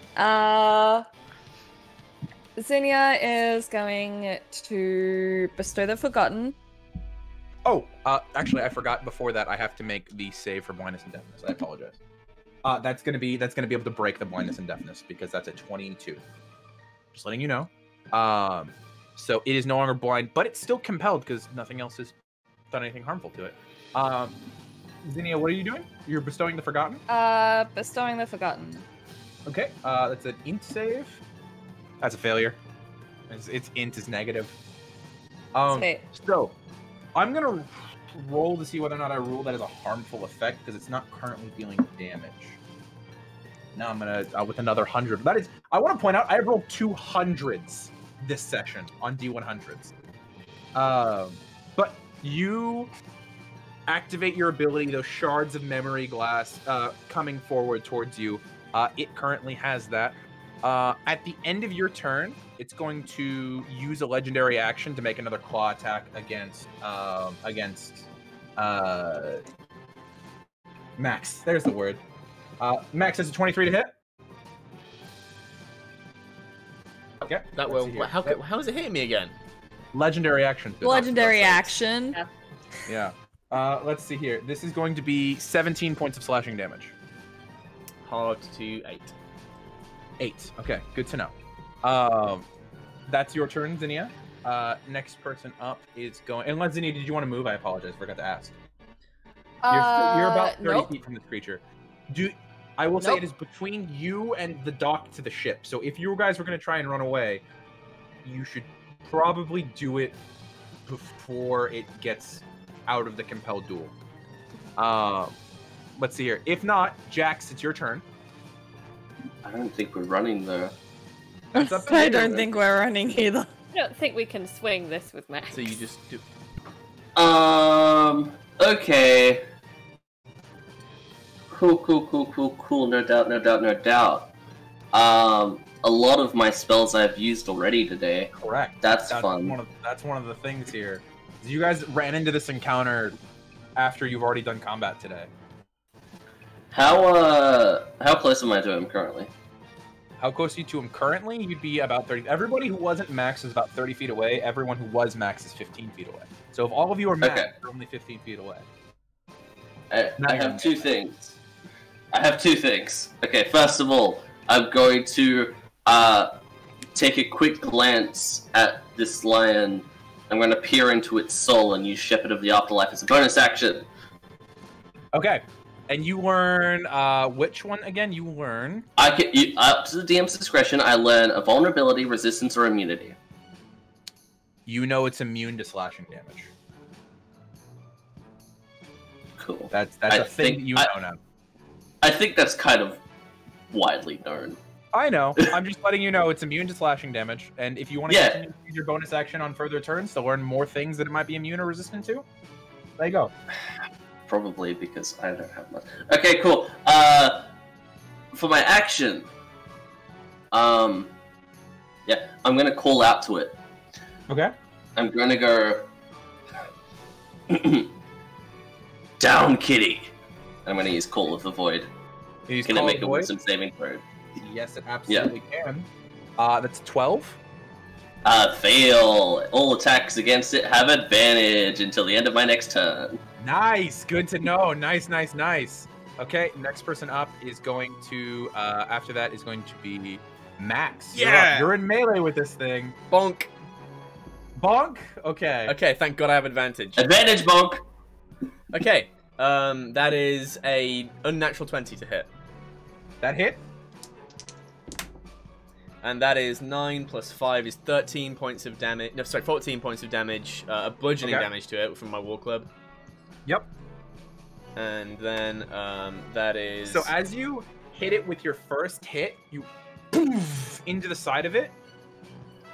Zinnia is going to bestow the forgotten. Oh, actually, I forgot. Before that, I have to make the save for blindness and deafness. I apologize. That's gonna be able to break the blindness and deafness because that's a 22. Just letting you know. So it is no longer blind, but it's still compelled because nothing else has done anything harmful to it. Zinnia, what are you doing? You're bestowing the forgotten. Bestowing the forgotten. Okay. That's an int save. That's a failure. Its int is negative. Sweet. So I'm gonna roll to see whether or not I rule that as a harmful effect because it's not currently dealing damage. Now I'm gonna with another 100. That is, I want to point out I have rolled 200s this session on D100s. But you activate your ability, those shards of memory glass coming forward towards you. It currently has that. At the end of your turn, it's going to use a legendary action to make another claw attack against Max. There's the word. Max has a 23 to hit. Okay. That let's will. see here. How is it hitting me again? Legendary action. Legendary action. Yeah. Let's see here. This is going to be 17 points of slashing damage. Halved to 8. 8. Okay, good to know. That's your turn, Zinnia. Next person up is going. Unless Zinnia, did you want to move? I apologize, forgot to ask. You're about 30 nope. feet from this creature. I will say Nope. it is between you and the dock to the ship. So if you guys were going to try and run away, you should probably do it before it gets out of the compelled duel. Let's see here. If not, Jax, it's your turn. I don't think we're running though. It's up to I you. don't think we're running either. I don't think we can swing this with Max. So you just do. Okay. Cool. No doubt. A lot of my spells I've used already today. Correct. That's fun. That's one of the things here. You guys ran into this encounter after you've already done combat today. How close am I to him currently? How close are you to him currently? You'd be about 30. Everybody who wasn't Max is about 30 feet away. Everyone who was Max is 15 feet away. So if all of you are Max, Okay. you're only 15 feet away. I have two things. Okay, first of all, I'm going to take a quick glance at this lion. I'm going to peer into its soul and use Shepherd of the Afterlife as a bonus action. Okay. And you learn, which one again? You learn... Up to the DM's discretion, I learn a vulnerability, resistance, or immunity. You know it's immune to slashing damage. Cool. That's I a thing think that you know now. I think that's kind of widely known. I know. I'm just letting you know it's immune to slashing damage. And if you want to continue to use your bonus action on further turns to learn more things that it might be immune or resistant to, there you go. Probably because I don't have much. Okay, cool. For my action, I'm gonna call out to it. Okay. I'm gonna go down, kitty, I'm going to use Call of the Void. Can it make a wisdom saving throw? Yes, it absolutely can. That's 12. Fail. All attacks against it have advantage until the end of my next turn. Nice. Good to know. Nice. Okay, next person up is going to, after that is going to be Max. Yeah! You're in melee with this thing. Bonk. Bonk? Okay. Okay, thank God I have advantage. Advantage, bonk! Okay, that is a unnatural 20 to hit. That hit? And that is 9 plus 5 is 13 points of damage. No, sorry, 14 points of damage. Bludgeoning damage to it from my war club. Yep. And then that is... So as you hit it with your first hit, you poof into the side of it.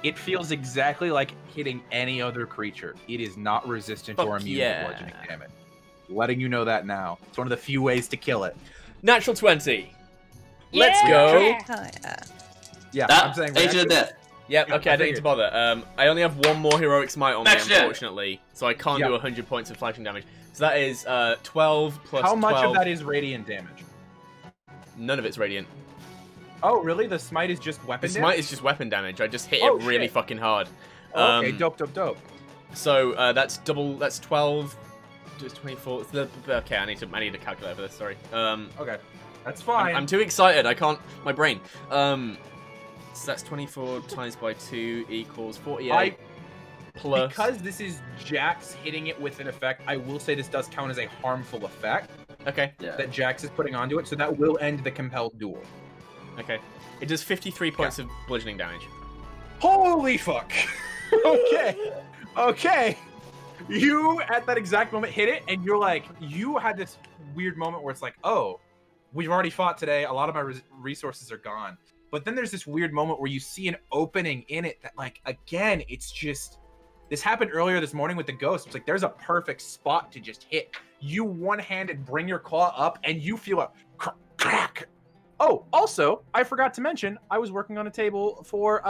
It feels exactly like hitting any other creature. It is not resistant or immune to bludgeoning damage. Letting you know that now. It's one of the few ways to kill it. Natural 20. Let's go. Yeah, That, I'm saying Agent of Death. Yep, Yeah, okay, I don't need to bother. I only have one more heroic smite on me, Max Jet. unfortunately. So I can't do 100 points of slashing damage. So that is 12 plus 12. How much of that is radiant damage? None of it's radiant. Oh, really? The smite is just weapon The damage? smite is just weapon damage. I just hit it really fucking hard. Okay, dope. So that's double. That's 12. Just 24. Okay, I need to calculate for this. Sorry. Okay, that's fine. I'm too excited. I can't. My brain. So that's 24 times by 2 equals 48. Plus. Because this is Jax hitting it with an effect, I will say this does count as a harmful effect Okay. that Jax is putting onto it, so that will end the compelled duel. Okay. It does 53 points of bludgeoning damage. Holy fuck! Okay. You, at that exact moment, hit it, and you're like, you had this weird moment where it's like, oh, we've already fought today, a lot of my resources are gone. But then there's this weird moment where you see an opening in it that, like, again, it's just... This happened earlier this morning with the ghost. It's like, there's a perfect spot to just hit. You one-handed bring your claw up, and you feel a crack. Oh, also, I forgot to mention, I was working on a table for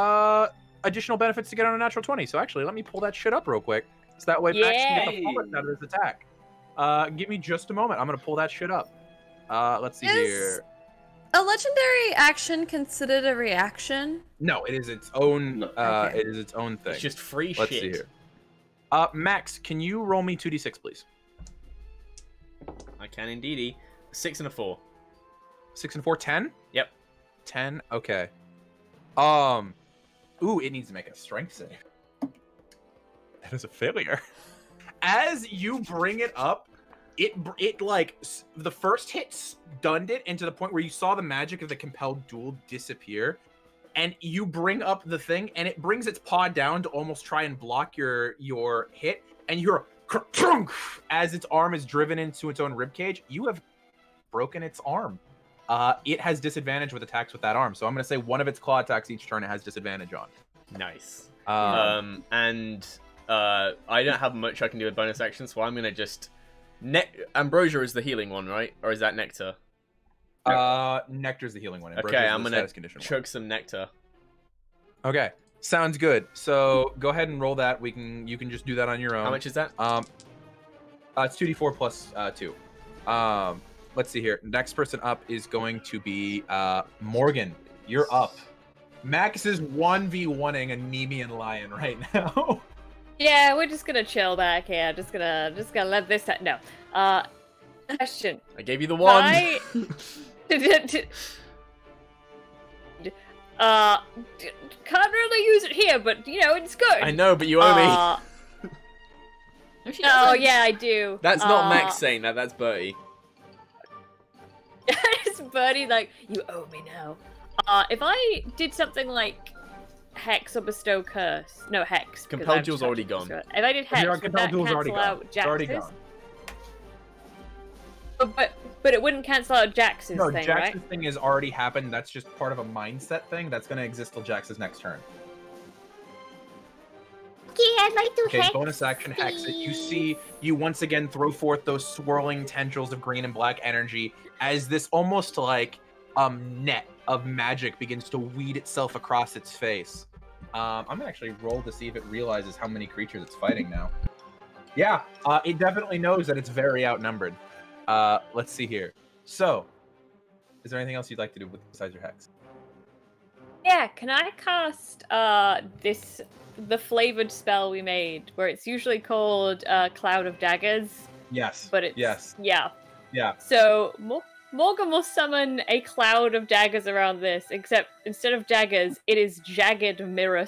additional benefits to get on a natural 20. So actually, let me pull that shit up real quick. So that way Max can get the fullest out of his attack. Give me just a moment. I'm going to pull that shit up. Let's see here. A legendary action considered a reaction? No, it is its own. Okay. It is its own thing. It's just free Let's shit. see here. Max, can you roll me 2d6, please? I can indeedy. 6 and a 4. 6 and 4, 10? Yep. 10. Okay. Ooh, it needs to make a strength save. That is a failure. As you bring it up, it like the first hit stunned it, and to the point where you saw the magic of the compelled duel disappear, and you bring up the thing, and it brings its paw down to almost try and block your hit, and you're as its arm is driven into its own ribcage. You have broken its arm. It has disadvantage with attacks with that arm, so I'm going to say one of its claw attacks each turn it has disadvantage on. Nice. And I don't have much I can do with bonus action, so I'm going to just... Ambrosia is the healing one, right? Or is that Nectar? Nectar's the healing one. Okay, I'm going to chug some Nectar. Okay, sounds good. So go ahead and roll that. You can just do that on your own. How much is that? It's 2d4 plus 2. Let's see here. Next person up is going to be Morgan. You're up. Max is 1v1ing a Nemean lion right now. Yeah, we're just gonna chill back here. Just gonna let this. No. Question. I gave you the one. Can't really use it here, but you know it's good. I know, but you owe me. Oh yeah, I do. That's not Max saying that. That's Bertie. It's Bertie like, you owe me now. If I did something like Hex or Bestow Curse, no Hex. Compelled Duel's already gone. If I did Hex, would that cancel out Jax's? But it wouldn't cancel out Jax's thing, right? No, Jax's thing has already happened. That's just part of a mindset thing that's going to exist till Jax's next turn. Okay, I'd like to Okay, bonus action Hex it. You once again throw forth those swirling tendrils of green and black energy as this almost like net of magic begins to weed itself across its face. I'm gonna actually roll to see if it realizes how many creatures it's fighting now. Yeah, it definitely knows that it's very outnumbered. Let's see here. So, is there anything else you'd like to do besides your hex? Yeah, can I cast the flavored spell we made, where it's usually called Cloud of Daggers? Yes. But it's Yeah. So Morgan will summon a cloud of daggers around this, except instead of daggers, it is jagged mirror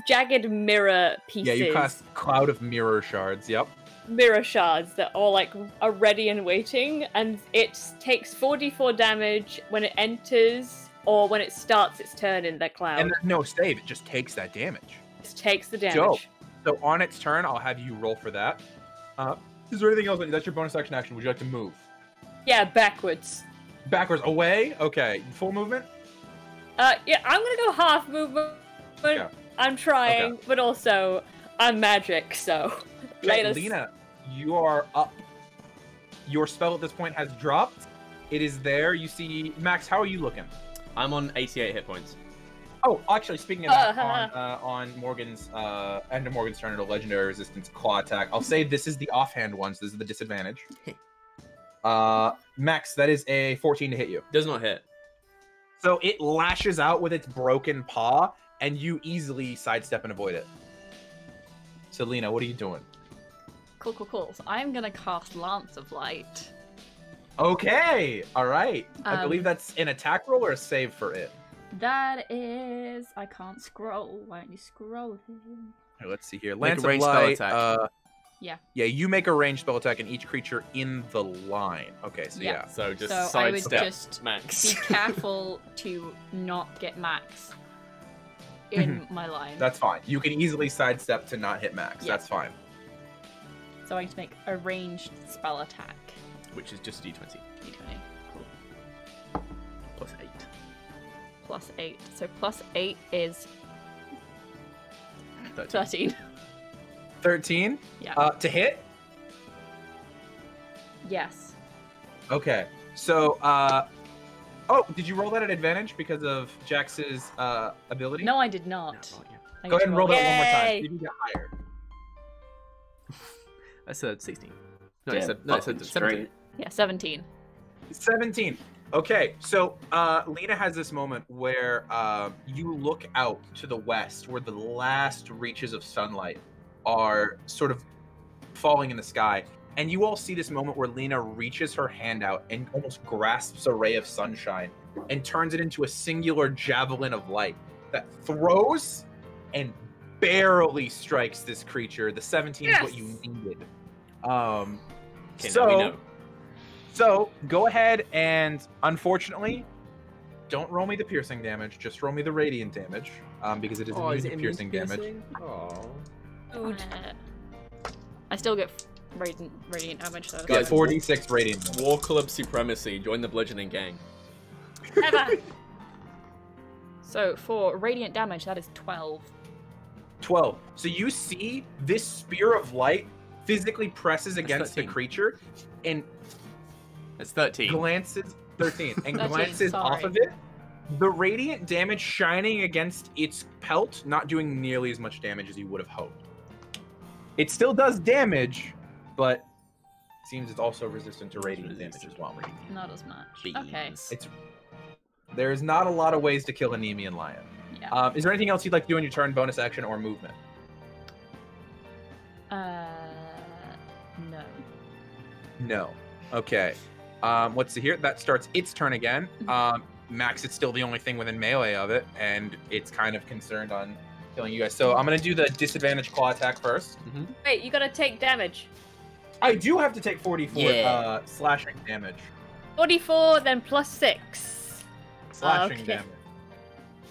jagged mirror pieces. Yeah, you cast Cloud of Mirror Shards. Yep. Mirror shards that are ready and waiting, and it takes 4d4 damage when it enters or when it starts its turn in the cloud. And there's no save; it just takes that damage. It takes the damage. Dope. So on its turn, I'll have you roll for that. Is there anything else? That's your bonus action. Would you like to move? Yeah, backwards. Backwards, away. Okay, full movement. Yeah, I'm gonna go half movement. Yeah. I'm trying, but also I'm magic, so. Okay, Lena, you are up. Your spell at this point has dropped. It is there. You see, Max, how are you looking? I'm on 88 hit points. Oh, actually, speaking of that, on Morgan's end of Morgan's turn, at a legendary resistance claw attack. I'll say this is the offhand ones. This is the disadvantage. Max, that is a 14 to hit you. Does not hit. So it lashes out with its broken paw, and you easily sidestep and avoid it. So, Lena, what are you doing? Cool. So I'm gonna cast Lance of Light. Okay, all right. I believe that's an attack roll or a save for it. That is... I can't scroll. Why don't you scroll here? Here, let's see here. Make Lance a of ranged Light. spell attack. Yeah. Yeah, you make a ranged spell attack on each creature in the line. Okay, so yeah. So just So I would sidestep just Max. be careful to not get Max in my line. That's fine. You can easily sidestep to not hit Max. Yeah. That's fine. So I need to make a ranged spell attack. Which is just d20. D20. Cool. Plus 8. Plus 8. So plus 8 is 13. 13. 13? Yeah. To hit? Yes. Okay. So, oh, did you roll that at advantage because of Jax's ability? No, I did not. Oh, yeah. I Go get ahead to and roll that one more time. Yay! See if you get higher. That's a 16. No, Damn, it's fucking a 17. straight. Yeah, 17. 17. Okay, so Lena has this moment where you look out to the west where the last reaches of sunlight are sort of falling in the sky. And you all see this moment where Lena reaches her hand out and almost grasps a ray of sunshine and turns it into a singular javelin of light that throws and barely strikes this creature. The 17 is what you needed. Okay, now we know. So go ahead and, unfortunately, don't roll me the piercing damage. Just roll me the radiant damage, because it is immune to piercing damage. Oh. I still get radiant damage, though. Yeah, 4d6 radiant damage. War Club Supremacy. Join the bludgeoning gang. Ever. So for radiant damage, that is 12. 12. So you see this spear of light physically presses against the 13. creature and It's 13. glances 13 and 13, glances sorry. off of it. The radiant damage shining against its pelt, not doing nearly as much damage as you would have hoped. It still does damage, but it seems it's also resistant to radiant damage as well. Not as much. Beans. Okay. There's not a lot of ways to kill a Nemean lion. Yeah. Is there anything else you'd like to do in your turn, bonus action, or movement? No. No. Okay. Let's see here. That starts its turn again. Max, it's still the only thing within melee of it, and it's kind of concerned on killing you guys. So I'm going to do the disadvantage claw attack first. Wait, you gotta take damage. I do have to take 44 slashing damage. 44, then plus 6. Slashing Okay.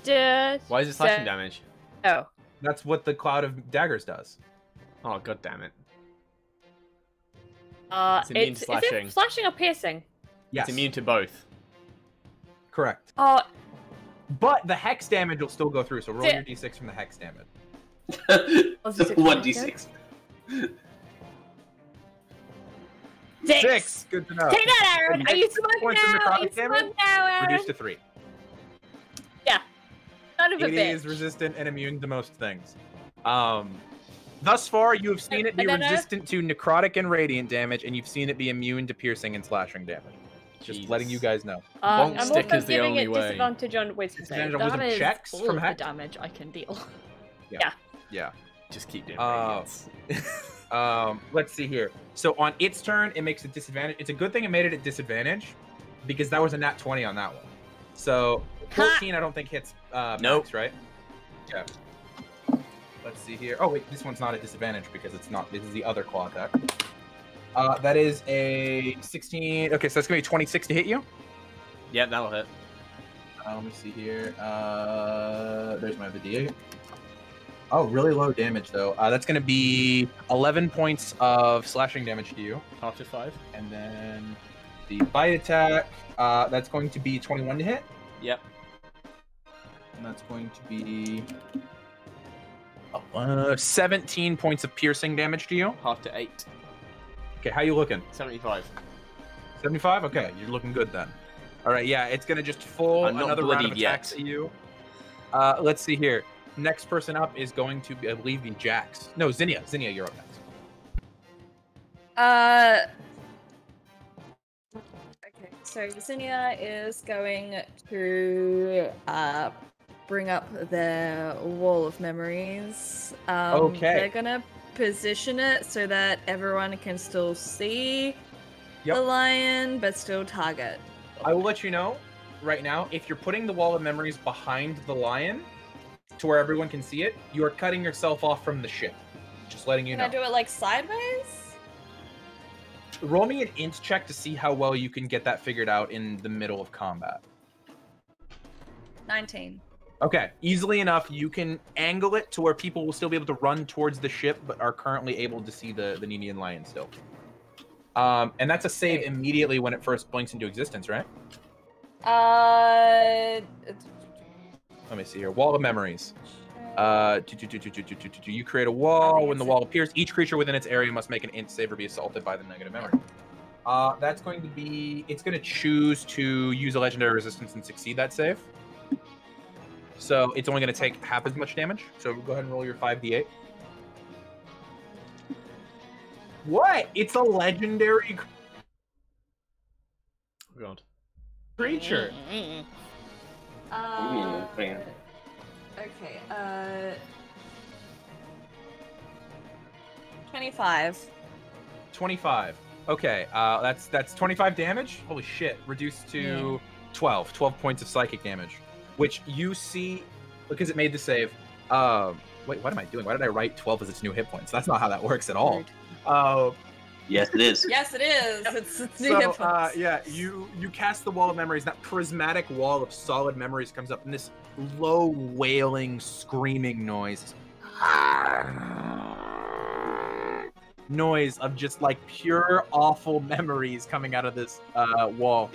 damage. Why is it slashing damage? Oh. That's what the Cloud of Daggers does. Oh, god damn it. It's immune to slashing. Is it slashing or piercing? Yes. It's immune to both. Correct. But the hex damage will still go through, so roll your d6 from the hex damage. 1d6. 6! Good to know. Take that, Aaron! Are you smug Points of now? Are you necrotic smug damage? now, Aaron? Reduced to 3. Yeah. Son of a It bitch. is resistant and immune to most things. Thus far, you have seen it be And then resistant to necrotic and radiant damage, and you've seen it be immune to piercing and slashing damage. Just Jesus. letting you guys know. Won't I'm stick also is the giving only it way. disadvantage on wisdom Disadvantage save. on wisdom That is checks all from of the heck. damage I can deal. Yeah. Just keep doing Uh, radiance. Let's see here. So on its turn, it makes a disadvantage. It's a good thing it made it at disadvantage, because that was a nat 20 on that one. So 14, I don't think hits Nope. Max, right? Yeah. Let's see here. Oh wait, this one's not at disadvantage because it's not. This is the other claw attack. That is a 16. Okay, so that's gonna be 26 to hit you. Yeah, that'll hit. Let me see here. There's my other D8. Oh, really low damage though. That's gonna be 11 points of slashing damage to you, Half to 5. and then the bite attack. That's going to be 21 to hit, Yep. and that's going to be 17 points of piercing damage to you. Half to 8. Okay, how you looking? 75. 75? Okay, you're looking good then. All right, yeah, it's gonna just full I'm not another round of bloodied yet. attacks at you. Let's see here. Next person up is going to be, I believe, be Jax. No, Zinnia. Zinnia, you're up next. Okay, so Zinnia is going to bring up their wall of memories. Okay. They're gonna position it so that everyone can still see Yep. the lion, but still target. I will let you know right now, if you're putting the wall of memories behind the lion to where everyone can see it, you are cutting yourself off from the ship. Just letting you Can know. I do it like sideways? Roll me an int check to see how well you can get that figured out in the middle of combat. 19. Okay, easily enough, you can angle it to where people will still be able to run towards the ship, but are currently able to see the Nenian lion still. And that's a save immediately when it first blinks into existence, right? It's- Let me see here. Wall of memories. You create a wall. When the wall appears, each creature within its area must make an int save or be assaulted by the negative memory. That's going to be... It's going to choose to use a legendary resistance and succeed that save. So it's only going to take half as much damage. So go ahead and roll your 5d8. What? It's a legendary God. creature. man. Okay, 25. 25. Okay, that's 25 damage. Holy shit! Reduced to 12 points of psychic damage, which you see because it made the save. Wait, what am I doing? Why did I write 12 as its new hit points? That's not how that works at all. Yes, it is. Yes, it is. It's new So, hit points. yeah, you cast the wall of memories. That prismatic wall of solid memories comes up, and this low wailing, screaming noise. Noise of just like pure awful memories coming out of this wall.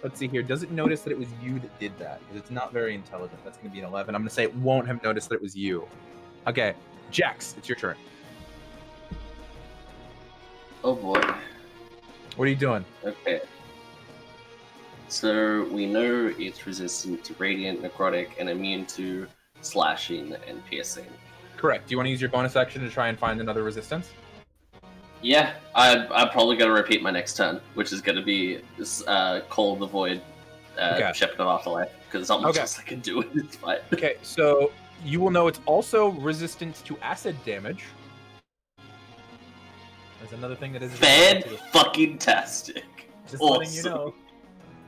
Let's see here. Does it notice that it was you that did that? Because it's not very intelligent. That's going to be an 11. I'm going to say it won't have noticed that it was you. Okay, Jax, it's your turn. Oh boy. What are you doing? Okay. So we know it's resistant to radiant, necrotic, and immune to slashing and piercing. Correct. Do you want to use your bonus action to try and find another resistance? Yeah, I'm probably going to repeat my next turn, which is going to be Call of the Void, Okay. Shepherd of Afterlife, because there's not much Okay. else I can do in this fight. Okay, so you will know it's also resistant to acid damage. There's another thing that is Fan-fucking-tastic. just awesome. letting you know.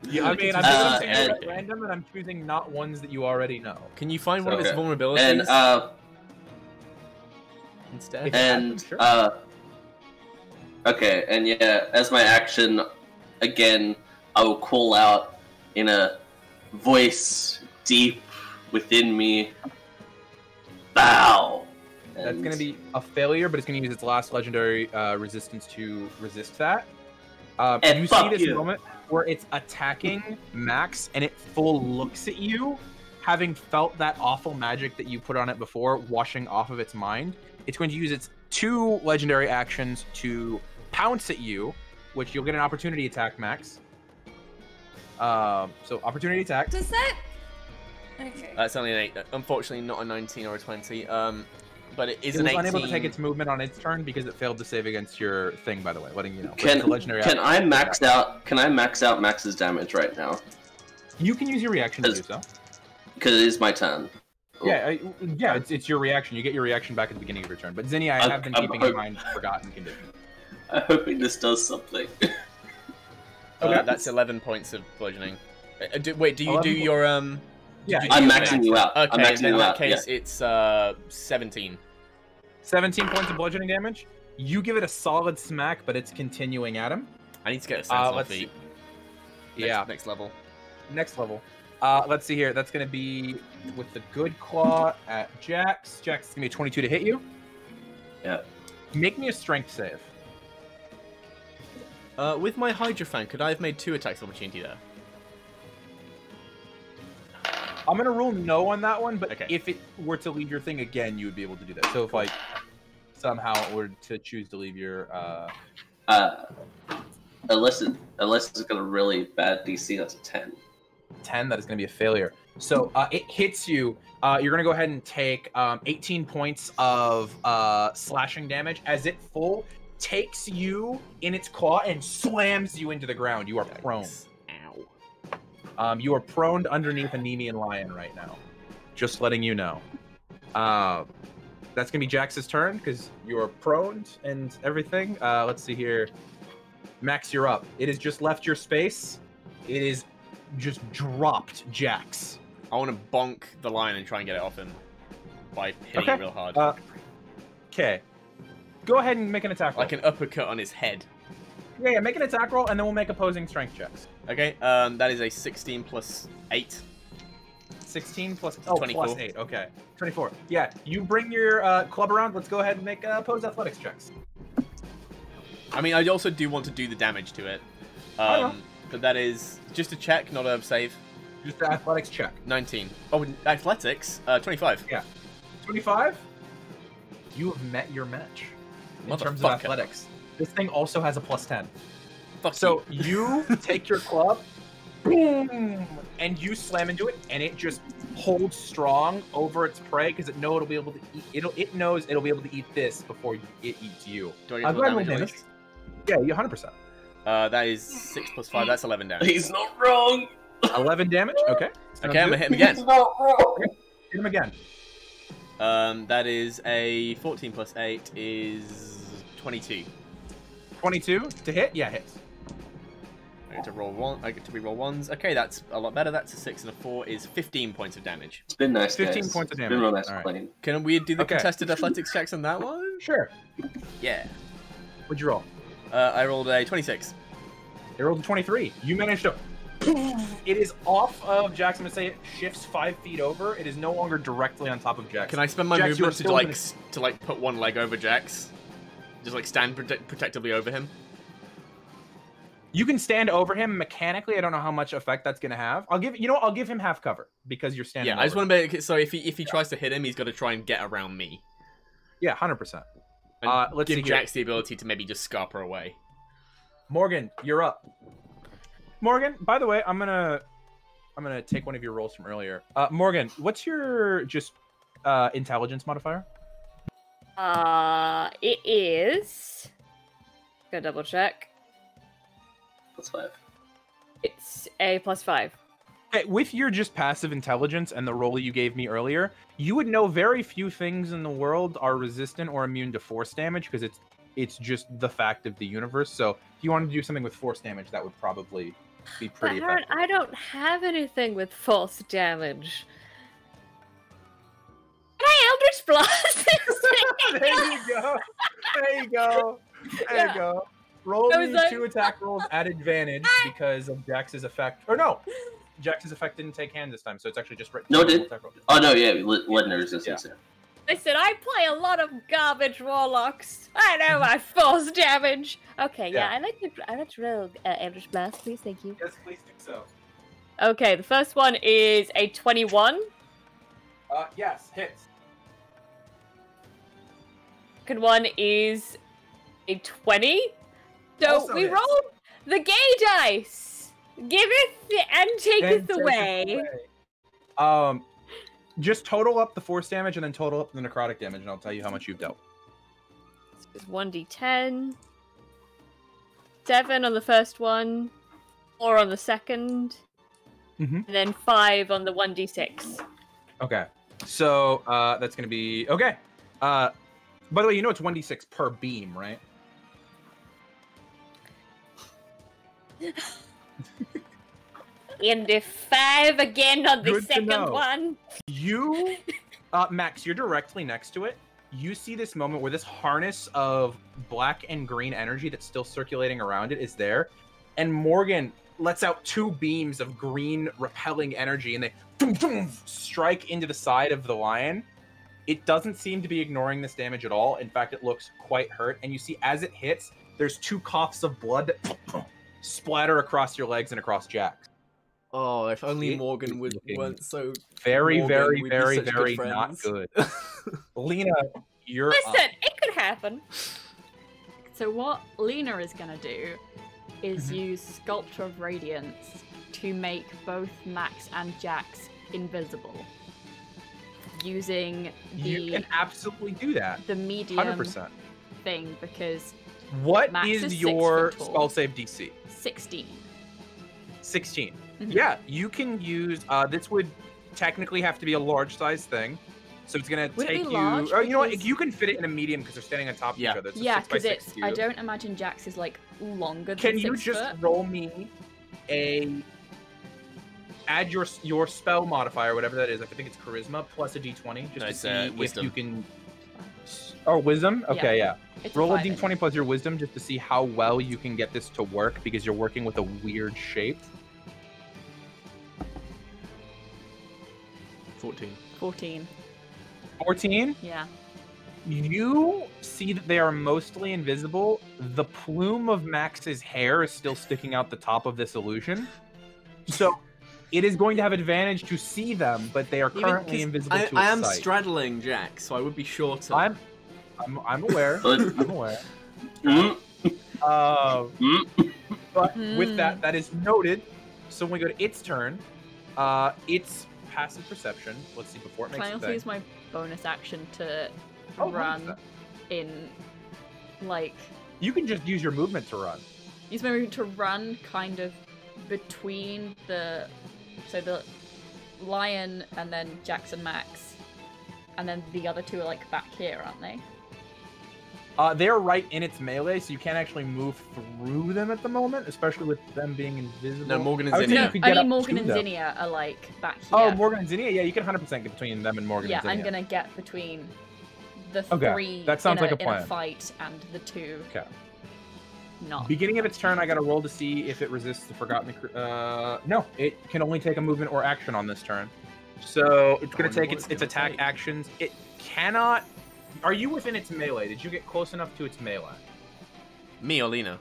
Yeah, I mean, I'm doing and- at random, and I'm choosing not ones that you already know. Can you find one of its Okay. vulnerabilities And, instead? and, okay, and yeah, as my action, again, I will call out in a voice deep within me, bow! That's And- going to be a failure, but it's going to use its last legendary resistance to resist that. And You see fuck this you. moment where it's attacking Max, and it full looks at you, having felt that awful magic that you put on it before washing off of its mind. It's going to use its 2 legendary actions to pounce at you, which you'll get an opportunity attack, Max. So opportunity attack. Does that? Okay. That's only an 8. Unfortunately, not a 19 or a 20. but it is It an was 18. unable to take its movement on its turn because it failed to save against your thing. By the way, letting you know. Can It's a legendary I max out? Can I max out Max's damage right now? You can use your reaction to do so. Because it is my turn. Yeah, it's your reaction. You get your reaction back at the beginning of your turn. But Zinni, I have been keeping in mind forgotten conditions. I'm hoping this does something. Okay, that's 11 points of bludgeoning. Wait, do you do your Yeah, I'm maxing you out. Okay, I'm maxing in you that out. case, Yeah. it's 17. 17 points of bludgeoning damage. You give it a solid smack, but it's continuing at him. I need to get a sense on my let's feet. see. Yeah, Next level. next level. Let's see here. That's going to be with the good claw at Jax. Jax is going to be a 22 to hit you. Yeah. Make me a strength save. With my Hydra fan, could I have made 2 attacks of opportunity there? I'm going to rule no on that one, but Okay. if it were to leave your thing again, you would be able to do that. So if like somehow it were to choose to leave your Unless it's got a really bad DC, that's a 10. 10, that is going to be a failure. So it hits you. You're going to go ahead and take 18 points of slashing damage as it full takes you in its claw and slams you into the ground. You are prone. Ow. You are prone underneath a Nemean lion right now. Just letting you know. That's going to be Jax's turn because you are prone and everything. Let's see here. Max, you're up. It has just left your space. It is just dropped Jax. I want to bonk the lion and try and get it off him by hitting it real hard. Okay. Go ahead and make an attack roll. Like an uppercut on his head. Yeah, make an attack roll, and then we'll make opposing strength checks. Okay, that is a 16 plus 8. 16 plus... 24. Plus 8. Okay. 24. Yeah, you bring your club around. Let's go ahead and make opposed athletics checks. I mean, I also do want to do the damage to it. But that is just a check, not a save. Just an athletics check. 19. Oh, athletics? 25. Yeah. 25? You have met your match in terms of athletics. This thing also has a plus 10. So you take your club, boom, and you slam into it, and it just holds strong over its prey because it knows it'll be able to eat. It knows it'll be able to eat this before it eats you. Do I get go ahead and damage roll at damage. least? Yeah, you 100%. That is 6 plus 5. That's 11 damage. He's not wrong. 11 damage. Okay. Okay, I'm gonna hit him again. He's not wrong. Hit him again. That is a 14 plus 8 is 22. 22 to hit. Yeah, hits. I get to roll one. I get to reroll ones. Okay, that's a lot better. That's a 6 and a 4 is 15 points of damage. It's been nice, 15 guys. points of It's damage. been real nice All right. playing. Can we do the Okay. contested athletics checks on that one? Sure. Yeah. What'd you roll? I rolled a 26. It rolled a 23. You managed to... It is off of Jax. I'm going to say it shifts 5 feet over. It is no longer directly on top of Jax. Can I spend my Jax, you are movement still to like put one leg over Jax? Just like stand protectively over him? You can stand over him mechanically. I don't know how much effect that's going to have. I'll give him half cover because you're standing Yeah, I just over want to make so if he tries to hit him, he's got to try and get around me. Yeah, 100%. And Let's give see here. Jax the ability to maybe just scarper away. Morgan, you're up. Morgan, by the way, I'm gonna take one of your rolls from earlier. Morgan, what's your just intelligence modifier? It is. Go double check. Plus 5. It's a plus 5. Okay, with your just passive intelligence and the roll you gave me earlier, you would know very few things in the world are resistant or immune to force damage because it's just the fact of the universe. So if you wanted to do something with force damage, that would probably be pretty effective. I don't have anything with force damage. Can I Eldritch Blast? There you go. There you go. There you go. Roll I was me like- 2 attack rolls at advantage because of Jax's effect. Or no, Jax's effect didn't take hand this time, so it's actually just No, it did. attack roll. Oh no, yeah, legendary resistance. Yeah. Listen, I play a lot of garbage warlocks. I know my force damage. Okay, yeah, Yeah. I like to roll Eldritch Blast, please, thank you. Yes, please do so. Okay, the first one is a 21. Yes, hits. Second one is a 20. So Also we hits. rolled the gay dice. Giveth and taketh Then away. Just total up the force damage and then total up the necrotic damage, and I'll tell you how much you've dealt. It's 1d10. 7 on the first one, 4 on the second, and then 5 on the 1d6. Okay. So that's gonna be okay. By the way, you know it's 1d6 per beam, right? And 5 again on the Good to second know. one. You, Max, you're directly next to it. You see this moment where this harness of black and green energy that's still circulating around it is there, and Morgan lets out 2 beams of green repelling energy, and they strike into the side of the lion. It doesn't seem to be ignoring this damage at all. In fact, it looks quite hurt, and you see as it hits, there's 2 coughs of blood that splatter across your legs and across Jack's. Oh, if only Morgan weren't so... Very, Morgan, very, we'd be very, such good very friends. not good. Lena, you're Listen, up. it could happen. So what Lena is gonna do is use Sculpture of Radiance to make both Max and Jax invisible. Using You can absolutely do that. the medium 100%. thing, because What Max is is 6 your foot tall. spell save DC? 16. 16. Mhm. Yeah, you can use. This would technically have to be a large size thing, so it's gonna Would it take be you. large? Oh, you know what? Because- You can fit it in a medium because they're standing on top of Yeah. each other. It's a Yeah, 6 by because 6 it's. cube. I don't imagine Jax is like longer Can than you 6 just foot. roll me a? Add your spell modifier, whatever that is. I think it's charisma plus a d20, just No, to it's, see if wisdom. you can. Oh, wisdom. Okay, yeah. It's Roll a 5 d20 plus your wisdom just to see how well you can get this to work because you're working with a weird shape. 14. 14. 14. Yeah. You see that they are mostly invisible. The plume of Max's hair is still sticking out the top of this illusion. So it is going to have advantage to see them, but they are Even currently 'cause invisible to its I am sight. straddling Jack, so I would be shorter. I'm aware. But- I'm aware. Mm, But with that, that is noted. So when we go to its turn, its passive perception. Let's see before it Can makes I a also thing. use my bonus action to Oh, run 100%. in, like, You can just use your movement to run. use my movement to run kind of between the lion and then Jackson Max, and then the other 2 are like back here, aren't they? They're right in its melee, so you can't actually move through them at the moment, especially with them being invisible. No, Morgan and I would think Zinnia. you could I get mean, up Morgan to and them. Zinnia are like back here. Oh, Morgan and Zinnia? Yeah, you can 100% get between them and Morgan yeah, and Zinnia. I'm gonna get between the Okay, 3 that sounds in like a in plan. a fight and the 2 Okay. not. Beginning of its turn, I got to roll to see if it resists the Forgotten... No, it can only take a movement or action on this turn. So it's going to wonder take what its it's gonna attack take. actions. It cannot... Are you within its melee? Did you get close enough to its melee? Me or Lena?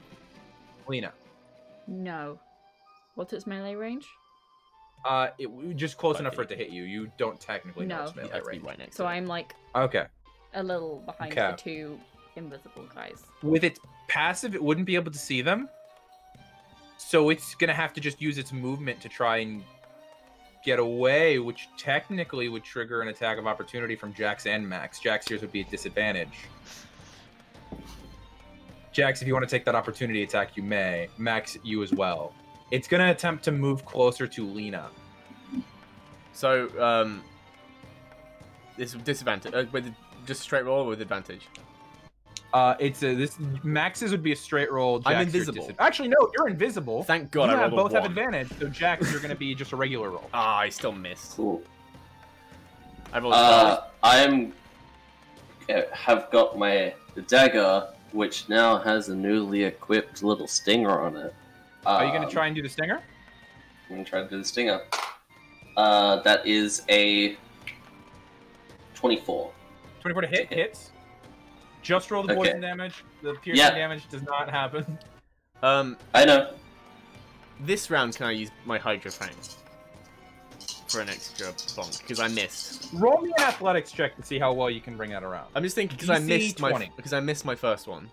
Lena. No. What's its melee range? Just close enough for it to hit you. You don't technically know No. its You melee have to be range. right next So to it. I'm like Okay. a little behind Okay. the 2 invisible guys. With its passive, it wouldn't be able to see them. So it's going to have to just use its movement to try and get away, which technically would trigger an attack of opportunity from Jax and Max. Jax, yours would be a disadvantage. Jax, if you want to take that opportunity attack, you may. Max, you as well. It's going to attempt to move closer to Lena. So, this disadvantage. With just straight roll or with advantage? This Max's would be a straight roll. Jax, I'm you're invisible. Actually, no, you're invisible. Thank God you I have rolled both a have 1. advantage. So Jax, you're going to be just a regular roll. Ah, I still missed. cool. I rolled a Have got my dagger, which now has a newly equipped little stinger on it. Are you going to try and do the stinger? I'm gonna try to do the stinger. That is a 24. 24 to hit, hits. Just roll the Okay. poison damage. The piercing Yeah. damage does not happen. I know. This round, can I use my Hydro Fang for an extra bonk? Because I missed. Roll me an athletics check to see how well you can bring that around. I'm just thinking because I DC missed 20. I missed my first one.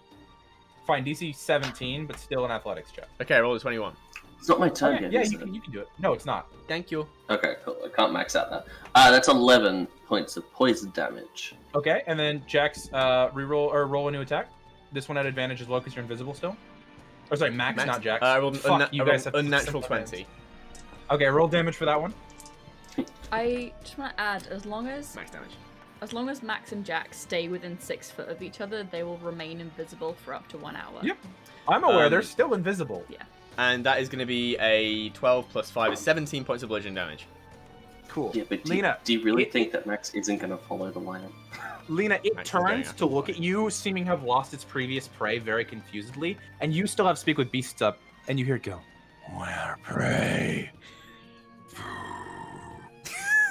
Fine, DC 17, but still an athletics check. Okay, I rolled a 21. It's not my turn Okay, yet. yeah, is you it? can do it. No, it's not. Thank you. Okay, cool. I can't max out that. That's 11 points of poison damage. Okay, and then Jax, reroll or roll a new attack. This one at advantage as well because you're invisible still. Or sorry, Max, not Jax. I rolled Fuck, you guys have unnatural similar 20. names. Okay, roll damage for that one. I just want to add, as long as Max damage. Max and Jax stay within 6 foot of each other, they will remain invisible for up to 1 hour. Yep. I'm aware they're Um, still invisible. Yeah. And that is going to be a 12 plus 5 is 17 points of bludgeoning damage. Cool. Yeah, but Lena, do you really think that Max isn't going to follow the lion? Lena, it Max is going turns after to the look at you, seeming to have lost its previous prey very confusedly, and you still have Speak with Beasts up, and you hear it go, Where prey?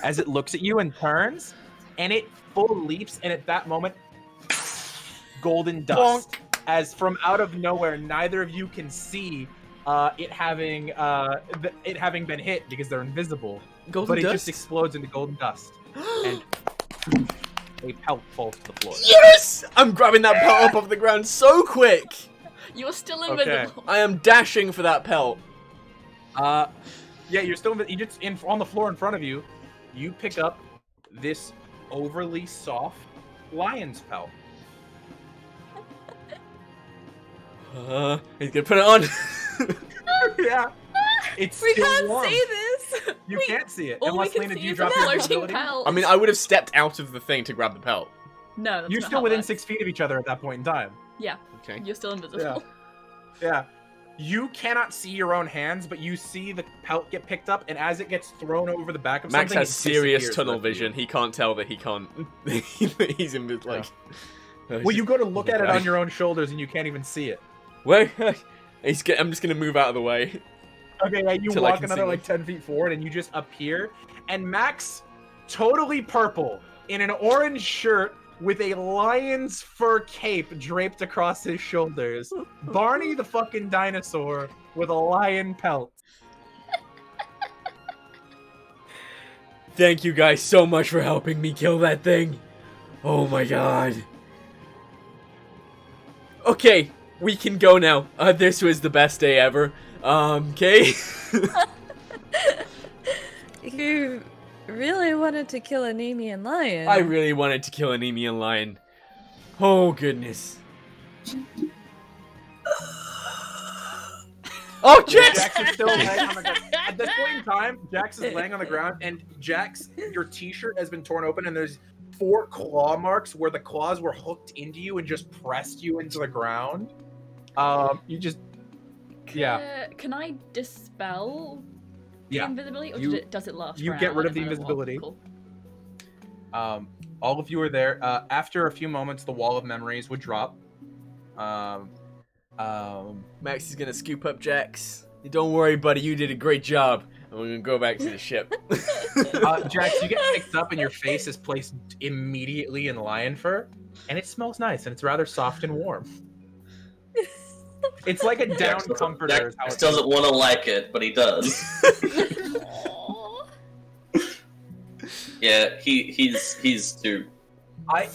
as it looks at you and turns, and it full leaps, and at that moment, golden dust. As from out of nowhere, neither of you can see it having been hit because they're invisible. Golden But it dust? just explodes into golden dust, and a pelt falls to the floor. Yes! I'm grabbing that pelt up off the ground so quick! You're still Okay. invisible. I am dashing for that pelt. Yeah, you're still you just on the floor in front of you. You pick up this overly soft lion's pelt. He's gonna put it on. Yeah, it's We still can't warm. see this. You can't see it. All we Unless can Lena, see do you is drop a your floating invisibility? pelt. I mean, I would have stepped out of the thing to grab the pelt. No, that's You're not still how it within works. 6 feet of each other at that point in time. Yeah, Okay. you're still invisible. Yeah. You cannot see your own hands, but you see the pelt get picked up, and as it gets thrown over the back of Max something, has it serious disappears tunnel with you. vision. He can't tell that he can't. He's in like. Well, you go to look at it on your own shoulders, and you can't even see it. Wait, I'm just gonna move out of the way. Okay, yeah, you Till I walk can another see like 10 feet forward, and you just appear, and Max, totally purple, in an orange shirt with a lion's fur cape draped across his shoulders. Barney the fucking dinosaur with a lion pelt. Thank you guys so much for helping me kill that thing. Oh my god. Okay, we can go now. This was the best day ever. Okay. You really wanted to kill a Nemean lion. I really wanted to kill an Nemean lion. Oh goodness. Oh, Jax! Jax is still laying on the ground. At this point in time, Jax is laying on the ground, and Jax, your t-shirt has been torn open, and there's 4 claw marks where the claws were hooked into you and just pressed you into the ground. You just, yeah, Can I dispel the yeah. invisibility, or You- does it last? you for an get hour rid no of the matter what? invisibility. Cool. All of you are there. After a few moments, the wall of memories would drop. Max is gonna scoop up Jax. Don't worry, buddy, you did a great job. And we're gonna go back to the ship. Jax, you get picked up, and your face is placed immediately in lion fur, and it smells nice, and it's rather soft and warm. It's like a down Jax comforter. Is how Jax it doesn't want to like it, but he does. Aw. Yeah, he's too.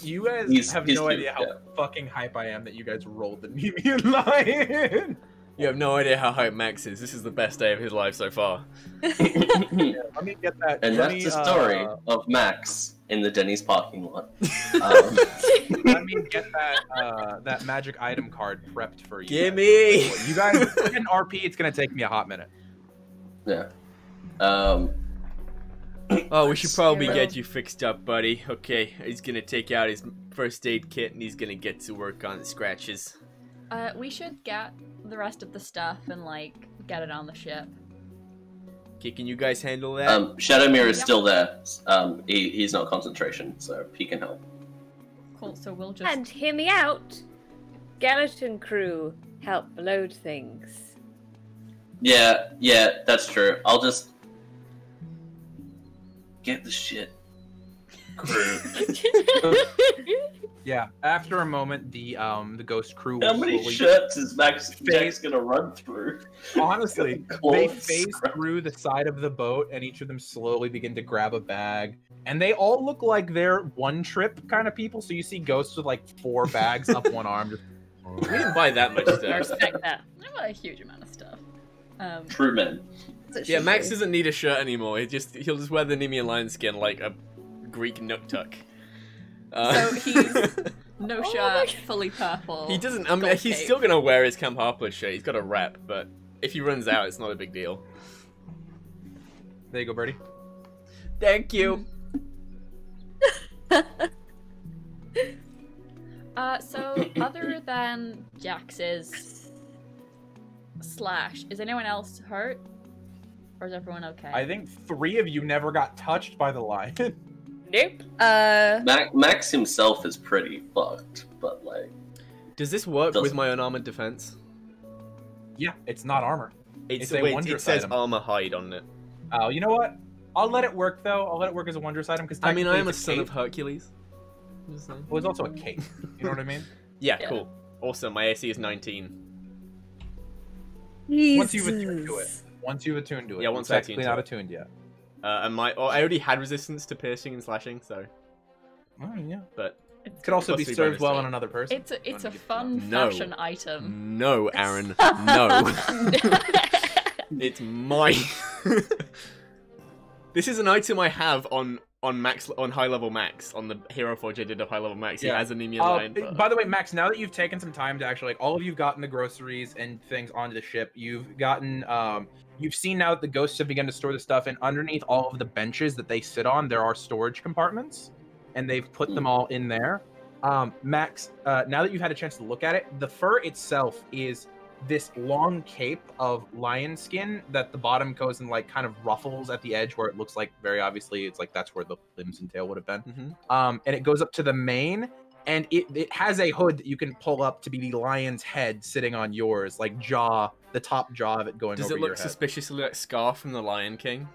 You guys He's have no too- idea how yeah. fucking hype I am that you guys rolled the Nemean lion. You have no idea how hype Max is. This is the best day of his life so far. Let me get that. And let that's me, the story of Max in the Denny's parking lot. Let me get that magic item card prepped for you. Gimme! You guys get an RP. It's gonna take me a hot minute. Yeah. Oh, we should probably Yeah. get you fixed up, buddy. Okay, he's gonna take out his first aid kit and he's gonna get to work on the scratches. We should get the rest of the stuff and like get it on the ship. Okay, can you guys handle that? Shadowmere is Yep. still there. He's not concentration, so he can help. Cool. So we'll just. And hear me out. Skeleton crew help load things. Yeah, that's true. I'll just get the shit. Crew. Yeah. After a moment, the ghost crew will How many slowly. shirts is Jax gonna run through? Honestly, they Clothes. phase through the side of the boat, and each of them slowly begin to grab a bag. And they all look like they're one-trip kind of people. So you see ghosts with like 4 bags up one arm. Just, We didn't buy that much I stuff. respect that. Not a huge amount of stuff. True men. Yeah, Max doesn't need a shirt anymore. He'll just wear the Nemean lion skin like a Greek nuktuk. So he's no shirt, fully purple. He doesn't. I mean, gold he's cape. still gonna wear his Camp Harper shirt. He's got a rep, but if he runs out, it's not a big deal. There you go, Birdie. Thank you. So other than Jax's slash, is anyone else hurt? Or is everyone okay? I think 3 of you never got touched by the lion. Nope. Max himself is pretty fucked, but like. Does this work Doesn't- with my unarmored defense? Yeah, it's not armor. It's a wait, wondrous it says item. armor hide on it. Oh, you know what? I'll let it work though. I'll let it work as a wondrous item because I mean, I am a it's son cape. of Hercules. Just saying. Well, it's also a cape. You know what I mean? Yeah, Yeah. cool. Also, my AC is 19. Once you've attuned to it. Once you've attuned to it. Yeah, once it's I technically attune to not it. attuned yet. And I already had resistance to piercing and slashing, so. Oh, yeah. But Could also be Plus 3 served bonus well to on it. another person. It's a Don't fun No. fashion item. no, Aaron, no. It's mine. This is an item I have on high level Max on the Hero Forge I did of high level Max. He Yeah. has a Nemean lion. But... By the way, Max, now that you've taken some time to actually, like, all of you've gotten the groceries and things onto the ship, you've gotten, you've seen now that the ghosts have begun to store the stuff, and underneath all of the benches that they sit on, there are storage compartments, and they've put them all in there. Max, now that you've had a chance to look at it, the fur itself is this long cape of lion skin that the bottom goes and like kind of ruffles at the edge where it looks like very obviously it's like that's where the limbs and tail would have been. Mhm. And it goes up to the mane, and it has a hood that you can pull up to be the lion's head sitting on yours, like the top jaw of it going Does over it your look head. suspiciously like Scar from the Lion King?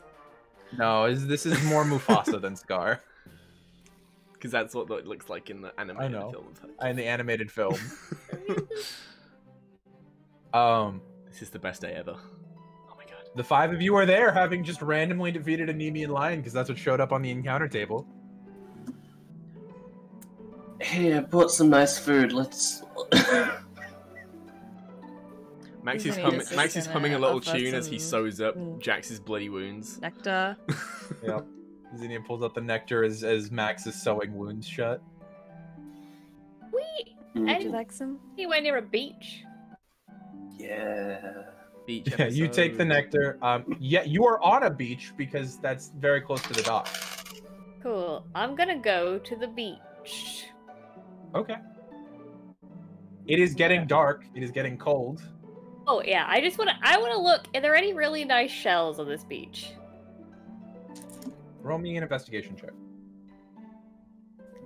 No, this is more Mufasa than Scar Because that's what it looks like in the animated know. film. in the animated film. This is the best day ever. Oh my god. The 5 of you are there, having just randomly defeated a Nemean lion because that's what showed up on the encounter table. Hey, I bought some nice food. Let's. Max He's is gonna humming. need to Max is sit humming a in little offer tune as he some- sews up Jax's bloody wounds. Nectar. Yep. Xenia pulls out the nectar as Max is sewing wounds shut. We Would you like some? he went near a beach. Yeah. Beach Yeah, you take the episode. nectar. Yeah, you are on a beach because that's very close to the dock. Cool. I'm gonna go to the beach. Okay. It is getting dark. It is getting cold. Oh yeah, I wanna look. Are there any really nice shells on this beach? Roll me an investigation check.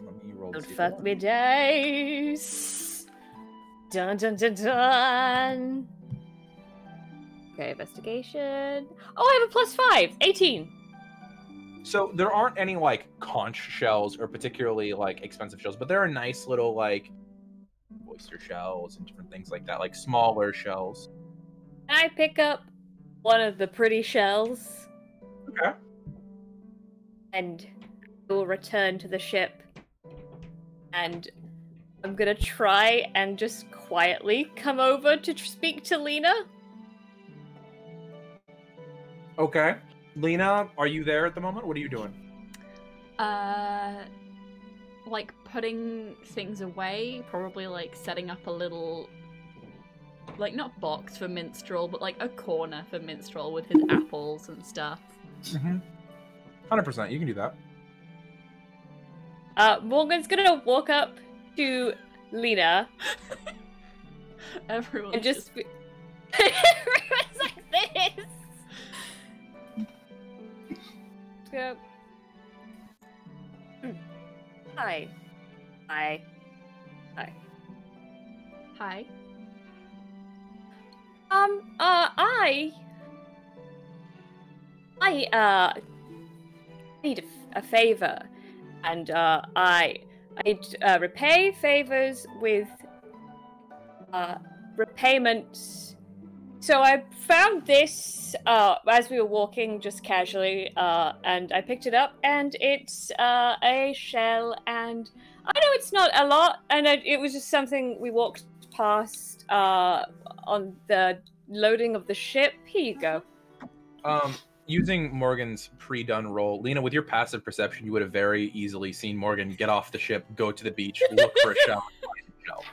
Let me roll to Don't see if fuck I- me dice. Dun dun dun dun. Okay, investigation. Oh, I have a +5. 18. So there aren't any like conch shells or particularly like expensive shells, but there are nice little like oyster shells and different things like that, like smaller shells. Can I pick up one of the pretty shells? Okay. And we'll return to the ship. And I'm gonna try and just quietly come over to speak to Lena. Okay. Lena, are you there at the moment? What are you doing? Like putting things away, probably like setting up a little, like not box for Minstrel, but like a corner for Minstrel with his apples and stuff. 100%. You can do that. Morgan's gonna walk up to Lena Everyone and just be- everyone's like this. Go. Hi. Hi. Hi. Hi. I need a favor, and I repay favors with repayments. So I found this as we were walking just casually, and I picked it up, and it's a shell, and I know it's not a lot, and it was just something we walked past on the loading of the ship. Here you go. Using Morgan's pre-done roll, Lena, with your passive perception, you would have very easily seen Morgan get off the ship, go to the beach, look for a shell, and find a shell.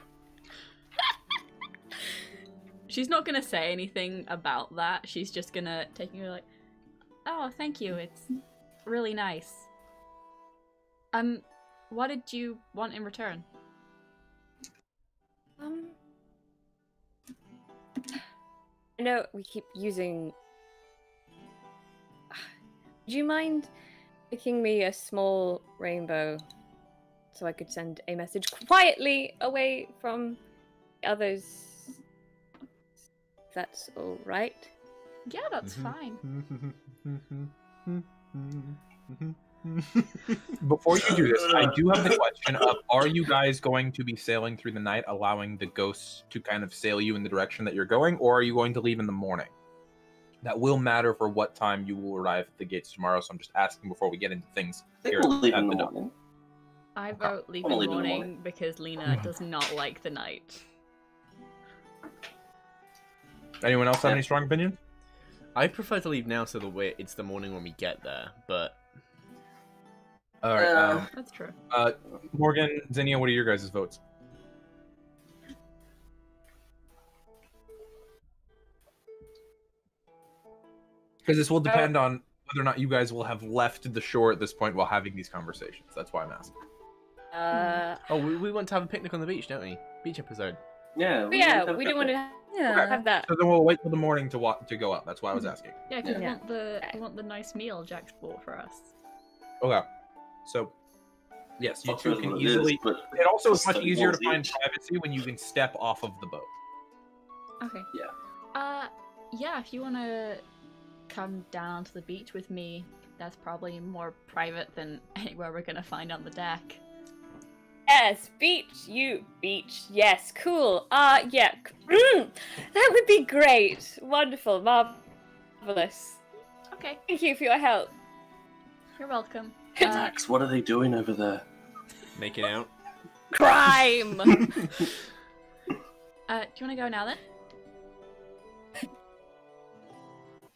She's not gonna say anything about that. She's just gonna take you like, oh, thank you. It's really nice. What did you want in return? I know we keep using. Would you mind making me a small rainbow so I could send a message quietly away from the others? If that's all right. Yeah, that's fine. Before you do this, I do have the question of, are you guys going to be sailing through the night, allowing the ghosts to kind of sail you in the direction that you're going, or are you going to leave in the morning? That will matter for what time you will arrive at the gates tomorrow, so I'm just asking before we get into things here We'll leave at in the the dock. morning. I vote leave I'll in leave the in the morning morning. because Lena does not like the night. Anyone else have any strong opinions? I prefer to leave now so the way it's the morning when we get there, but All right. That's true. Morgan, Zinnia, what are your guys' votes? Because this will depend on whether or not you guys will have left the shore at this point while having these conversations. That's why I'm asking. oh, we want to have a picnic on the beach, don't we? Beach episode. Yeah. But yeah, we don't want to have that. So then we'll wait till the morning to go up. That's why I was asking. Yeah, because Yeah. we want the nice meal Jack's bought for us. Okay. So, yes, you Fuck two knows can what easily. but It also is much Study easier to walls find each. privacy when you can step off of the boat. Okay. Yeah. Yeah, if you want to come down onto the beach with me, that's probably more private than anywhere we're gonna find on the deck. Yes, beach. Yes, cool. Yeah. That would be great. Wonderful, marvelous. Okay, Thank you for your help. you're welcome. Max, what are they doing over there? Making out. Crime. Do you want to go now then?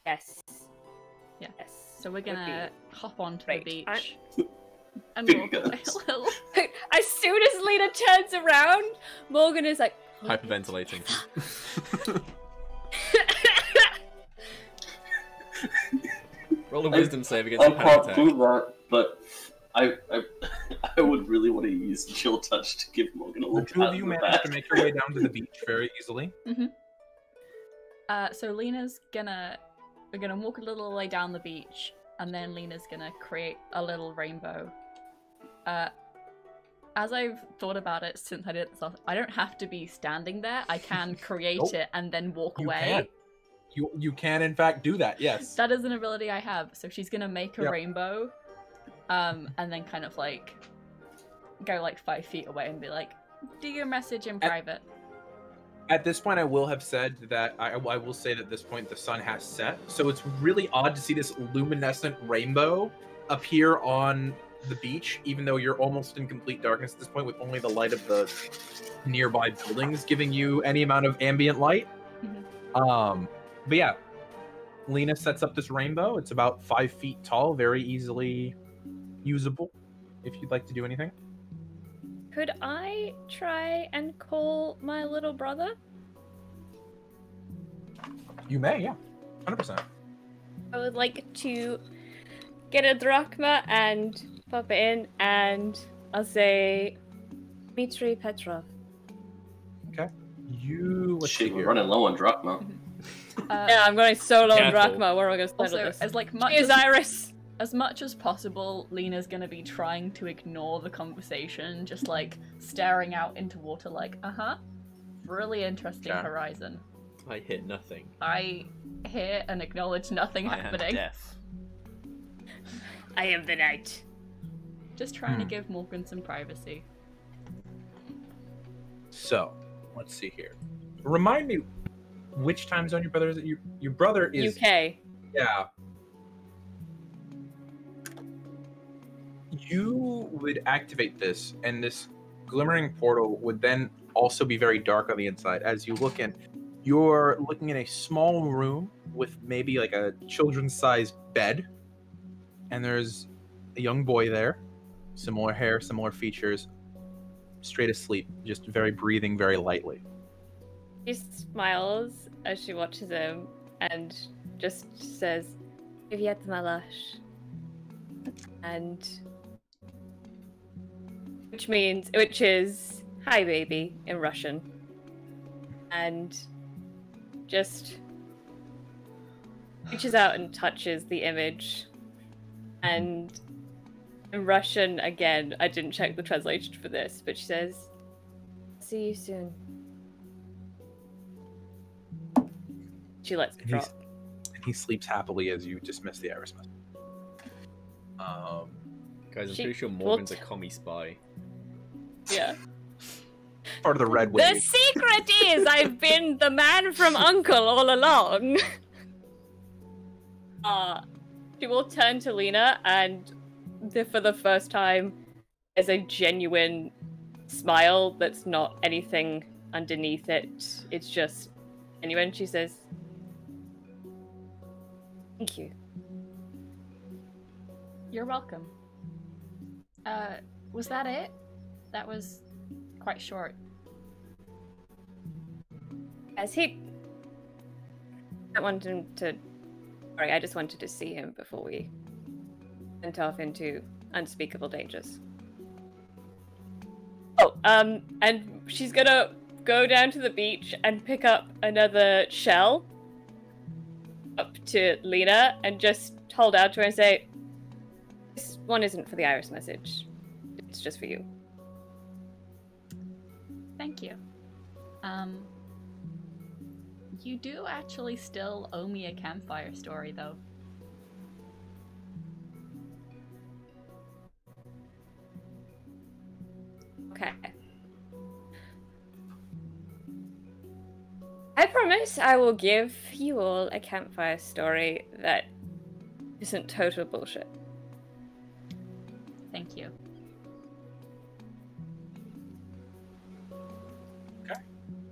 Yes. Yeah. Yes. So we're gonna hop onto Great. the I- beach and Big walk away guns. a little. As soon as Lena turns around, Morgan is like, Hyperventilating. Roll a wisdom save against I a panic can't attack. do that, but I would really want to use chill touch to give Morgan a The little two pat of you on the managed back. to make your way down to the beach very easily. So Lena's we're gonna walk a little way down the beach, and then Lena's gonna create a little rainbow. As I've thought about it since I did this, I don't have to be standing there. I can create Nope. it and then walk You away. can. You can in fact do that. Yes. That is an ability I have. So she's gonna make a Yep. rainbow, and then kind of like go like 5 feet away and be like, "Do your message in private." At this point, I will have said that I will say that at this point the sun has set, so it's really odd to see this luminescent rainbow appear on the beach, even though you're almost in complete darkness at this point, with only the light of the nearby buildings giving you any amount of ambient light. But yeah, Lena sets up this rainbow. It's about 5 feet tall, very easily usable. If you'd like to do anything. could I try and call my little brother? You may, yeah, 100%. I would like to get a drachma and pop it in, and I'll say Dmitry Petrov. Let's see Shit, we're here. running low on drachma. Yeah, I'm going so low on Careful. drachma. Where are we going to spend Also, this? as like much Cheers, Iris. as much as possible, Lena's gonna be trying to ignore the conversation, just like staring out into water, like, really interesting Yeah. horizon. I hit nothing. I hear and acknowledge nothing I am happening. deaf. I am the night. Just trying to give Morgan some privacy. So, let's see here. Remind me which time zone your brother is. Your brother is UK. Yeah. You would activate this, and this glimmering portal would then also be very dark on the inside. As you look in, You're looking in a small room with maybe like a children's-sized bed, and there's a young boy there, similar hair, similar features, straight asleep, just breathing very lightly. She smiles as she watches him and just says, "Привет, малыш," and which is "Hi, baby" in Russian, and just reaches out and touches the image, and in Russian again, I didn't check the translation for this, but she says, "See you soon." She lets it drop. And he sleeps happily as you dismiss the iris message. Guys, I'm pretty sure Morgan's a commie spy. Yeah. Part of the red The wave. secret is I've been the man from Uncle all along. She will turn to Lena, and for the first time, there's a genuine smile that's not anything underneath it. It's just genuine. She says, "Thank you." You're welcome. Was that it? That was quite short. I just wanted to see him before we went off into unspeakable dangers. Oh, and she's gonna go down to the beach and pick up another shell up to Lena and just hold out to her and say, "This one isn't for the iris message. It's just for you." Thank you. You do actually still owe me a campfire story, though. Okay. I promise I will give you all a campfire story that isn't total bullshit. Thank you.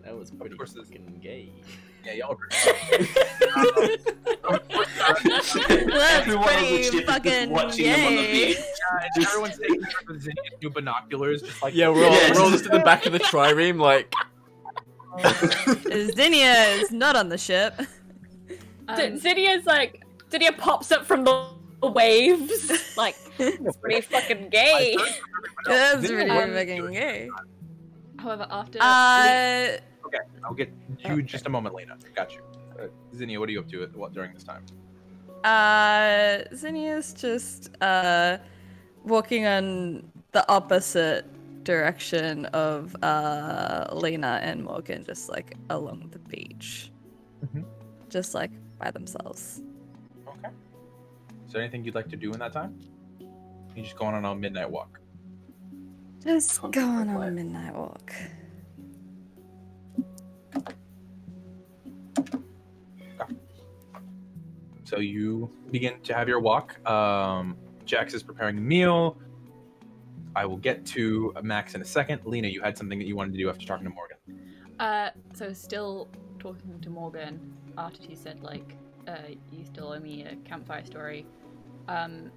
That was pretty fucking gay. Yeah, y'all are That's pretty fucking gay. Everyone's taking Zinnia's new binoculars. Just like, Yeah, we're all just in the back of the trireme, like. Zinnia is not on the ship. Zinnia pops up from the waves. Like, it's pretty fucking gay. That's pretty fucking gay. However, after Okay, I'll get you just a moment, Lena. Got you. Zinnia, what are you up to during this time? Zinnia's just walking on the opposite direction of Lena and Morgan, just like along the beach. Just like by themselves. Okay. Is there anything you'd like to do in that time? You just going on a midnight walk. Just going on a midnight walk. So you begin to have your walk. Jax is preparing a meal. I will get to Max in a second. Lena, you had something that you wanted to do after talking to Morgan. So still talking to Morgan after she said, like, you still owe me a campfire story. And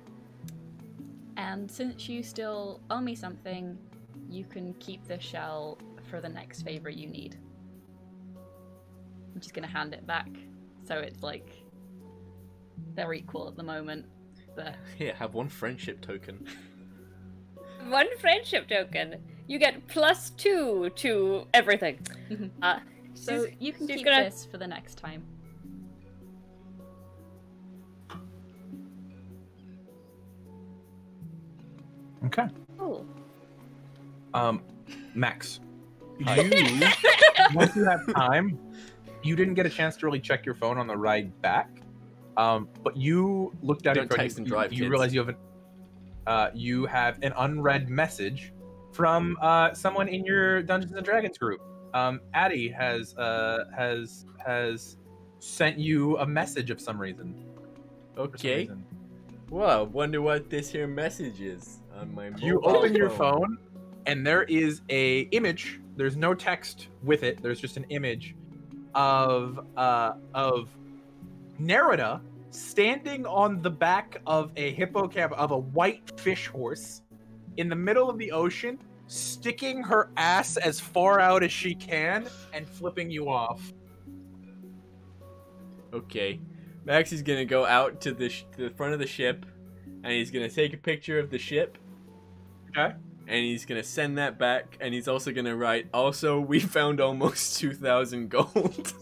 since you still owe me something, you can keep this shell for the next favor you need. I'm just gonna hand it back. So it's like, they're equal at the moment. But Here, have one friendship token. One friendship token. You get +2 to everything. so you can keep gonna... this for the next time. Okay. Oh. Max, once you have time, you didn't get a chance to really check your phone on the ride back, but you looked at it. Text and drive, you kids. realize you have an unread message from someone in your Dungeons and Dragons group. Addie has sent you a message of some reason. Okay. Well, wonder what this here message is on my mobile You open your phone. phone, and there is a image. There's no text with it. There's just an image of Nerida standing on the back of a of a white fish horse in the middle of the ocean, sticking her ass as far out as she can and flipping you off. Okay. Max is gonna go out to the front of the ship, and he's gonna take a picture of the ship. Okay. And he's gonna send that back, and he's also gonna write, also, we found almost 2,000 gold.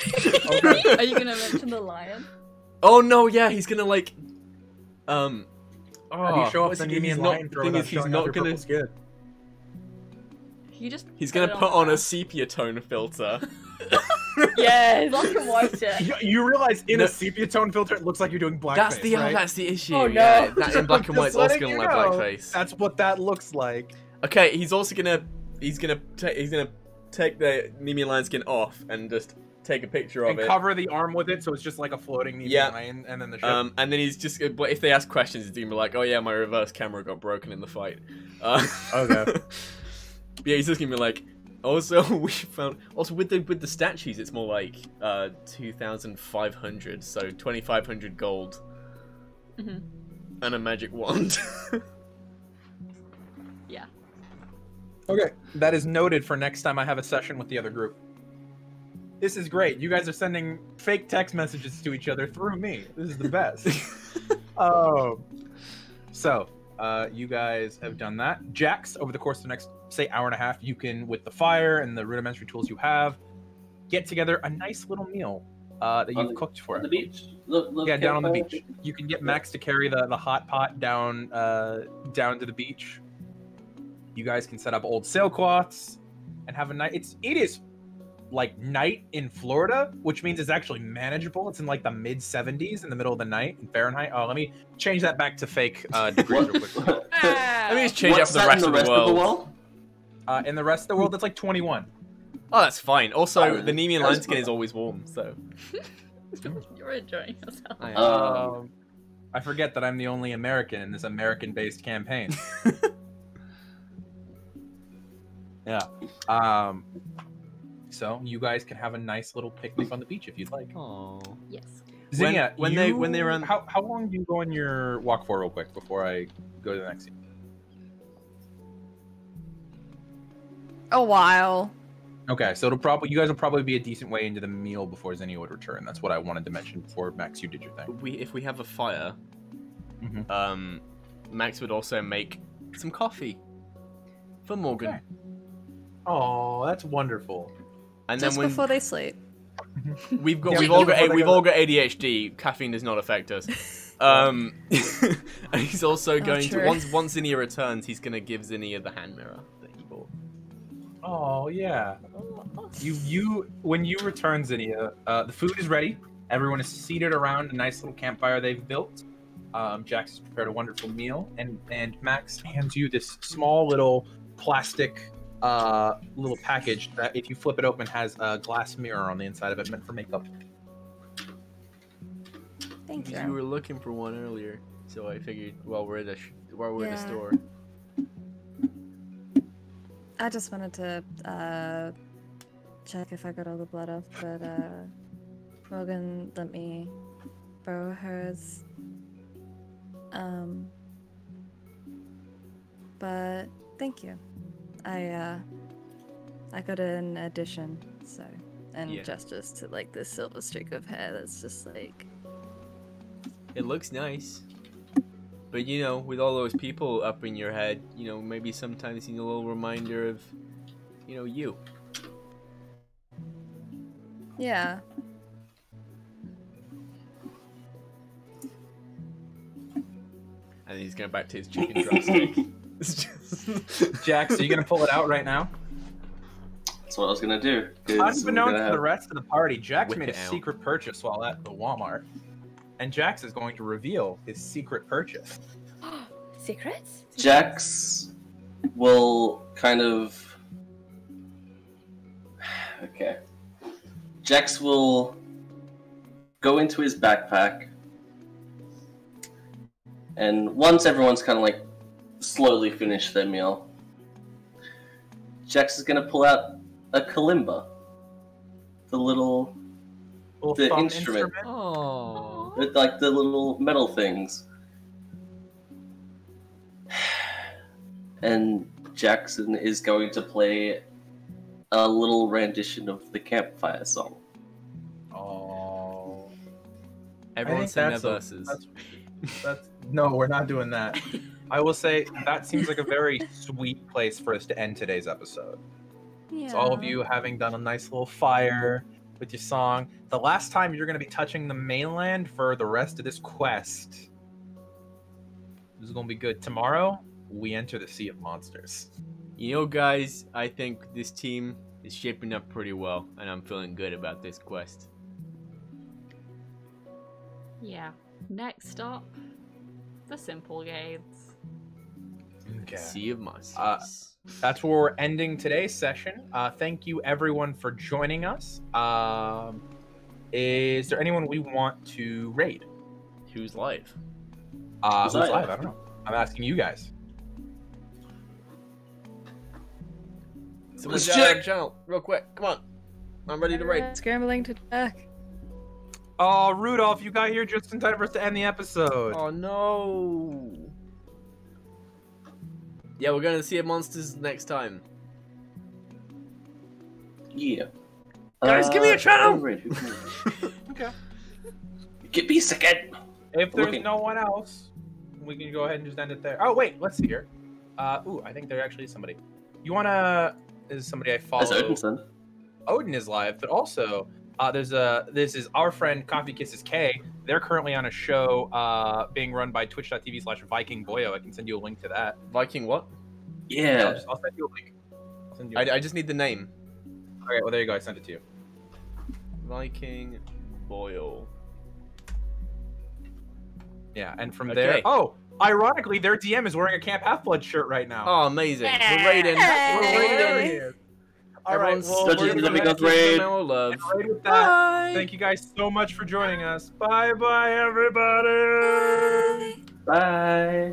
Okay. Are you gonna mention the lion? Oh no, yeah, he's gonna like, How do you show off what's the he- Nemean he's lion not- throw thing without is, he's showing not off your gonna- purple skin? You just he's gonna it put on the a map. sepia tone filter. Yes. Black and white it. You realize in No. a sepia tone filter, it looks like you're doing blackface, That's the issue. Oh, no. Yeah, that in black and Just white's also letting gonna you look know, blackface. That's what that looks like. Okay, he's also gonna take the Nemean lion skin off and just take a picture of And it. cover the arm with it, so it's just like a floating Nemean Yeah. lion, and then the ship. And then he's just, but if they ask questions, he's gonna be like, "Oh yeah, my reverse camera got broken in the fight." Okay. Yeah, he's just gonna be like, "Also, we found also with the statues, it's more like 2,500, so 2,500 gold Mhm. and a magic wand." Yeah. Okay, that is noted for next time I have a session with the other group. This is great. You guys are sending fake text messages to each other through me. This is the best. So, you guys have done that. Jax, over the course of the next, say, hour and a half, you can, with the fire and the rudimentary tools you have, get together a nice little meal that you've cooked for On the it. beach. Look, Yeah, down on the campfire. beach. You can get Max to carry the hot pot down down to the beach. You guys can set up old sailcloths and have a night. It is like night in Florida, which means it's actually manageable. It's in like the mid 70s in the middle of the night in Fahrenheit. Oh, let me change that back to fake degrees real quick. Let me just change What's up the that rest, in the rest of the world. world? In the rest of the world, it's like 21. Oh, that's fine. Also, Oh, the Nemean that's lion skin fine. is always warm, so. You're enjoying yourself. I am. I forget that I'm the only American in this American-based campaign. Yeah. So you guys can have a nice little picnic on the beach if you'd like. Aw. Yes. Zinnia, when they run- how long do you go on your walk for real quick before I go to the next scene? A while. Okay, so you guys will probably be a decent way into the meal before Zinnia would return. That's what I wanted to mention before Max, you did your thing. If we have a fire, Mhm. Max would also make some coffee for Morgan. Okay. Oh, that's wonderful. And Just then when before they sleep. we've Yeah, all before got ADHD, caffeine does not affect us. And he's also going to true. once Zinnia returns, he's gonna give Zinnia the hand mirror that he bought. Oh yeah. When you return, Zinnia, the food is ready. Everyone is seated around a nice little campfire they've built. Jax has prepared a wonderful meal, and Max hands you this small little plastic little package that, if you flip it open, has a glass mirror on the inside of it, meant for makeup. Thank You you. were looking for one earlier, so I figured while we're in the Yeah. store. I just wanted to check if I got all the blood off, but Morgan let me borrow hers. But thank you. I got an addition, so, and Yeah. gestures to like this silver streak of hair that's just like, It looks nice. But you know, with all those people up in your head, you know, maybe sometimes you need a little reminder of, you know, you. yeah. And he's going back to his chicken drumstick. It's just- Jax, are you gonna pull it out right now? That's what I was gonna do. 'cause we're Unbeknownst gonna to have- the rest of the party, Jax Whip made a it out. secret purchase while at the Walmart, and Jax is going to reveal his secret purchase. Secrets? Jax will kind of. Okay. Jax will go into his backpack, and once everyone's kind of like slowly finished their meal, Jax is gonna pull out a kalimba the little Little the thumb instrument. Oh. With, like the little metal things. And Jackson is going to play a little rendition of the campfire song. Oh. Everyone sing their verses. That's no, we're not doing that. I will say that seems like a very sweet place for us to end today's episode. Yeah. So all of you having done a nice little fire with your song. The last time you're going to be touching the mainland for the rest of this quest. This is going to be good. Tomorrow, we enter the Sea of Monsters. You know, guys, I think this team is shaping up pretty well, and I'm feeling good about this quest. Yeah. Next stop, the Simple Gates. Okay. Sea of Monsters. That's where we're ending today's session. Thank you, everyone, for joining us. Is there anyone we want to raid? Who's live? Who's live? I don't know. I'm asking you guys. Someone Let's shout out check. the channel, real quick. Come on. I'm ready to raid. Scrambling to back. Oh, Rudolph, you got here just in time for us to end the episode. Oh, no. Yeah, we're going to see Monsters next time. Yeah. Guys, give me a channel! Okay. Get me a second! If there's Looking. no one else, we can go ahead and just end it there. Oh, wait, let's see here. Ooh, I think there actually is somebody. You wanna... This is somebody I follow. That's Odinson. Odin is live, but also this is our friend Coffee Kisses K. They're currently on a show being run by twitch.tv/VikingBoyo. I can send you a link to that. Viking what? Yeah. I'll send you a link. I'll send you a link. I just need the name. Okay, well there you go. I sent it to you. Viking Boyle. Yeah, and from Okay. there. Oh, ironically, their DM is wearing a Camp Half-Blood shirt right now. Oh, amazing. We're raiding. Hey. We're raiding. There he is. All right, Everyone's well, Dungeons we're and gonna Demigods give raid. them our love. and right with that, Bye. thank you guys so much for joining us. Bye bye, everybody. Bye.